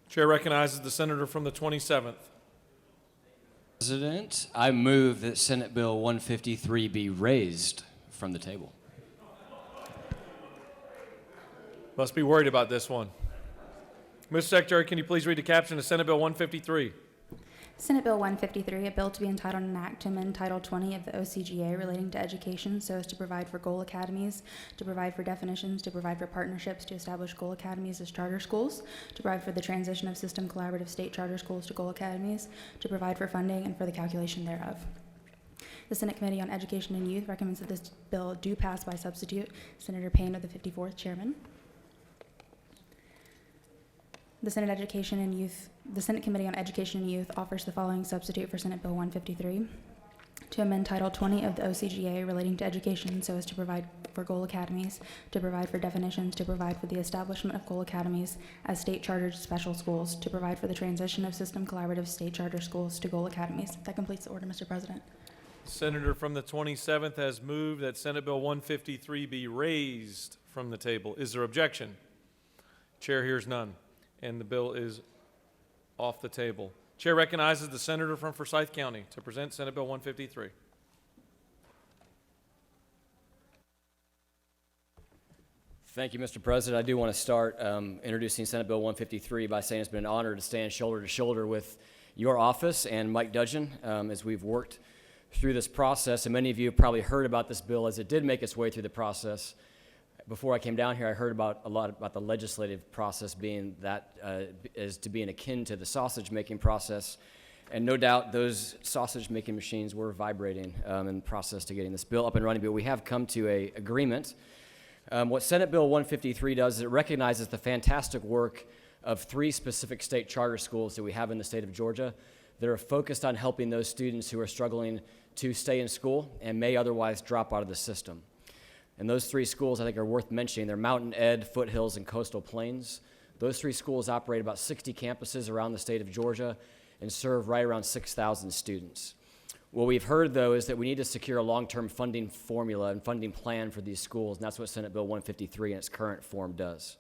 Chair recognizes the senator from the 27th. President, I move that Senate Bill 153 be raised from the table. Must be worried about this one. Mr. Secretary, can you please read the caption of Senate Bill 153? Senate Bill 153, a bill to be entitled an act to amend Title 20 of the OCGA relating to education so as to provide for goal academies, to provide for definitions, to provide for partnerships, to establish goal academies as charter schools, to provide for the transition of system collaborative state charter schools to goal academies, to provide for funding and for the calculation thereof. The Senate Committee on Education and Youth recommends that this bill do pass by substitute. Senator Payne of the 54th Chairman. The Senate Committee on Education and Youth offers the following substitute for Senate Bill 153. To amend Title 20 of the OCGA relating to education so as to provide for goal academies, to provide for definitions, to provide for the establishment of goal academies as state chartered special schools, to provide for the transition of system collaborative state charter schools to goal academies. That completes the order, Mr. President. Senator from the 27th has moved that Senate Bill 153 be raised from the table. Is there objection? Chair hears none, and the bill is off the table. Chair recognizes the senator from Forsyth County to present Senate Bill 153. Thank you, Mr. President. I do want to start introducing Senate Bill 153 by saying it's been an honor to stand shoulder to shoulder with your office and Mike Dudgeon as we've worked through this process. And many of you have probably heard about this bill as it did make its way through the process. Before I came down here, I heard a lot about the legislative process being that as to being akin to the sausage-making process. And no doubt those sausage-making machines were vibrating in the process to getting this bill up and running. But we have come to an agreement. What Senate Bill 153 does is it recognizes the fantastic work of 3 specific state charter schools that we have in the state of Georgia that are focused on helping those students who are struggling to stay in school and may otherwise drop out of the system. And those 3 schools I think are worth mentioning. They're Mountain Ed, Foothills, and Coastal Plains. Those 3 schools operate about 60 campuses around the state of Georgia and serve right around 6,000 students. What we've heard, though, is that we need to secure a long-term funding formula and funding plan for these schools, and that's what Senate Bill 153 in its current form does.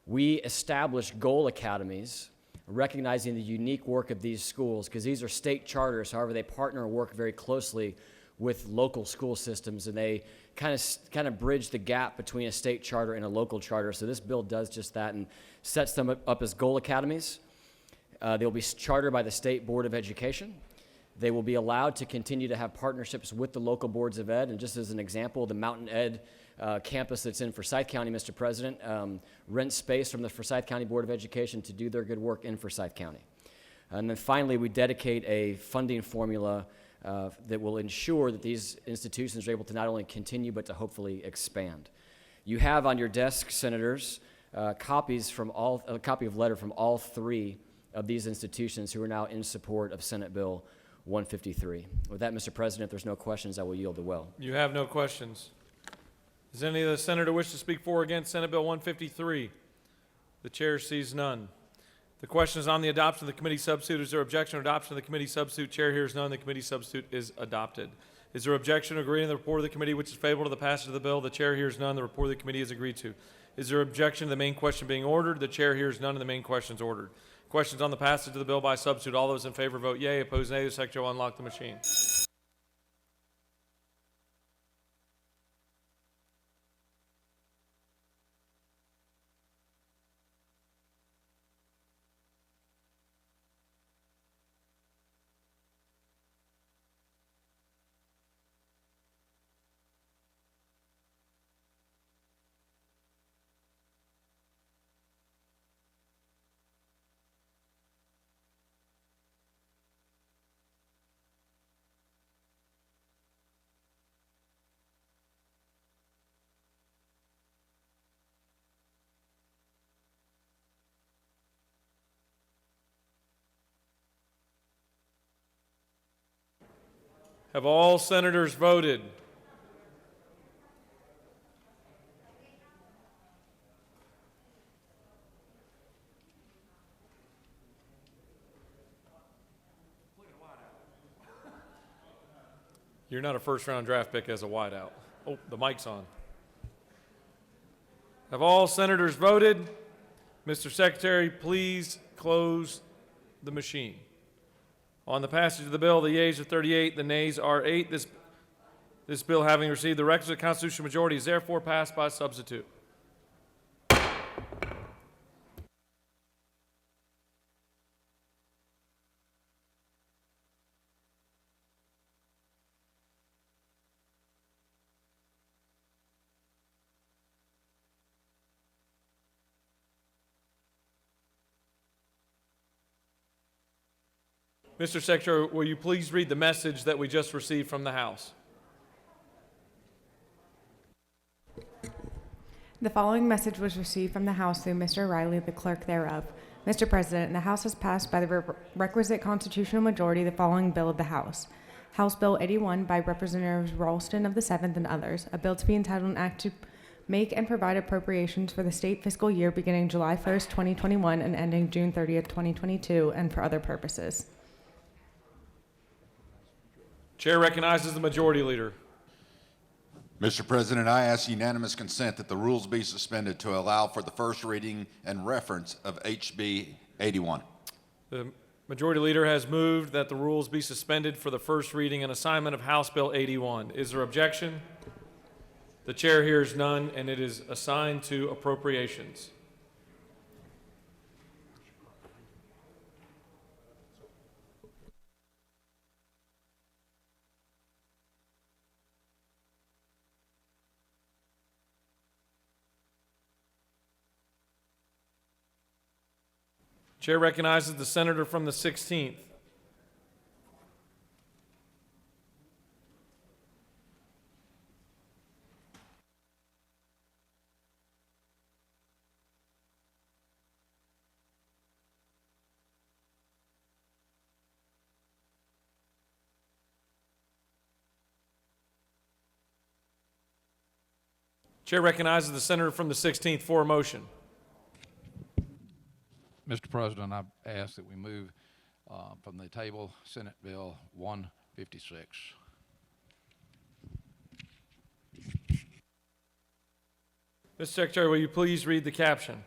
We establish goal academies, recognizing the unique work of these schools, because these are state charters. However, they partner and work very closely with local school systems, and they kind of bridge the gap between a state charter and a local charter. So this bill does just that and sets them up as goal academies. They'll be chartered by the State Board of Education. They will be allowed to continue to have partnerships with the local boards of ed. And just as an example, the Mountain Ed campus that's in Forsyth County, Mr. President, rents space from the Forsyth County Board of Education to do their good work in Forsyth County. And then finally, we dedicate a funding formula that will ensure that these institutions are able to not only continue, but to hopefully expand. You have on your desk, Senators, a copy of letter from all three of these institutions who are now in support of Senate Bill 153. With that, Mr. President, if there's no questions, I will yield the well. You have no questions. Does any of the senator wish to speak for or against Senate Bill 153? The chair sees none. The question is on the adoption of the committee substitute. Is there objection to adoption of the committee substitute? Chair hears none. The committee substitute is adopted. Is there objection to agreeing to the report of the committee which is favorable to the passage of the bill? The chair hears none. The report of the committee is agreed to. Is there objection to the main question being ordered? The chair hears none and the main question is ordered. Questions on the passage of the bill by substitute. All those in favor vote yea. Opposed nay. The secretary will unlock the machine. Have all senators voted? You're not a first-round draft pick as a wideout. Oh, the mic's on. Have all senators voted? Mr. Secretary, please close the machine. On the passage of the bill, the yeas are 38, the nays are 8. This bill, having received the requisite constitutional majority, is therefore passed by substitute. Mr. Secretary, will you please read the message that we just received from the House? The following message was received from the House through Mr. Riley, the clerk thereof. Mr. President, the House has passed by the requisite constitutional majority the following bill of the House. House Bill 81 by Representatives Ralston of the 7th and others, a bill to be entitled an act to make and provide appropriations for the state fiscal year beginning July 1st, 2021 and ending June 30th, 2022, and for other purposes. Chair recognizes the majority leader. Mr. President, I ask unanimous consent that the rules be suspended to allow for the first reading and reference of HB 81. The majority leader has moved that the rules be suspended for the first reading and assignment of House Bill 81. Is there objection? The chair hears none, and it is assigned to appropriations. Chair recognizes the senator from the 16th. Chair recognizes the senator from the 16th for a motion. Mr. President, I ask that we move from the table Senate Bill 156. Mr. Secretary, will you please read the caption?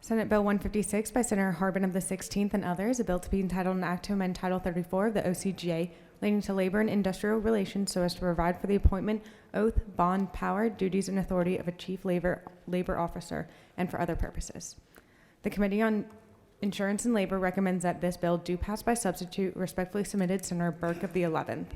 Senate Bill 156 by Senator Harbin of the 16th and others, a bill to be entitled an act to amend Title 34 of the OCGA relating to labor and industrial relations so as to provide for the appointment, oath, bond, power, duties, and authority of a chief labor officer and for other purposes. The Committee on Insurance and Labor recommends that this bill do pass by substitute. Respectfully submitted, Senator Burke of the 11th.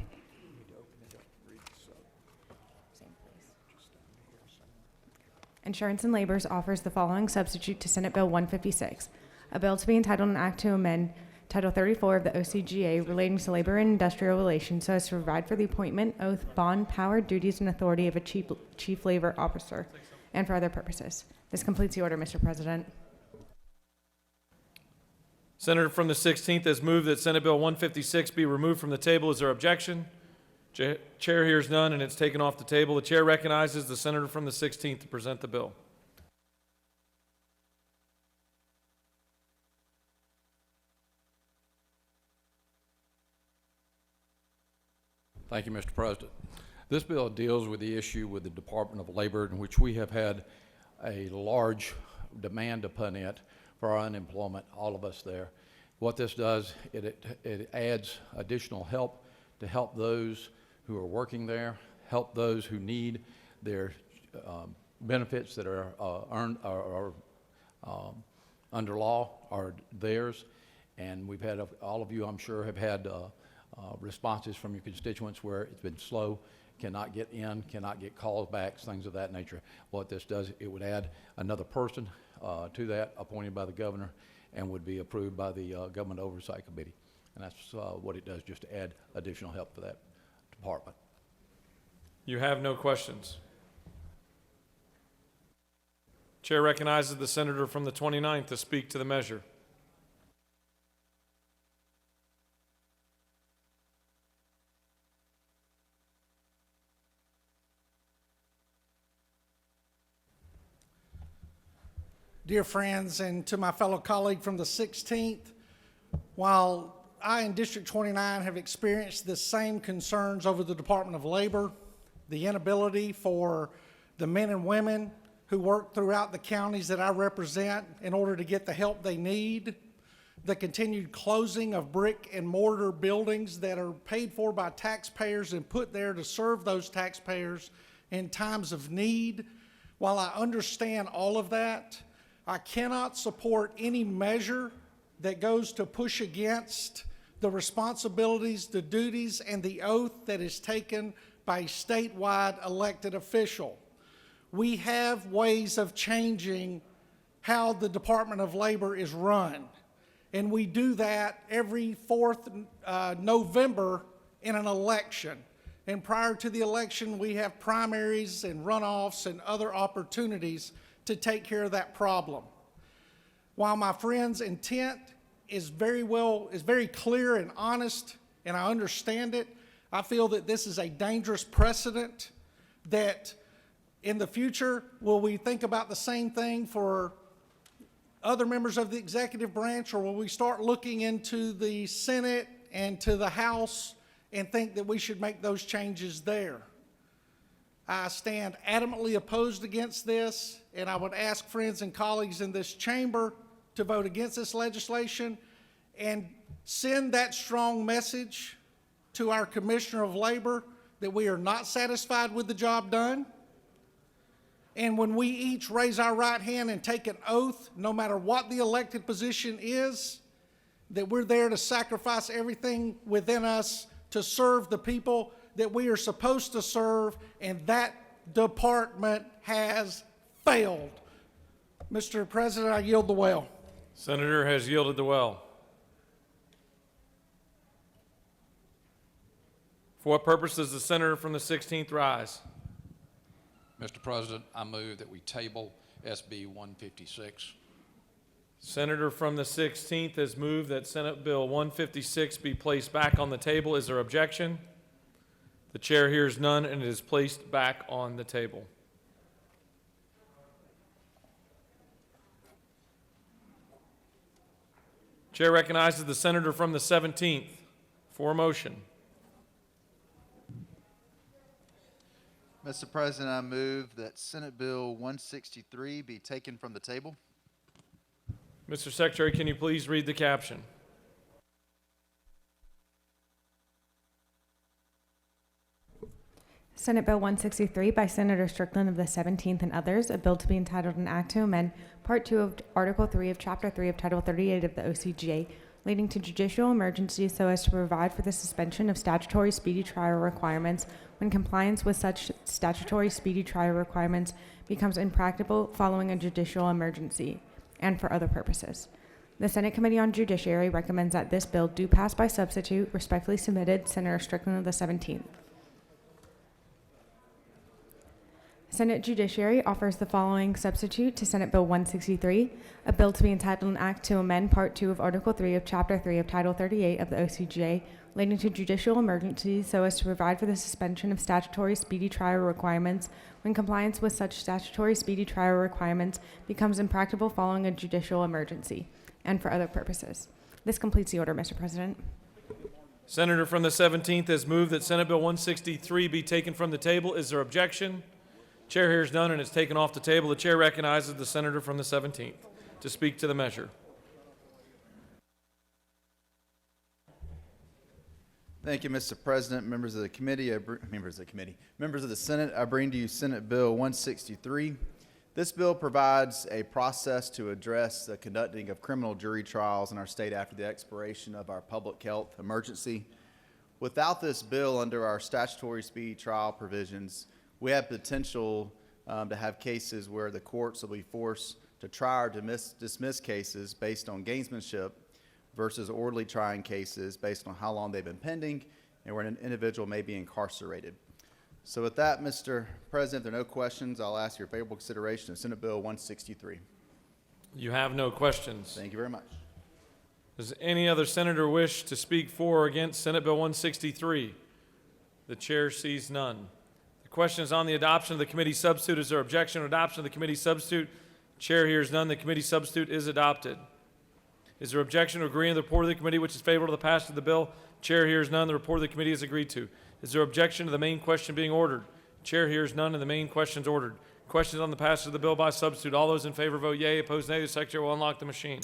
Insurance and Labors offers the following substitute to Senate Bill 156, a bill to be entitled an act to amend Title 34 of the OCGA relating to labor and industrial relations so as to provide for the appointment, oath, bond, power, duties, and authority of a chief labor officer, and for other purposes. This completes the order, Mr. President. Senator from the 16th has moved that Senate Bill 156 be removed from the table. Is there objection? Chair hears none, and it's taken off the table. The chair recognizes the senator from the 16th to present the bill. Thank you, Mr. President. This bill deals with the issue with the Department of Labor, in which we have had a large demand upon it for our unemployment, all of us there. What this does, it adds additional help to help those who are working there, help those who need their benefits that are earned or under law are theirs. And we've had, all of you I'm sure have had responses from your constituents where it's been slow, cannot get in, cannot get calls back, things of that nature. What this does, it would add another person to that, appointed by the governor, and would be approved by the Government Oversight Committee. And that's what it does, just to add additional help for that department. You have no questions. Chair recognizes the senator from the 29th to speak to the measure. Dear friends, and to my fellow colleague from the 16th, while I in District 29 have experienced the same concerns over the Department of Labor, the inability for the men and women who work throughout the counties that I represent in order to get the help they need, the continued closing of brick and mortar buildings that are paid for by taxpayers and put there to serve those taxpayers in times of need. While I understand all of that, I cannot support any measure that goes to push against the responsibilities, the duties, and the oath that is taken by a statewide elected official. We have ways of changing how the Department of Labor is run, and we do that every fourth November in an election. And prior to the election, we have primaries and runoffs and other opportunities to take care of that problem. While my friend's intent is very clear and honest, and I understand it, I feel that this is a dangerous precedent that in the future, will we think about the same thing for other members of the executive branch, or will we start looking into the Senate and to the House and think that we should make those changes there? I stand adamantly opposed against this, and I would ask friends and colleagues in this chamber to vote against this legislation and send that strong message to our Commissioner of Labor that we are not satisfied with the job done. And when we each raise our right hand and take an oath, no matter what the elected position is, that we're there to sacrifice everything within us to serve the people that we are supposed to serve, and that department has failed. Mr. President, I yield the well. Senator has yielded the well. For what purpose does the senator from the 16th rise? Mr. President, I move that we table SB 156. Senator from the 16th has moved that Senate Bill 156 be placed back on the table. Is there objection? The chair hears none, and it is placed back on the table. Chair recognizes the senator from the 17th for a motion. Mr. President, I move that Senate Bill 163 be taken from the table. Mr. Secretary, can you please read the caption? Senate Bill 163 by Senator Strickland of the 17th and others, a bill to be entitled an act to amend Part 2 of Article 3 of Chapter 3 of Title 38 of the OCGA leading to judicial emergency so as to provide for the suspension of statutory speedy trial requirements when compliance with such statutory speedy trial requirements becomes impracticable following a judicial emergency, and for other purposes. The Senate Committee on Judiciary recommends that this bill do pass by substitute. Respectfully submitted, Senator Strickland of the 17th. Senate Judiciary offers the following substitute to Senate Bill 163, a bill to be entitled an act to amend Part 2 of Article 3 of Chapter 3 of Title 38 of the OCGA relating to judicial emergencies so as to provide for the suspension of statutory speedy trial requirements when compliance with such statutory speedy trial requirements becomes impracticable following a judicial emergency, and for other purposes. This completes the order, Mr. President. Senator from the 17th has moved that Senate Bill 163 be taken from the table. Is there objection? Chair hears none and it's taken off the table. The chair recognizes the senator from the 17th to speak to the measure. Thank you, Mr. President, members of the Senate. I bring to you Senate Bill 163. This bill provides a process to address the conducting of criminal jury trials in our state after the expiration of our public health emergency. Without this bill, under our statutory speedy trial provisions, we have potential to have cases where the courts will be forced to try or dismiss cases based on gamesmanship versus orderly trying cases based on how long they've been pending and where an individual may be incarcerated. So with that, Mr. President, if there are no questions, I'll ask your favorable consideration of Senate Bill 163. You have no questions. Thank you very much. Does any other senator wish to speak for or against Senate Bill 163? The chair sees none. The question is on the adoption of the committee substitute. Is there objection to adoption of the committee substitute? Chair hears none. The committee substitute is adopted. Is there objection to agreeing to the report of the committee which is favorable to the passage of the bill? Chair hears none. The report of the committee is agreed to. Is there objection to the main question being ordered? Chair hears none and the main question is ordered. Questions on the passage of the bill by substitute. All those in favor vote yea. Opposed nay. The secretary will unlock the machine.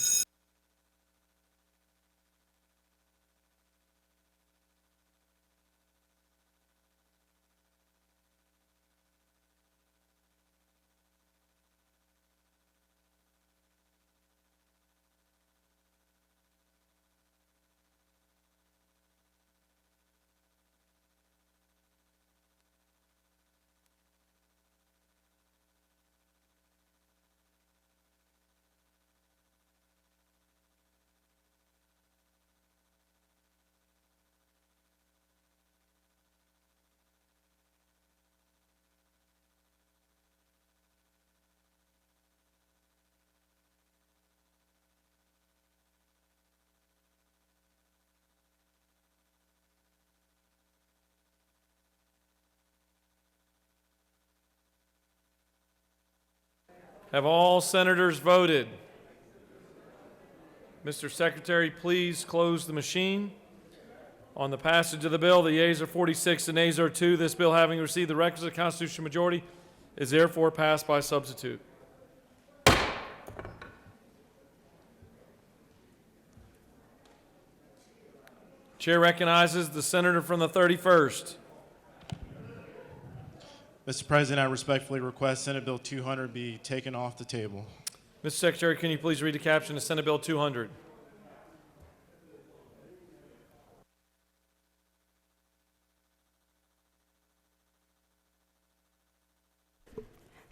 Have all senators voted? Mr. Secretary, please close the machine. On the passage of the bill, the yeas are 46 and nays are 2. This bill, having received the requisite constitutional majority, is therefore passed by substitute. Chair recognizes the senator from the 31st. Mr. President, I respectfully request Senate Bill 200 be taken off the table. Mr. Secretary, can you please read the caption of Senate Bill 200?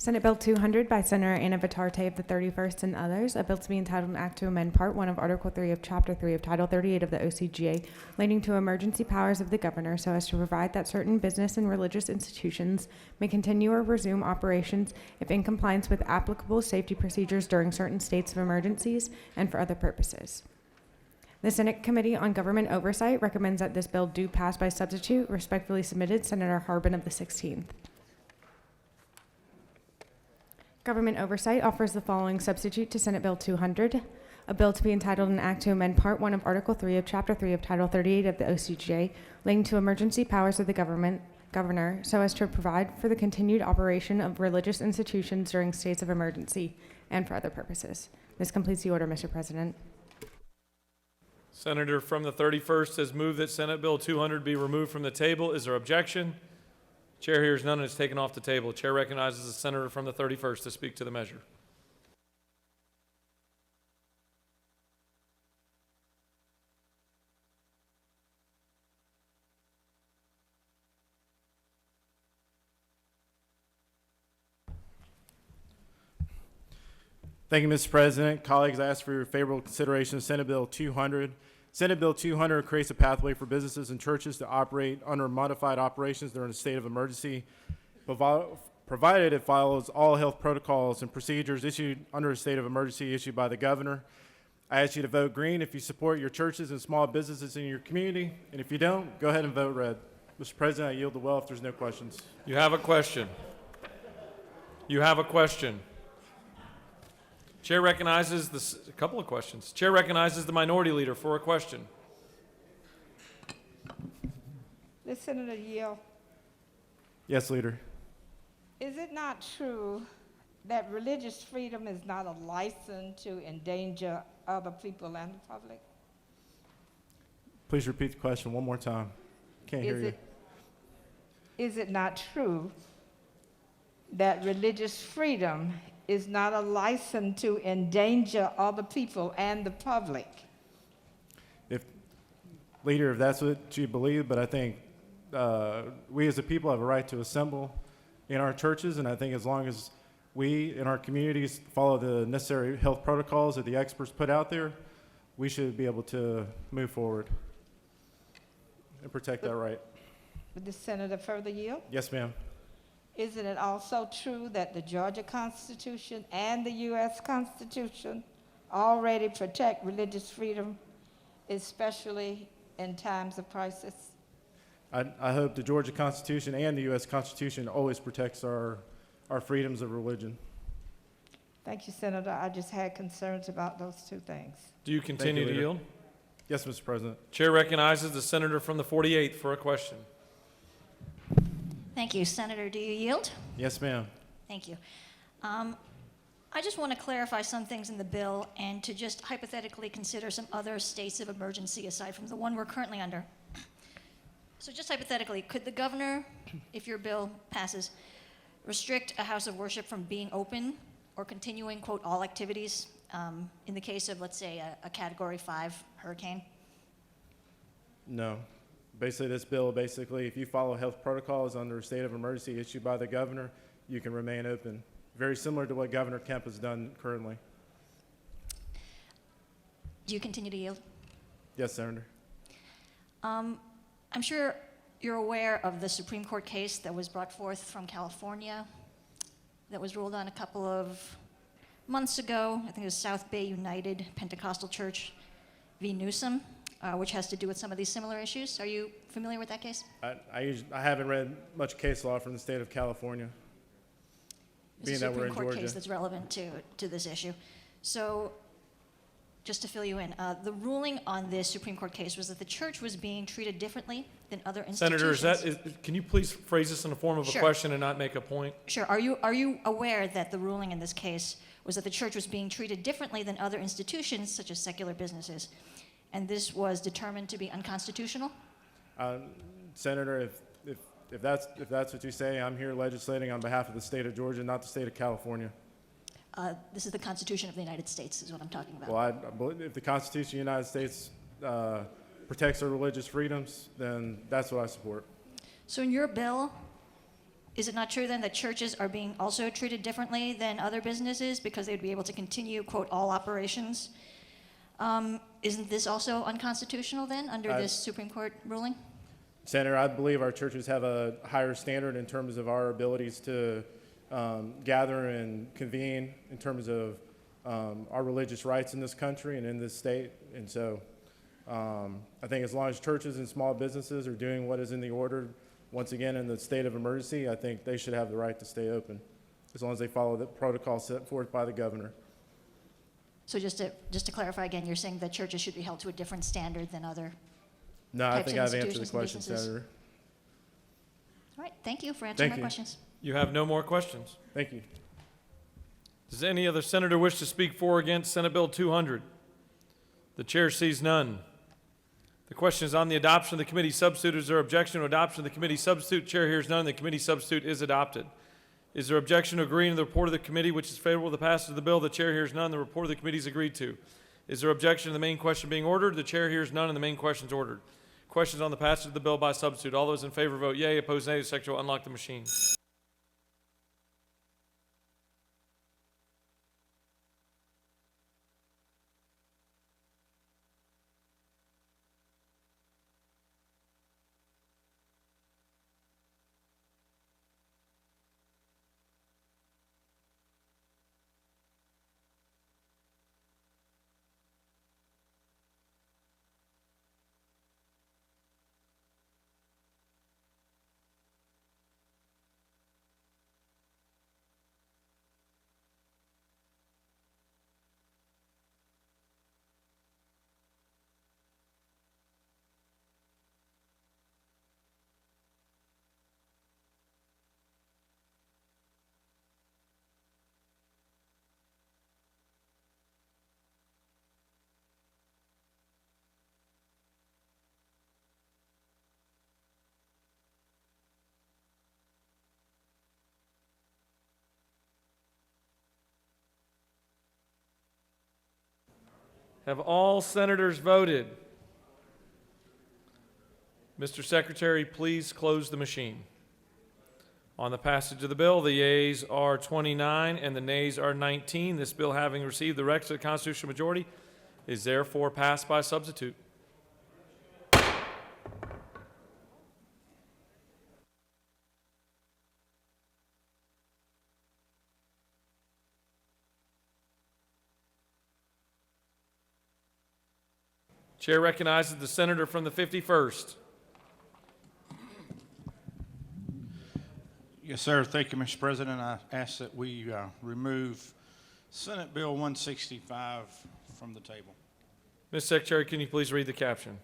Senate Bill 200 by Senator Anna Vitarte of the 31st and others, a bill to be entitled an act to amend Part 1 of Article 3 of Chapter 3 of Title 38 of the OCGA relating to emergency powers of the governor so as to provide that certain business and religious institutions may continue or resume operations if in compliance with applicable safety procedures during certain states of emergencies and for other purposes. The Senate Committee on Government Oversight recommends that this bill do pass by substitute. Respectfully submitted, Senator Harbin of the 16th. Government Oversight offers the following substitute to Senate Bill 200, a bill to be entitled an act to amend Part 1 of Article 3 of Chapter 3 of Title 38 of the OCGA relating to emergency powers of the governor so as to provide for the continued operation of religious institutions during states of emergency and for other purposes. This completes the order, Mr. President. Senator from the 31st has moved that Senate Bill 200 be removed from the table. Is there objection? Chair hears none and it's taken off the table. Chair recognizes the senator from the 31st to speak to the measure. Thank you, Mr. President. Colleagues, I ask for your favorable consideration of Senate Bill 200. Senate Bill 200 creates a pathway for businesses and churches to operate under modified operations during a state of emergency, provided it follows all health protocols and procedures issued under a state of emergency issued by the governor. I ask you to vote green if you support your churches and small businesses in your community, and if you don't, go ahead and vote red. Mr. President, I yield the well if there's no questions. You have a question. You have a question. Chair recognizes a couple of questions. Chair recognizes the minority leader for a question. The Senator Yield. Yes, Leader. Is it not true that religious freedom is not a license to endanger other people and the public? Please repeat the question one more time. Can't hear you. Is it not true that religious freedom is not a license to endanger other people and the public? Leader, if that's what you believe, but I think we as a people have a right to assemble in our churches, and I think as long as we in our communities follow the necessary health protocols that the experts put out there, we should be able to move forward and protect that right. Would the Senator further yield? Yes, ma'am. Isn't it also true that the Georgia Constitution and the U.S. Constitution already protect religious freedom, especially in times of crisis? I hope the Georgia Constitution and the U.S. Constitution always protects our freedoms of religion. Thank you, Senator. I just had concerns about those two things. Do you continue to yield? Yes, Mr. President. Chair recognizes the senator from the 48th for a question. Thank you. Senator, do you yield? Yes, ma'am. Thank you. I just want to clarify some things in the bill and to just hypothetically consider some other states of emergency aside from the one we're currently under. So just hypothetically, could the governor, if your bill passes, restrict a house of worship from being open or continuing, quote, all activities in the case of, let's say, a Category 5 hurricane? No. Basically, this bill, if you follow health protocols under a state of emergency issued by the governor, you can remain open. Very similar to what Governor Kemp has done currently. Do you continue to yield? Yes, Senator. I'm sure you're aware of the Supreme Court case that was brought forth from California that was ruled on a couple of months ago. I think it was South Bay United Pentecostal Church v. Newsom, which has to do with some of these similar issues. Are you familiar with that case? I haven't read much case law from the state of California, being that we're in Georgia. It's a Supreme Court case that's relevant to this issue. So just to fill you in, the ruling on this Supreme Court case was that the church was being treated differently than other institutions. Senator, can you please phrase this in the form of a question and not make a point? Sure. Are you aware that the ruling in this case was that the church was being treated differently than other institutions, such as secular businesses, and this was determined to be unconstitutional? Senator, if that's what you say, I'm here legislating on behalf of the state of Georgia, not the state of California. This is the Constitution of the United States, is what I'm talking about. Well, I believe if the Constitution of the United States protects our religious freedoms, then that's what I support. So in your bill, is it not true then that churches are being also treated differently than other businesses because they'd be able to continue, quote, all operations? Isn't this also unconstitutional then under this Supreme Court ruling? Senator, I believe our churches have a higher standard in terms of our abilities to gather and convene in terms of our religious rights in this country and in this state. And so I think as long as churches and small businesses are doing what is in the order, once again, in the state of emergency, I think they should have the right to stay open as long as they follow the protocol set forth by the governor. So just to clarify again, you're saying that churches should be held to a different standard than other No, I types think of I've answered the institutions and question, businesses? Senator. All right, thank you for answering my questions. You have no more questions. Thank you. Does any other senator wish to speak for or against Senate Bill 200? The chair sees none. The question is on the adoption of the committee substitute. Is there objection to adoption of the committee substitute? Chair hears none. The committee substitute is adopted. Is there objection to agreeing to the report of the committee, which is favorable to the passage of the bill? The chair hears none. The report of the committee is agreed to. Is there objection to the main question being ordered? The chair hears none, and the main question is ordered. Questions on the passage of the bill by substitute. All those in favor vote yea. Opposed, nay. The secretary will unlock the machine. Have all senators voted? Mr. Secretary, please close the machine. On the passage of the bill, the yeas are 29 and the nays are 19. This bill, having received the requisite constitutional majority, is therefore passed by substitute. Chair recognizes the senator from the 51st. Yes, sir. Thank you, Mr. President. I ask that we remove Senate Bill 165 from the table. Ms. Secretary, can you please read the caption?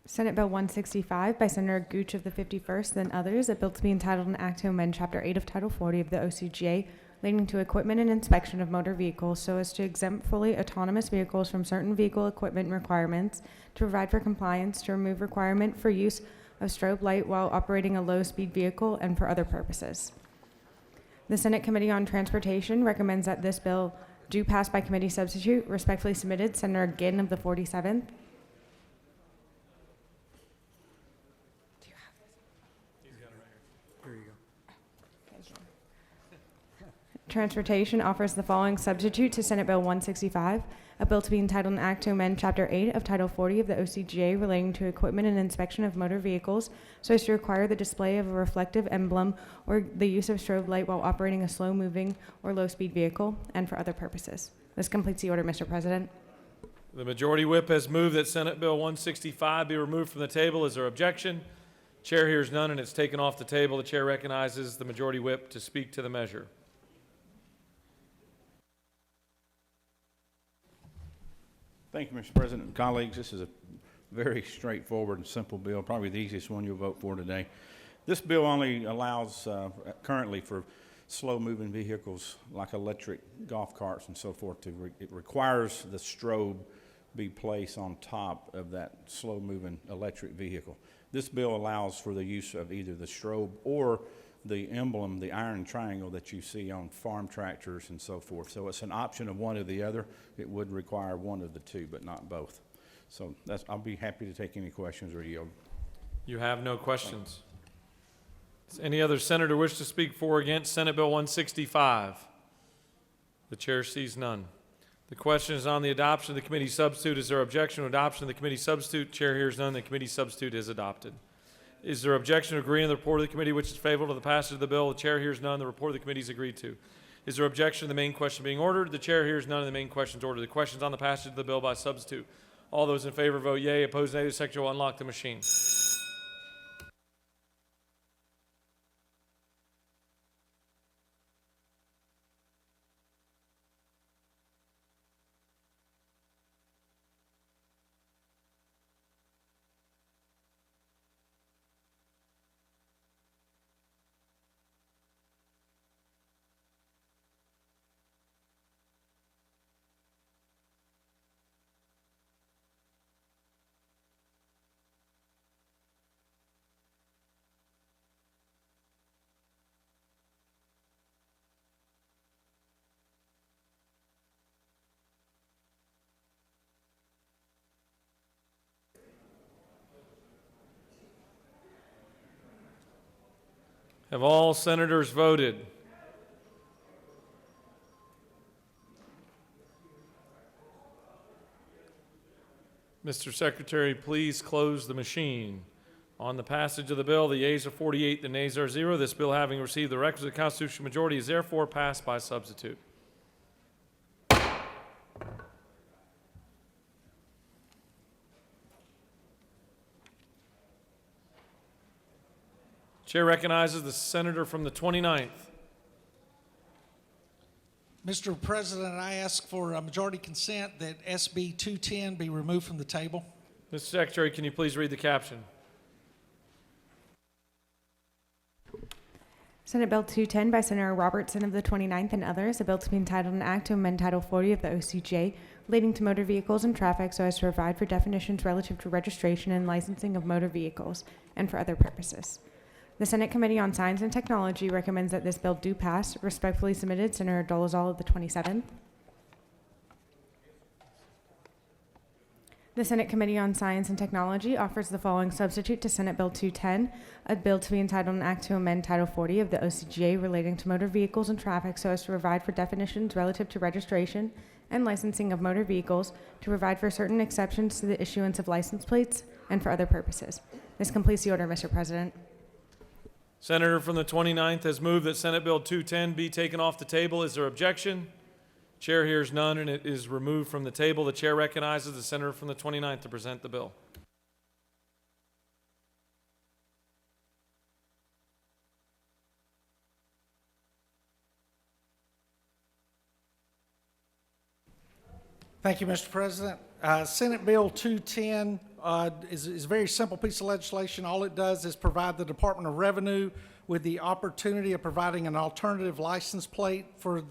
Senate Bill 165 by Senator Gooch of the 51st and others, a bill to be entitled an act to amend Chapter 8 of Title 40 of the OCGA relating to equipment and inspection of motor vehicles so as to exempt fully autonomous vehicles from certain vehicle equipment requirements, to provide for compliance, to remove requirement for use of strobe light while operating a low-speed vehicle, and for other purposes. The Senate Committee on Transportation recommends that this bill do pass by committee substitute. Respectfully submitted, Senator Ginn of the 47th. Transportation offers the following substitute to Senate Bill 165, a bill to be entitled an act to amend Chapter 8 of Title 40 of the OCGA relating to equipment and inspection of motor vehicles so as to require the display of a reflective emblem or the use of strobe light while operating a slow-moving or low-speed vehicle, and for other purposes. This completes the order, Mr. President. The Majority Whip has moved that Senate Bill 165 be removed from the table. Is there objection? Chair hears none, and it's taken off the table. The Chair recognizes the Majority Whip to speak to the measure. Thank you, Mr. President and colleagues. This is a very straightforward and simple bill, probably the easiest one you'll vote for today. This bill only allows currently for slow-moving vehicles like electric golf carts and so forth. It requires the strobe be placed on top of that slow-moving electric vehicle. This bill allows for the use of either the strobe or the emblem, the iron triangle that you see on farm tractors and so forth. So it's an option of one or the other. It would require one of the two, but not both. So I'll be happy to take any questions or yield. You have no questions. Does any other senator wish to speak for or against Senate Bill 165? The chair sees none. The question is on the adoption of the committee substitute. Is there objection to adoption of the committee substitute? Chair hears none. The committee substitute is adopted. Is there objection to agreeing to the report of the committee which is favorable to the passage of the bill? The chair hears none. The report of the committee is agreed to. Is there objection to the main question being ordered? The chair hears none, and the main question is ordered. The question is on the passage of the bill by substitute. All those in favor vote yea. Opposed, nay. The secretary will unlock the machine. Have all senators voted? Mr. Secretary, please close the machine. On the passage of the bill, the yeas are 48, the nays are 0. This bill, having received the requisite constitutional majority, is therefore passed by substitute. Chair recognizes the senator from the 29th. Mr. President, I ask for a majority consent that SB 210 be removed from the table. Mr. Secretary, can you please read the caption? Senate Bill 210 by Senator Robertson of the 29th and others, a bill to be entitled an act to amend Title 40 of the OCGA relating to motor vehicles and traffic so as to provide for definitions relative to registration and licensing of motor vehicles and for other purposes. The Senate Committee on Science and Technology recommends that this bill do pass. Respectfully submitted, Senator Dolezal of the 27th. The Senate Committee on Science and Technology offers the following substitute to Senate Bill 210, a bill to be entitled an act to amend Title 40 of the OCGA relating to motor vehicles and traffic so as to provide for definitions relative to registration and licensing of motor vehicles, to provide for certain exceptions to the issuance of license plates, and for other purposes. This completes the order, Mr. President. Senator from the 29th has moved that Senate Bill 210 be taken off the table. Is there objection? Chair hears none, and it is removed from the table. The chair recognizes the senator from the 29th to present the bill. Thank you, Mr. President. Senate Bill 210 is a very simple piece of legislation. All it does is provide the Department of Revenue with the opportunity of providing an alternative license plate for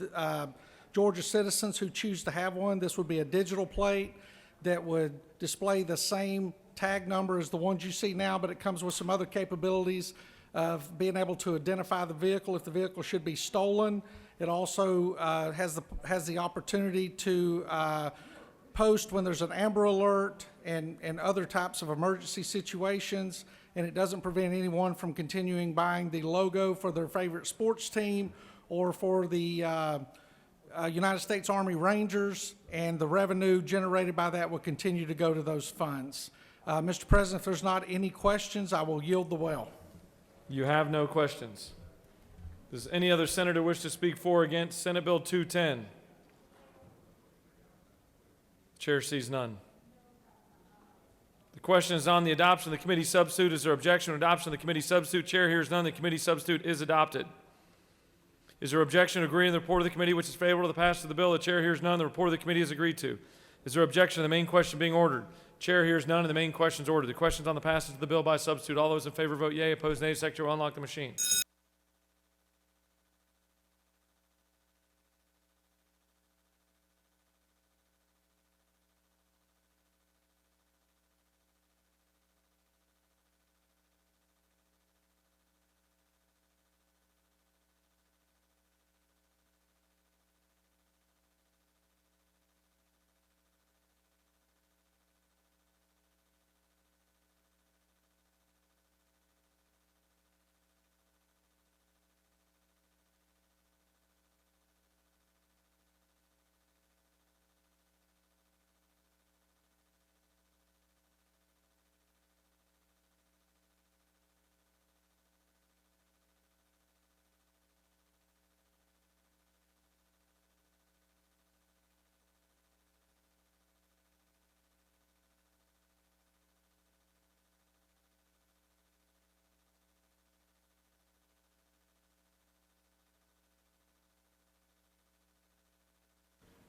Georgia citizens who choose to have one. This would be a digital plate that would display the same tag number as the ones you see now, but it comes with some other capabilities of being able to identify the vehicle if the vehicle should be stolen. It also has the opportunity to post when there's an Amber Alert and other types of emergency situations, and it doesn't prevent anyone from continuing buying the logo for their favorite sports team or for the United States Army Rangers, and the revenue generated by that will continue to go to those funds. Mr. President, if there's not any questions, I will yield the well. You have no questions. Does any other senator wish to speak for or against Senate Bill 210? Chair sees none. The question is on the adoption of the committee substitute. Is there objection to adoption of the committee substitute? Chair hears none. The committee substitute is adopted. Is there objection to agreeing to the report of the committee which is favorable to the passage of the bill? The chair hears none. The report of the committee is agreed to. Is there objection to the main question being ordered? Chair hears none, and the main question is ordered. The question is on the passage of the bill by substitute. All those in favor vote yea. Opposed, nay. Secretary will unlock the machine.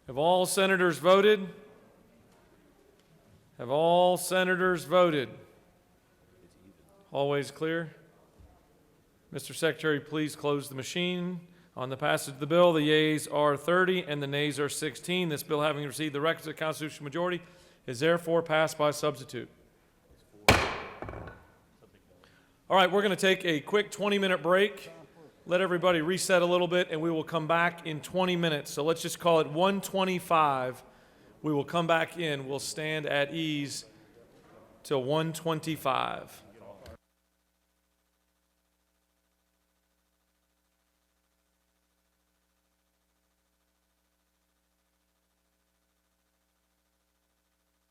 Have all senators voted? Have all senators voted? Always clear? Mr. Secretary, please close the machine. On the passage of the bill, the yeas are 30 and the nays are 16. This bill, having received the requisite constitutional majority, is therefore passed by substitute. All right, we're going to take a quick 20-minute break. Let everybody reset a little bit, and we will come back in 20 minutes. So let's just call it 1:25. We will come back in. We'll stand at ease till 1:25.